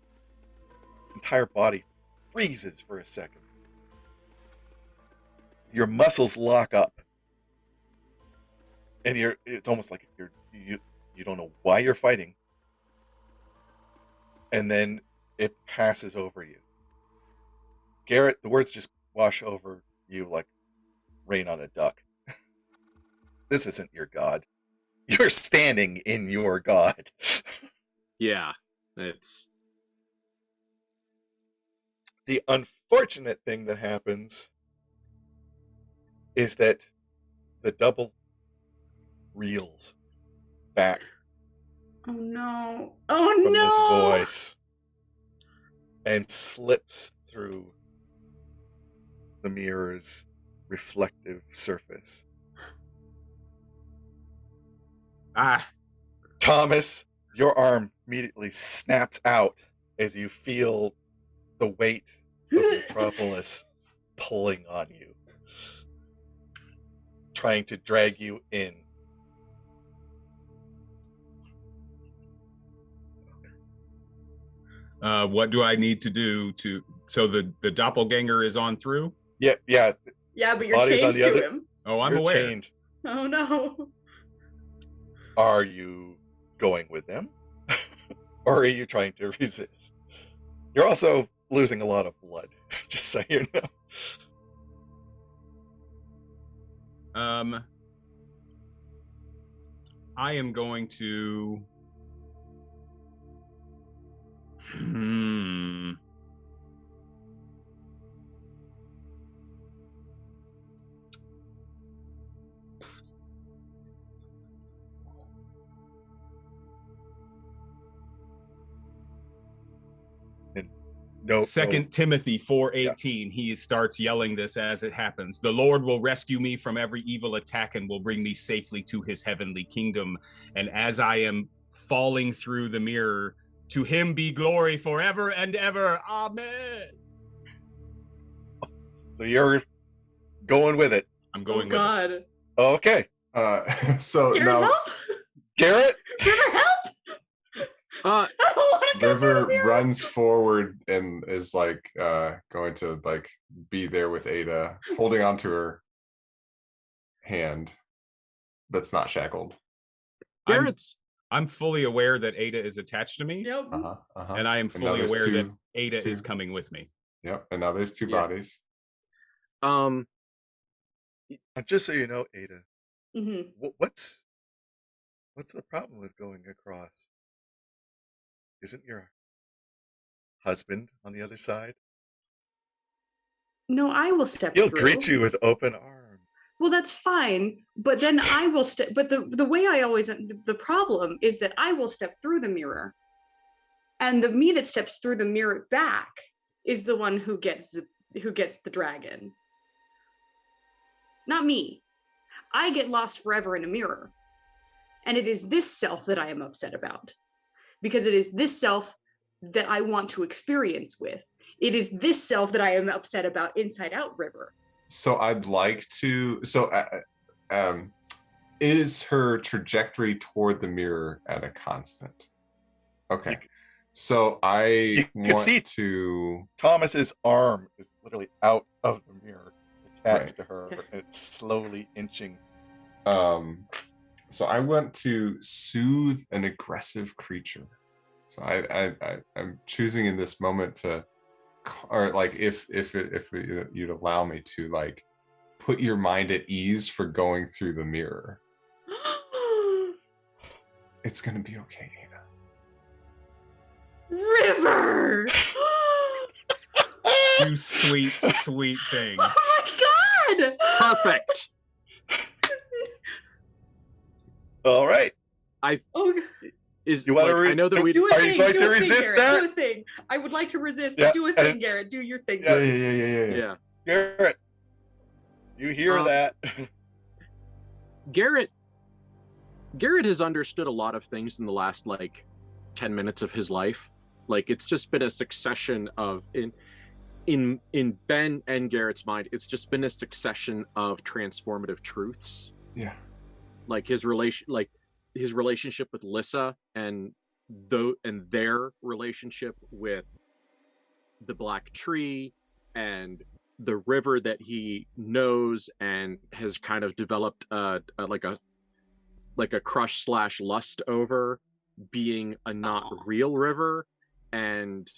entire body freezes for a second. Your muscles lock up, and it's almost like you don't know why you're fighting, and then it passes over you. Garrett, the words just wash over you like rain on a duck. This isn't your God. You're standing in your God. Yeah, it's The unfortunate thing that happens is that the double reels back Oh no. Oh from no. this voice and slips through the mirror's reflective surface. Ah, Thomas, your arm immediately snaps out as you feel the weight of Metropolis pulling on you, trying to drag you in. what do I need to do so the doppelganger is on through? Yeah. Yeah, but you're body's on chained the to other- him. Oh, I'm You're aware. chained. Oh no. Are you going with them? Or are you trying to resist? You're also losing a lot of blood, just so you know. I am going to No. Second Timothy 4:18, he starts yelling this as it happens. The Lord will rescue me from every evil attack and will bring me safely to his heavenly kingdom. And as I am falling through the mirror, to him be glory forever and ever. Amen. So you're going with it. I'm going with God. it. Okay. So Garrett, now help! Garrett? River, help! Uh, I don't want to go through River the mirror. runs forward and is like going to like be there with Ada, holding onto her hand that's not shackled. Garrett's I'm fully aware that Ada is attached to me, Yep. and I am And now fully there's aware that two- Ada two- is coming with me. Yep. And now there's two Yeah. bodies. Just so you know, Ada, Mm-hmm. what's the problem with going across? Isn't your husband on the other side? No, I will step He'll through. greet you with open arms. Well, that's fine, but then I will step. But the way I always the problem is that I will step through the mirror, and the me that steps through the mirror back is the one who gets the dragon. Not me. I get lost forever in a mirror, and it is this self that I am upset about, because it is this self that I want to experience with. It is this self that I am upset about Inside Out River. So I'd like to. So, is her trajectory toward the mirror at a constant? Okay. So I You can want see- to. Thomas's arm is literally out of the mirror, attached Right. to her, and it's slowly inching. So I want to soothe an aggressive creature. So I'm choosing in this moment to, or like if you'd allow me to like put your mind at ease for going through the mirror. It's gonna be okay, Ada. River! You sweet, sweet thing. Oh my god! perfect. All right. Oh, Is You wanna like, I know that we do a Are thing. you going do to a thing, resist Garrett, that? Do a thing. I would like to resist, Yeah, but do a thing, and- Garrett. Do your thing. Yeah. Yeah. yeah. Garrett, you hear that? Garrett has understood a lot of things in the last like 10 minutes of his life. Like it's just been a succession of in Ben and Garrett's mind, it's just been a succession of transformative truths. Yeah. Like his relationship with Lissa and their relationship with the Black Tree and the river that he knows and has kind of developed like a crush / lust over being a not real river, and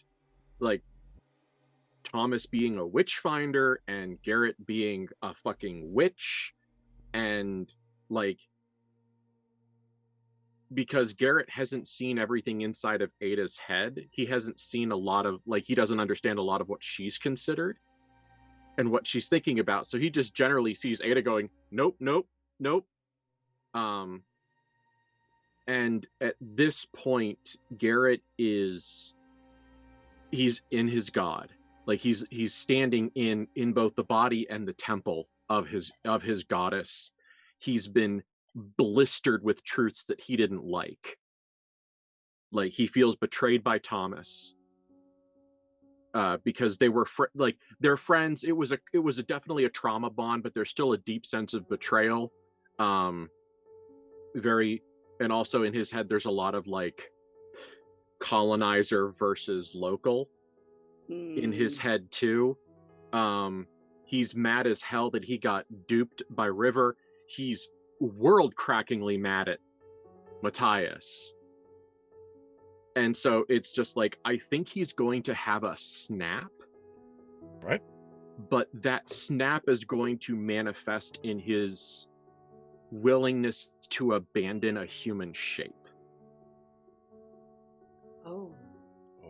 like Thomas being a witch finder and Garrett being a fucking witch, and like because Garrett hasn't seen everything inside of Ada's head, he hasn't seen a lot of like he doesn't understand a lot of what she's considered and what she's thinking about, so he just generally sees Ada going nope. And at this point Garrett he's in his god, like he's standing in both the body and the temple of his goddess. He's been blistered with truths that he didn't like he feels betrayed by Thomas because they were they're friends. It was definitely a trauma bond, but there's still a deep sense of betrayal. And also in his head there's a lot of like colonizer versus local in his head too. He's mad as hell that he got duped by River. He's world-crackingly mad at Matthias. And so it's just like, I think he's going to have a snap. Right. But that snap is going to manifest in his willingness to abandon a human shape. Oh.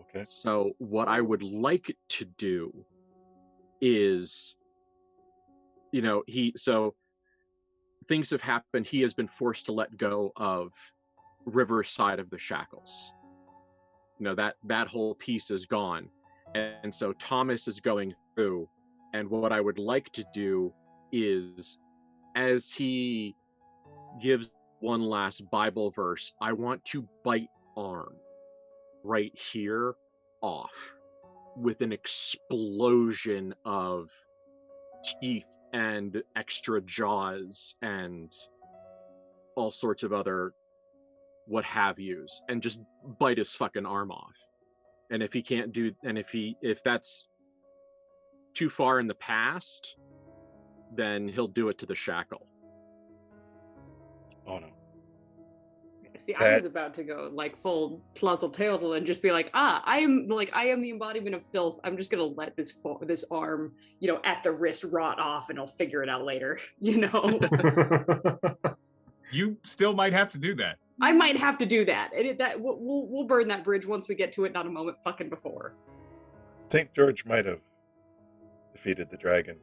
Okay. So what I would like to do is, things have happened. He has been forced to let go of River's side of the shackles. That whole piece is gone. And so Thomas is going through, and what I would like to do is, as he gives one last Bible verse, I want to bite arm right here off with an explosion of teeth and extra jaws and all sorts of other what have yous, and just bite his fucking arm off. And if he can't do, and if that's too far in the past, then he'll do it to the shackle. Oh no. See, I was about to go like full Tlazelteotl and just be like, I am the embodiment of filth. I'm just gonna let this arm, at the wrist rot off, and I'll figure it out later. You still might have to do that. I might have to do that, and we'll burn that bridge once we get to it, not a moment fucking before. St. George might have defeated the dragon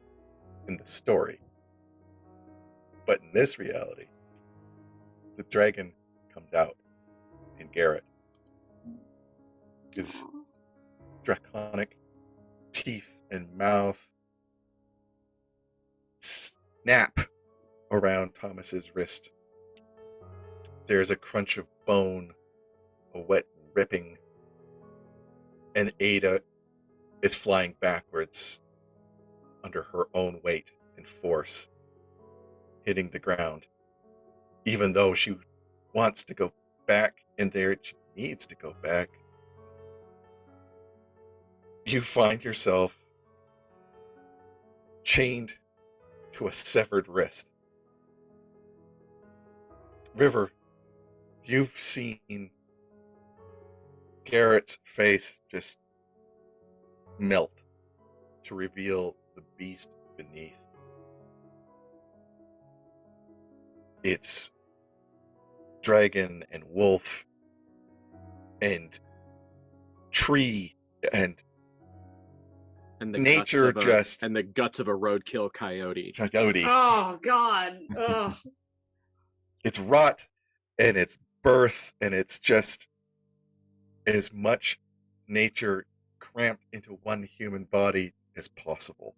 in the story, but in this reality, the dragon comes out, and Garrett, his draconic teeth and mouth snap around Thomas's wrist. There's a crunch of bone, a wet ripping, and Ada is flying backwards under her own weight and force, hitting the ground. Even though she wants to go back, and there she needs to go back, you find yourself chained to a severed wrist. River, you've seen Garrett's face just melt to reveal the beast beneath. It's dragon and wolf and tree and the nature and the guts of a roadkill coyote. Oh God. Ugh. It's rot and it's birth, and it's just as much nature cramped into one human body as possible.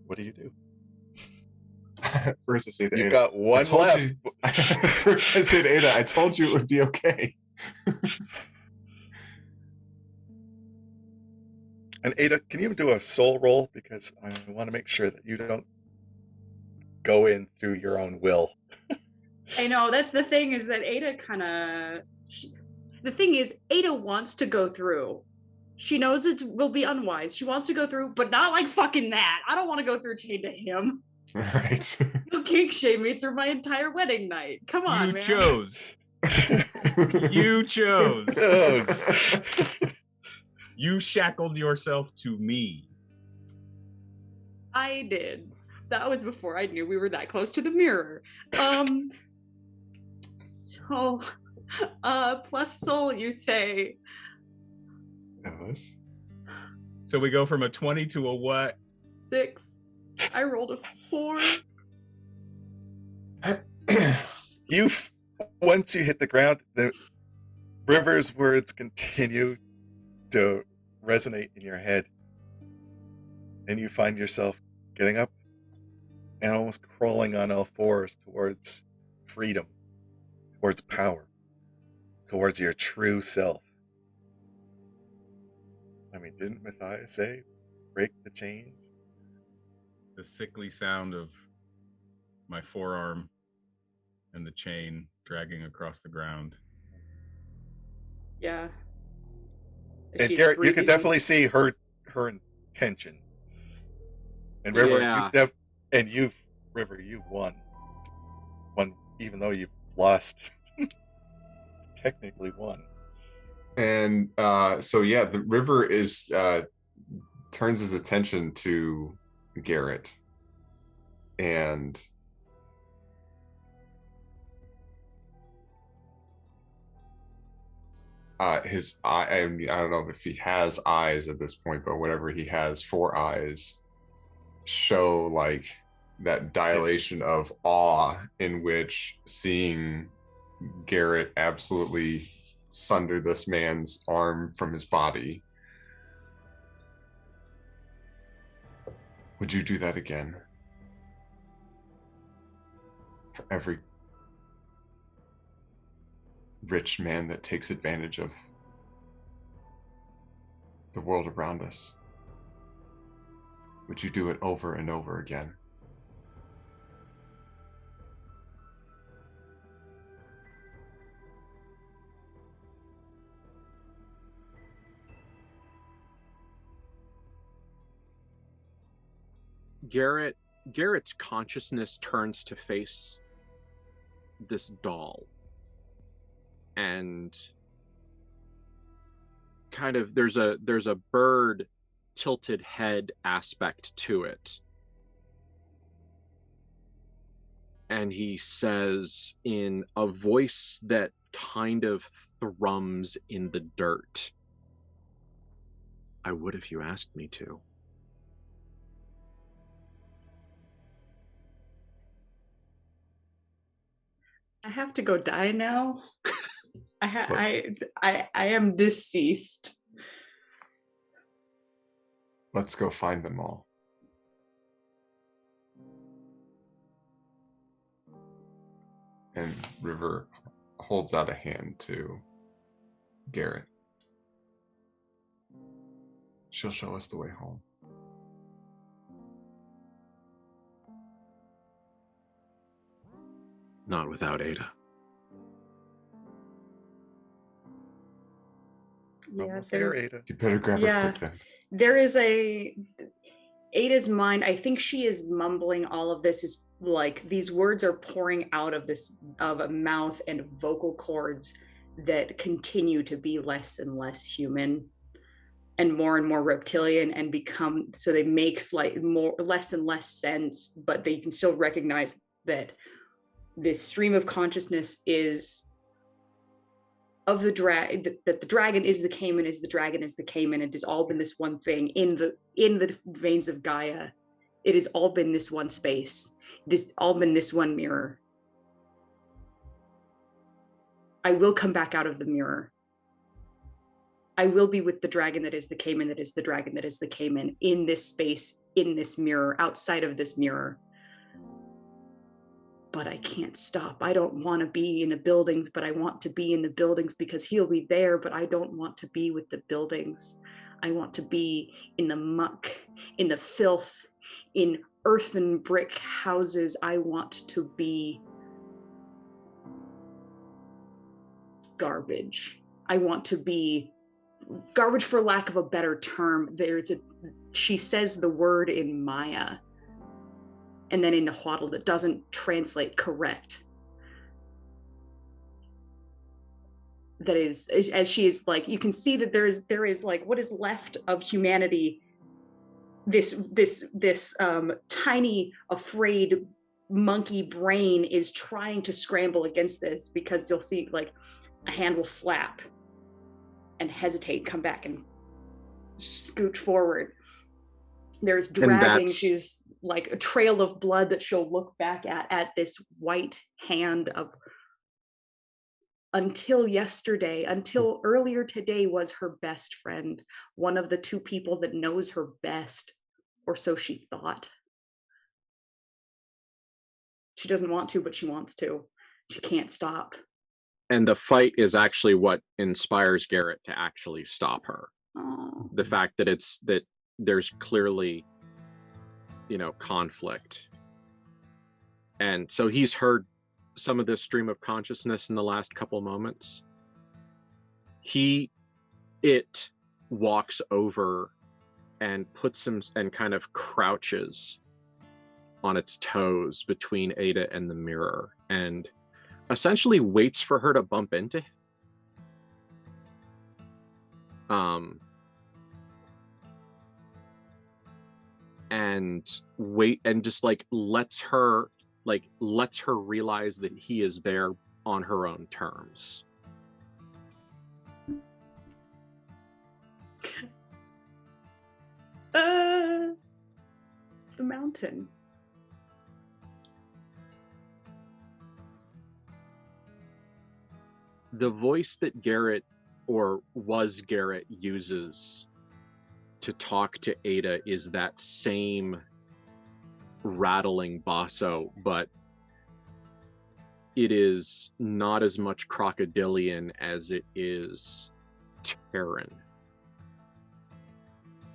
What do you do? First I said You've Ada. got one left. First I said Ada, I told you it would be okay. And Ada, can you do a soul roll? Because I want to make sure that you don't go in through your own will. I know, that's the thing, is that Ada the thing is, Ada wants to go through. She knows it will be unwise. She wants to go through, but not like fucking that. I don't want to go through chained to him. Right. You'll kink shame me through my entire wedding night. Come on, man. You chose. Yes. You shackled yourself to me. I did. That was before I knew we were that close to the mirror. So, plus soul, you say. Alice? So we go from a 20 to a what? 6. I rolled a 4. Once you hit the ground, the River's words continue to resonate in your head, and you find yourself getting up and almost crawling on all fours towards freedom, towards power, towards your true self. I mean, didn't Matthias say, break the chains? The sickly sound of my forearm and the chain dragging across the ground. Yeah. And Garrett, you can definitely see her intention. And River, Yeah. River, you've won. Even though you've lost, technically won. And so yeah, the River is turns his attention to Garrett, and his eye, I don't know if he has eyes at this point, but whatever he has, 4 eyes show like that dilation of awe in which seeing Garrett absolutely sunder this man's arm from his body. Would you do that again? For every rich man that takes advantage of the world around us? Would you do it over and over again? Garrett's consciousness turns to face this doll, and kind of there's a bird tilted head aspect to it, and he says in a voice that kind of thrums in the dirt, "I would if you asked me to." I have to go die now. I am deceased. Let's go find them all. And River holds out a hand to Garrett. She'll show us the way home. Not without Ada. Yeah, Almost there, Ada. You better grab her quick then. There is Ada's mind. I think she is mumbling all of this. Is like these words are pouring out of a mouth and vocal cords that continue to be less and less human and more reptilian, and become, so they make less and less sense, but they can still recognize that this stream of consciousness is of the that the dragon is the Cayman, is the dragon is the Cayman. It has all been this one thing in the veins of Gaia. It has all been this one space. This all been this one mirror. I will come back out of the mirror. I will be with the dragon that is the Cayman, that is the dragon that is the Cayman, in this space, in this mirror, outside of this mirror. But I can't stop. I don't want to be in the buildings, but I want to be in the buildings because he'll be there, but I don't want to be with the buildings. I want to be in the muck, in the filth, in earthen brick houses. I want to be garbage. I want to be garbage, for lack of a better term. She says the word in Maya, and then in Nahuatl that doesn't translate correct. That is, as she is like, you can see that there is like what is left of humanity. This tiny, afraid monkey brain is trying to scramble against this, because you'll see like a hand will slap and hesitate, come back and scooch forward. There's dragging. She's like a trail of blood that she'll look back at this white hand of, until yesterday, until earlier today, was her best friend, one of the two people that knows her best, or so she thought. She doesn't want to, but she wants to. She can't stop. And the fight is actually what inspires Garrett to actually stop her. Oh. The fact that there's clearly, conflict. And so he's heard some of this stream of consciousness in the last couple moments. It walks over and puts him and kind of crouches on its toes between Ada and the mirror, and essentially waits for her to bump into him. And wait, and just lets her realize that he is there on her own terms. The mountain. the voice that Garrett uses to talk to Ada is that same rattling basso, but it is not as much crocodilian as it is Terran.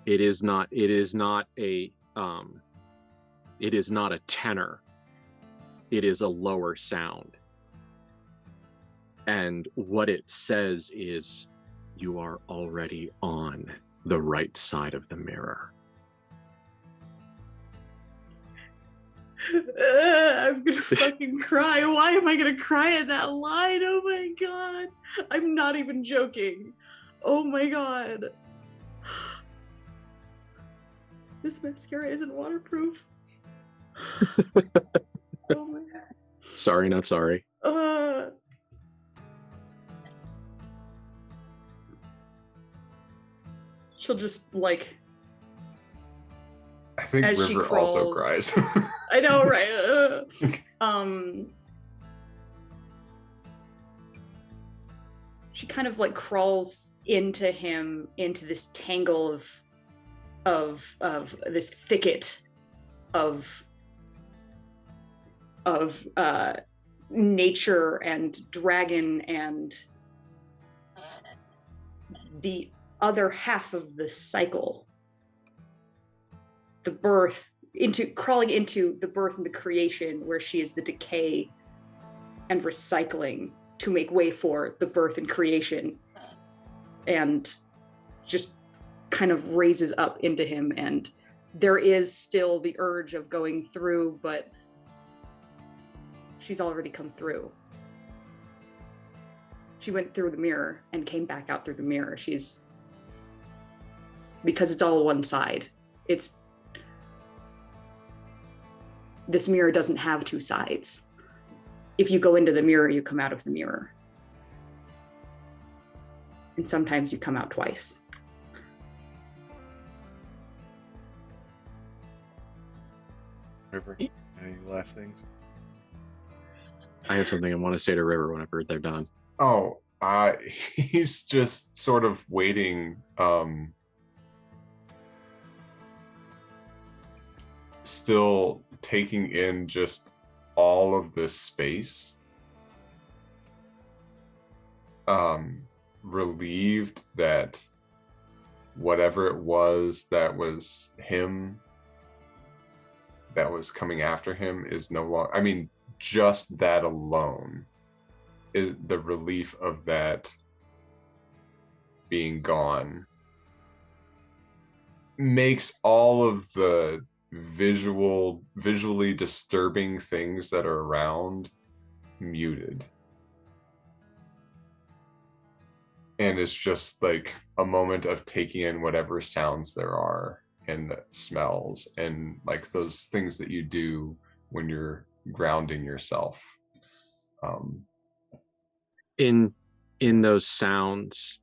It is not a tenor. It is a lower sound. And what it says is, you are already on the right side of the mirror. I'm gonna fucking cry. Why am I gonna cry at that line? Oh my god. I'm not even joking. Oh my god. This mascara isn't waterproof. Oh my god. Sorry, not sorry. She'll just like, I think as she River also crawls. cries. I know, right? She kind of like crawls into him, into this tangle of this thicket of nature and dragon and the other half of the cycle, the birth, crawling into the birth and the creation, where she is the decay and recycling to make way for the birth and creation, and just kind of raises up into him. And there is still the urge of going through, but she's already come through. She went through the mirror and came back out through the mirror. Because it's all one side. This mirror doesn't have two sides. If you go into the mirror, you come out of the mirror. And sometimes you come out twice. River, any last things? I have something I want to say to River whenever they're done. Oh, he's just sort of waiting, still taking in just all of this space, relieved that whatever it was that was him, that was coming after him, is no longer, I mean, just that alone is the relief of that being gone, makes all of the visually disturbing things that are around muted. And it's just like a moment of taking in whatever sounds there are and smells and like those things that you do when you're grounding yourself. In those sounds,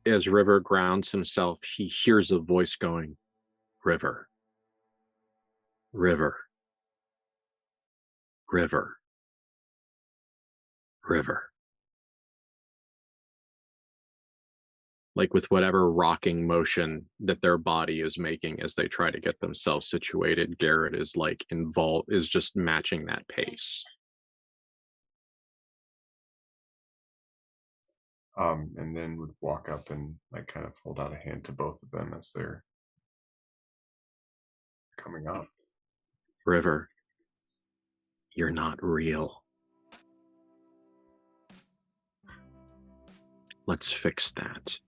as River grounds himself, he hears a voice going, River. River. River. River. Like with whatever rocking motion that their body is making as they try to get themselves situated, Garrett is like involved, is just matching that pace. And then would walk up and like kind of hold out a hand to both of them as they're coming up. River, you're not real. Let's fix that.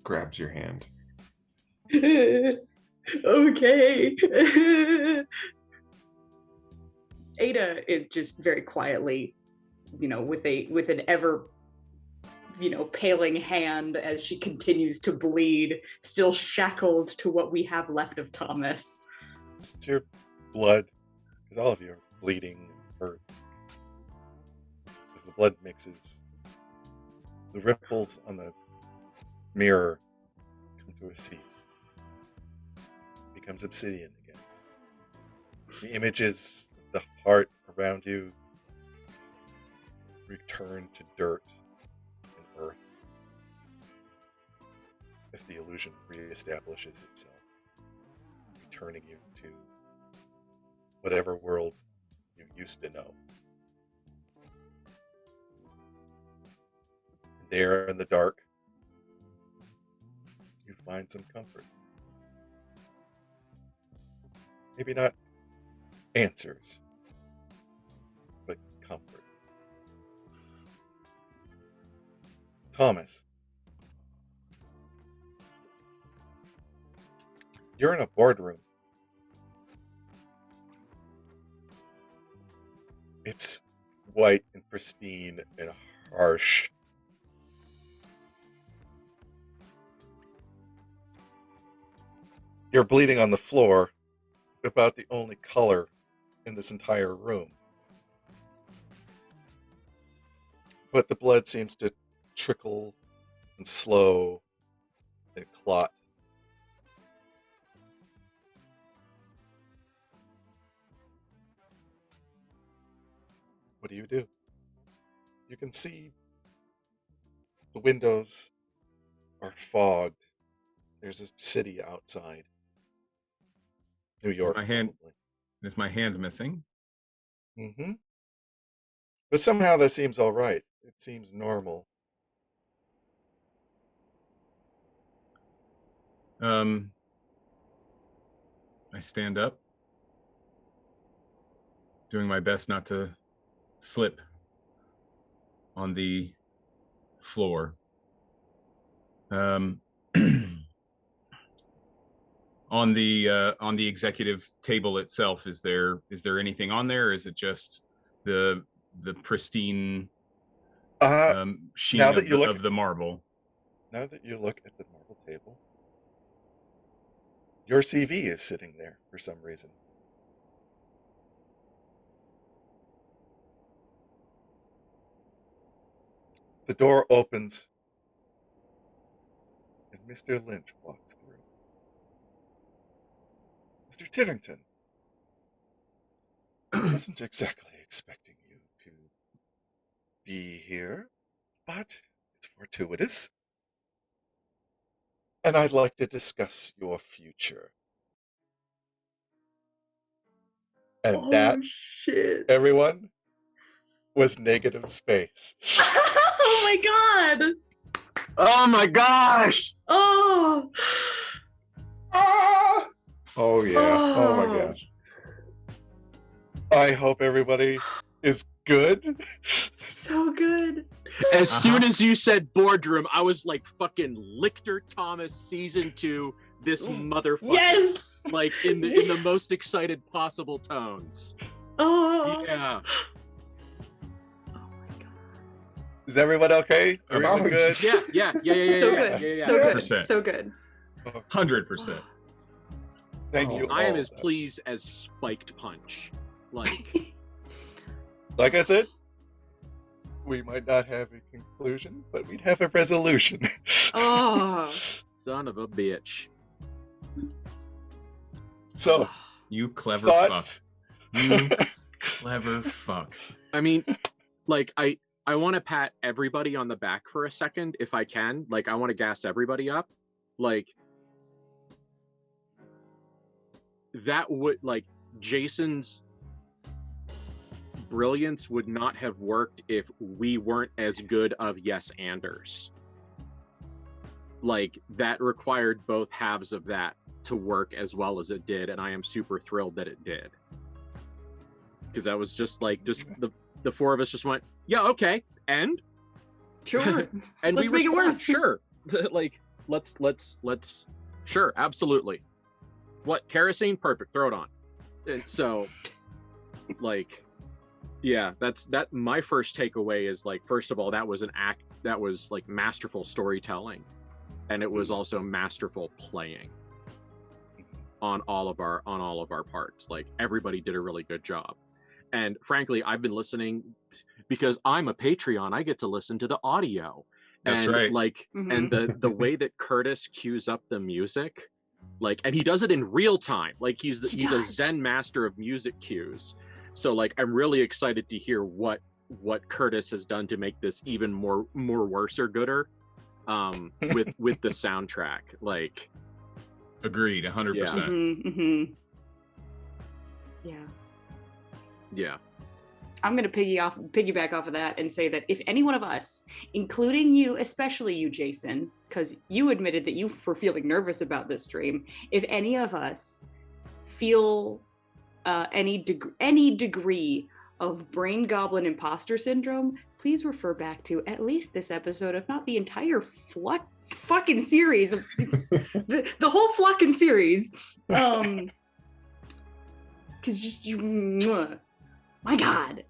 Grabs your hand. Okay. Ada is just very quietly, with an ever, paling hand as she continues to bleed, still shackled to what we have left of Thomas. It's your blood, because all of you are bleeding and hurt. As the blood mixes, the ripples on the mirror into a cease. It becomes obsidian again. The images of the heart around you return to dirt and earth as the illusion reestablishes itself, returning you to whatever world you used to know. There in the dark, you find some comfort. Maybe not answers, but comfort. Thomas, you're in a boardroom. It's white and pristine and harsh. You're bleeding on the floor, about the only color in this entire room. But the blood seems to trickle and slow and clot. What do? You can see the windows are fogged. There's a city outside. New York. Is my hand missing? Mm-hmm. But somehow that seems all right. It seems normal. I stand up, doing my best not to slip on the floor. On the executive table itself, is there anything on there, or is it just the pristine sheen of the marble? Now that you look at the marble table, your CV is sitting there for some reason. The door opens and Mr. Lynch walks through. Mr. Tittington, I wasn't exactly expecting you to be here, but it's fortuitous. And I'd like to discuss your future. And shit. Everyone, was negative space. Oh my god! Oh my gosh! Oh! Ah! Oh yeah. Oh my gosh. I hope everybody is good. So good. As soon as you said boardroom, I was like fucking Lichter Thomas season 2. This motherfucker. Yes. Like in the most excited possible tones. Oh. Yeah. Oh my god. Is everyone okay? Everyone good? Yeah. So good. Yeah. So good. 100%. So good. 100%. Thank you. I am all, as though. pleased as Spiked Punch. Like Like I said, we might not have a conclusion, but we'd have a resolution. Oh. son of a bitch. So, You clever thoughts? fuck. You clever fuck. I mean, like I want to pat everybody on the back for a second if I can. Like I want to gas everybody up. Like that would like Jason's brilliance would not have worked if we weren't as good of yes-anders. Like that required both halves of that to work as well as it did, and I am super thrilled that it did. Because that was just like the four of us just went, yeah, okay, and Sure. and Let's we make it respond, worse. sure. Like let's sure, absolutely. What, kerosene? Perfect, throw it on. And so like yeah, that my first takeaway is like, first of all, that was an act that was like masterful storytelling, and it was also masterful playing on all of our parts. Like everybody did a really good job. And frankly, I've been listening because I'm a Patreon. I get to listen to the audio, That's and right. like and the way that Curtis cues up the music, like, and he does it in real time, like he's a Zen master of music cues. So like I'm really excited to hear what Curtis has done to make this even more worse or gooder with the soundtrack. Like, agreed, 100%. Yeah. I'm going to piggyback off of that and say that if any one of us, including you, especially you, Jason, because you admitted that you were feeling nervous about this stream, if any of us feel any degree of brain goblin imposter syndrome, please refer back to at least this episode, if not the entire fucking series, the whole fucking series. Because just you. My God,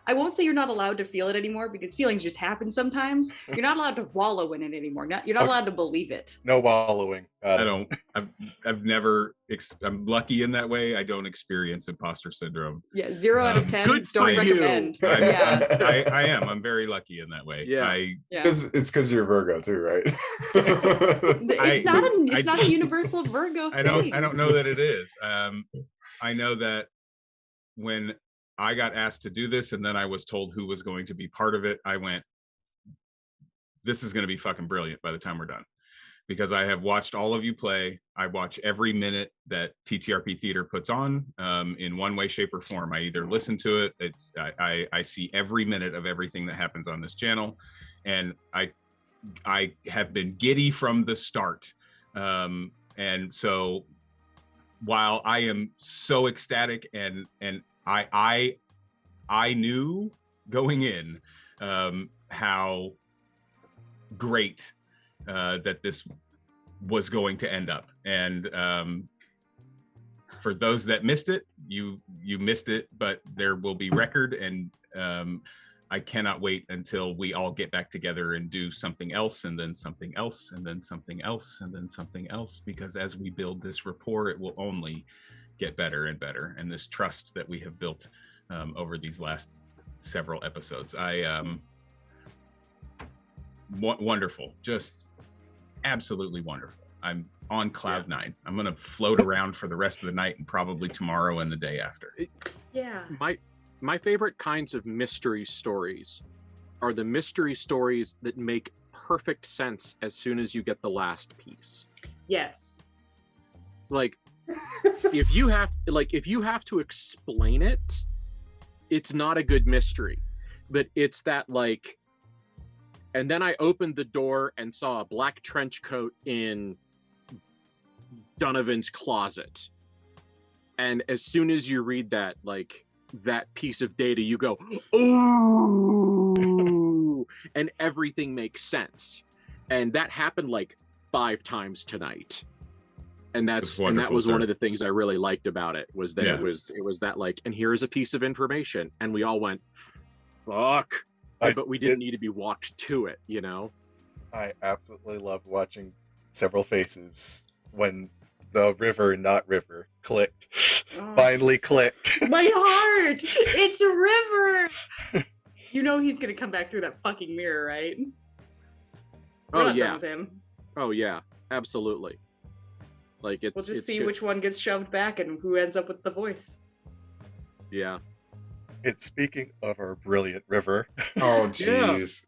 I won't say you're not allowed to feel it anymore, because feelings just happen sometimes. You're not allowed to wallow in it anymore. You're not allowed to believe it. No wallowing. I've never, I'm lucky in that way. I don't experience imposter syndrome. Yeah, 0 out of 10. Good Don't for recommend. you. I am. I'm very lucky in that way. Yeah. It's because you're Virgo too, right? It's not a universal Virgo thing. I don't know that it is. I know that when I got asked to do this and then I was told who was going to be part of it, I went, this is going to be fucking brilliant by the time we're done. Because I have watched all of you play. I watch every minute that TTRP Theater puts on in one way, shape, or form. I either listen to it, I see every minute of everything that happens on this channel. And I have been giddy from the start. And so while I am so ecstatic and I knew going in how great that this was going to end up. And for those that missed it, you missed it, but there will be record, and I cannot wait until we all get back together and do something else, and then something else, and then something else, and then something else, because as we build this rapport, it will only get better and better. And this trust that we have built over these last several episodes, wonderful, just absolutely wonderful. I'm on cloud nine. I'm gonna float around for the rest of the night and probably tomorrow and the day after. My favorite kinds of mystery stories are the mystery stories that make perfect sense as soon as you get the last piece. Yes. Like if you have to explain it, it's not a good mystery. But it's that, like, and then I opened the door and saw a black trench coat in Donovan's closet. And as soon as you read that, like, that piece of data, you go, ooh, and everything makes sense. And that happened like 5 times tonight. And that was one of the things I really liked about it, was that it was that, like, and here's a piece of information, and we all went, fuck. But we didn't need to be walked to it, you know? I absolutely loved watching several faces when the river, not river, clicked. Oh. Finally clicked. My heart! It's a river! You know he's gonna come back through that fucking mirror, right? We're not done with him. Oh yeah, absolutely. Like, we'll just see which one gets shoved back and who ends up with the voice. Yeah. It's speaking of our brilliant river. Oh, jeez.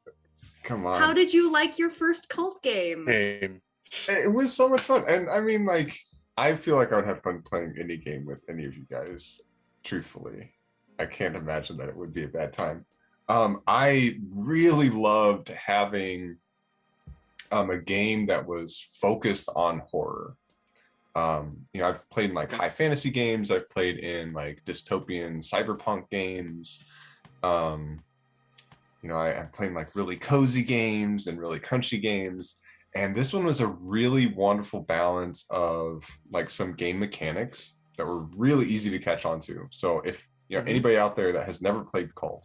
Come on. How did you like your first cult game? It was so much fun. And I mean, like, I feel like I would have fun playing any game with any of you guys, truthfully. I can't imagine that it would be a bad time. I really loved having a game that was focused on horror. You know, I've played in like high fantasy games. I've played in like dystopian cyberpunk games. You know, I'm playing like really cozy games and really crunchy games. And this one was a really wonderful balance of like some game mechanics that were really easy to catch on to. So if you know anybody out there that has never played KULT,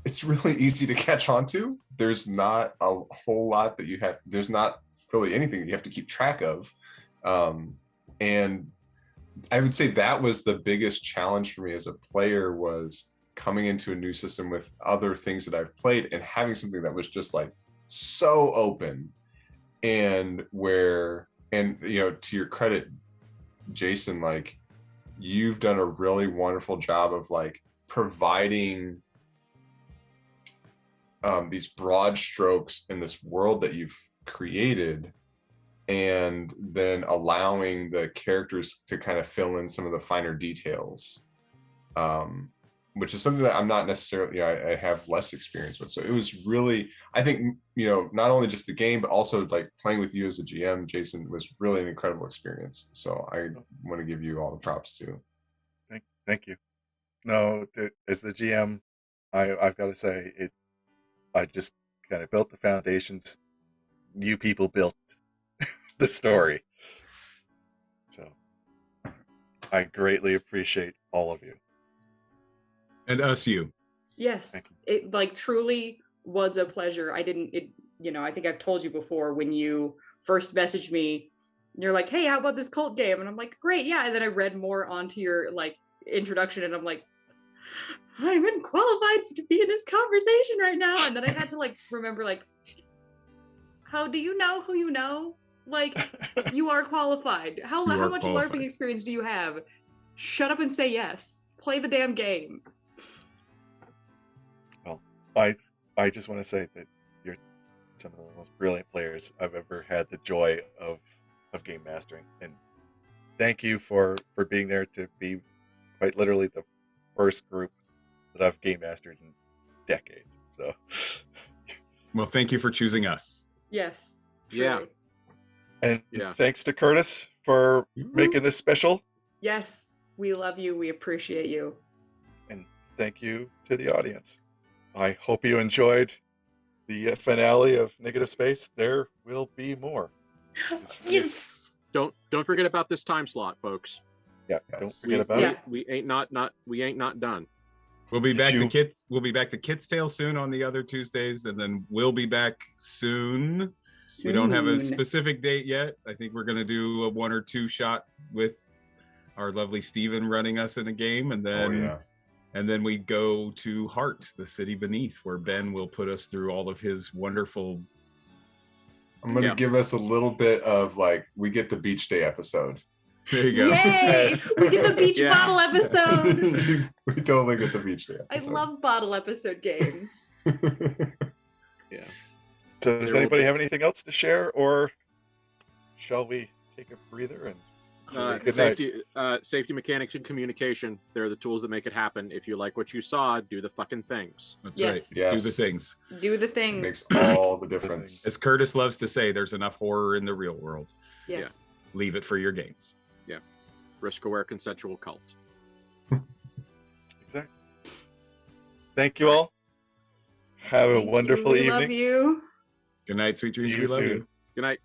it's really easy to catch on to. There's not a whole lot that you have. There's not really anything that you have to keep track of. And I would say that was the biggest challenge for me as a player, was coming into a new system with other things that I've played and having something that was just like so open, and where, and you know, to your credit, Jason, like you've done a really wonderful job of like providing these broad strokes in this world that you've created, and then allowing the characters to kind of fill in some of the finer details, which is something that I'm not necessarily, I have less experience with. So it was really, I think, you know, not only just the game, but also like playing with you as a GM, Jason, was really an incredible experience. So I want to give you all the props too. Thank you. No, as the GM, I've got to say it. I just kind of built the foundations. You people built the story. So I greatly appreciate all of you. And us, you. Yes, it like truly was a pleasure. I think I've told you before, when you first messaged me, you're like, hey, how about this cult game? And I'm like, great, yeah. And then I read more onto your like introduction, and I'm like, I'm unqualified to be in this conversation right now. And then I had to like remember, like, how do you know who you know? Like, you are qualified. How much LARPing experience do you have? Shut up and say yes. Play the damn game. Well, I just want to say that you're some of the most brilliant players I've ever had the joy of game mastering, and thank you for being there to be quite literally the first group that I've game mastered in decades. So, well, thank you for choosing us. Yes. Yeah. Truly. And thanks to Curtis for making this special. Yes, we love you. We appreciate you. And thank you to the audience. I hope you enjoyed the finale of Negative Space. There will be more. Yes. Don't forget about this time slot, folks. Yeah, don't forget about it. We ain't not done. We'll be back to Kit's. We'll be back to Kit's Tale soon on the other Tuesdays, and then we'll be back soon. We don't have a specific date yet. I think we're gonna do a 1 or 2 shot with our lovely Steven running us in a game, and then and then we go to Heart, the city beneath, where Ben will put us through all of his wonderful. I'm gonna give us a little bit of like, we get the beach day episode. There you go. Yay! Yes. We get the beach bottle episode. We totally get the beach day episode. I love bottle episode games. Yeah. So does anybody have anything else to share, or shall we take a breather and say good night? Safety mechanics and communication, they're the tools that make it happen. If you like what you saw, do the fucking things. That's Yes. right. Do the things. Do the It things. makes all the difference. As Curtis loves to say, there's enough horror in the real world. Yes. Leave it for your games. Risk-aware consensual cult. Exactly. Thank you all. Have a Thank wonderful you. We evening. love you. Good night, sweet dreams. See you We love soon. you. Good night.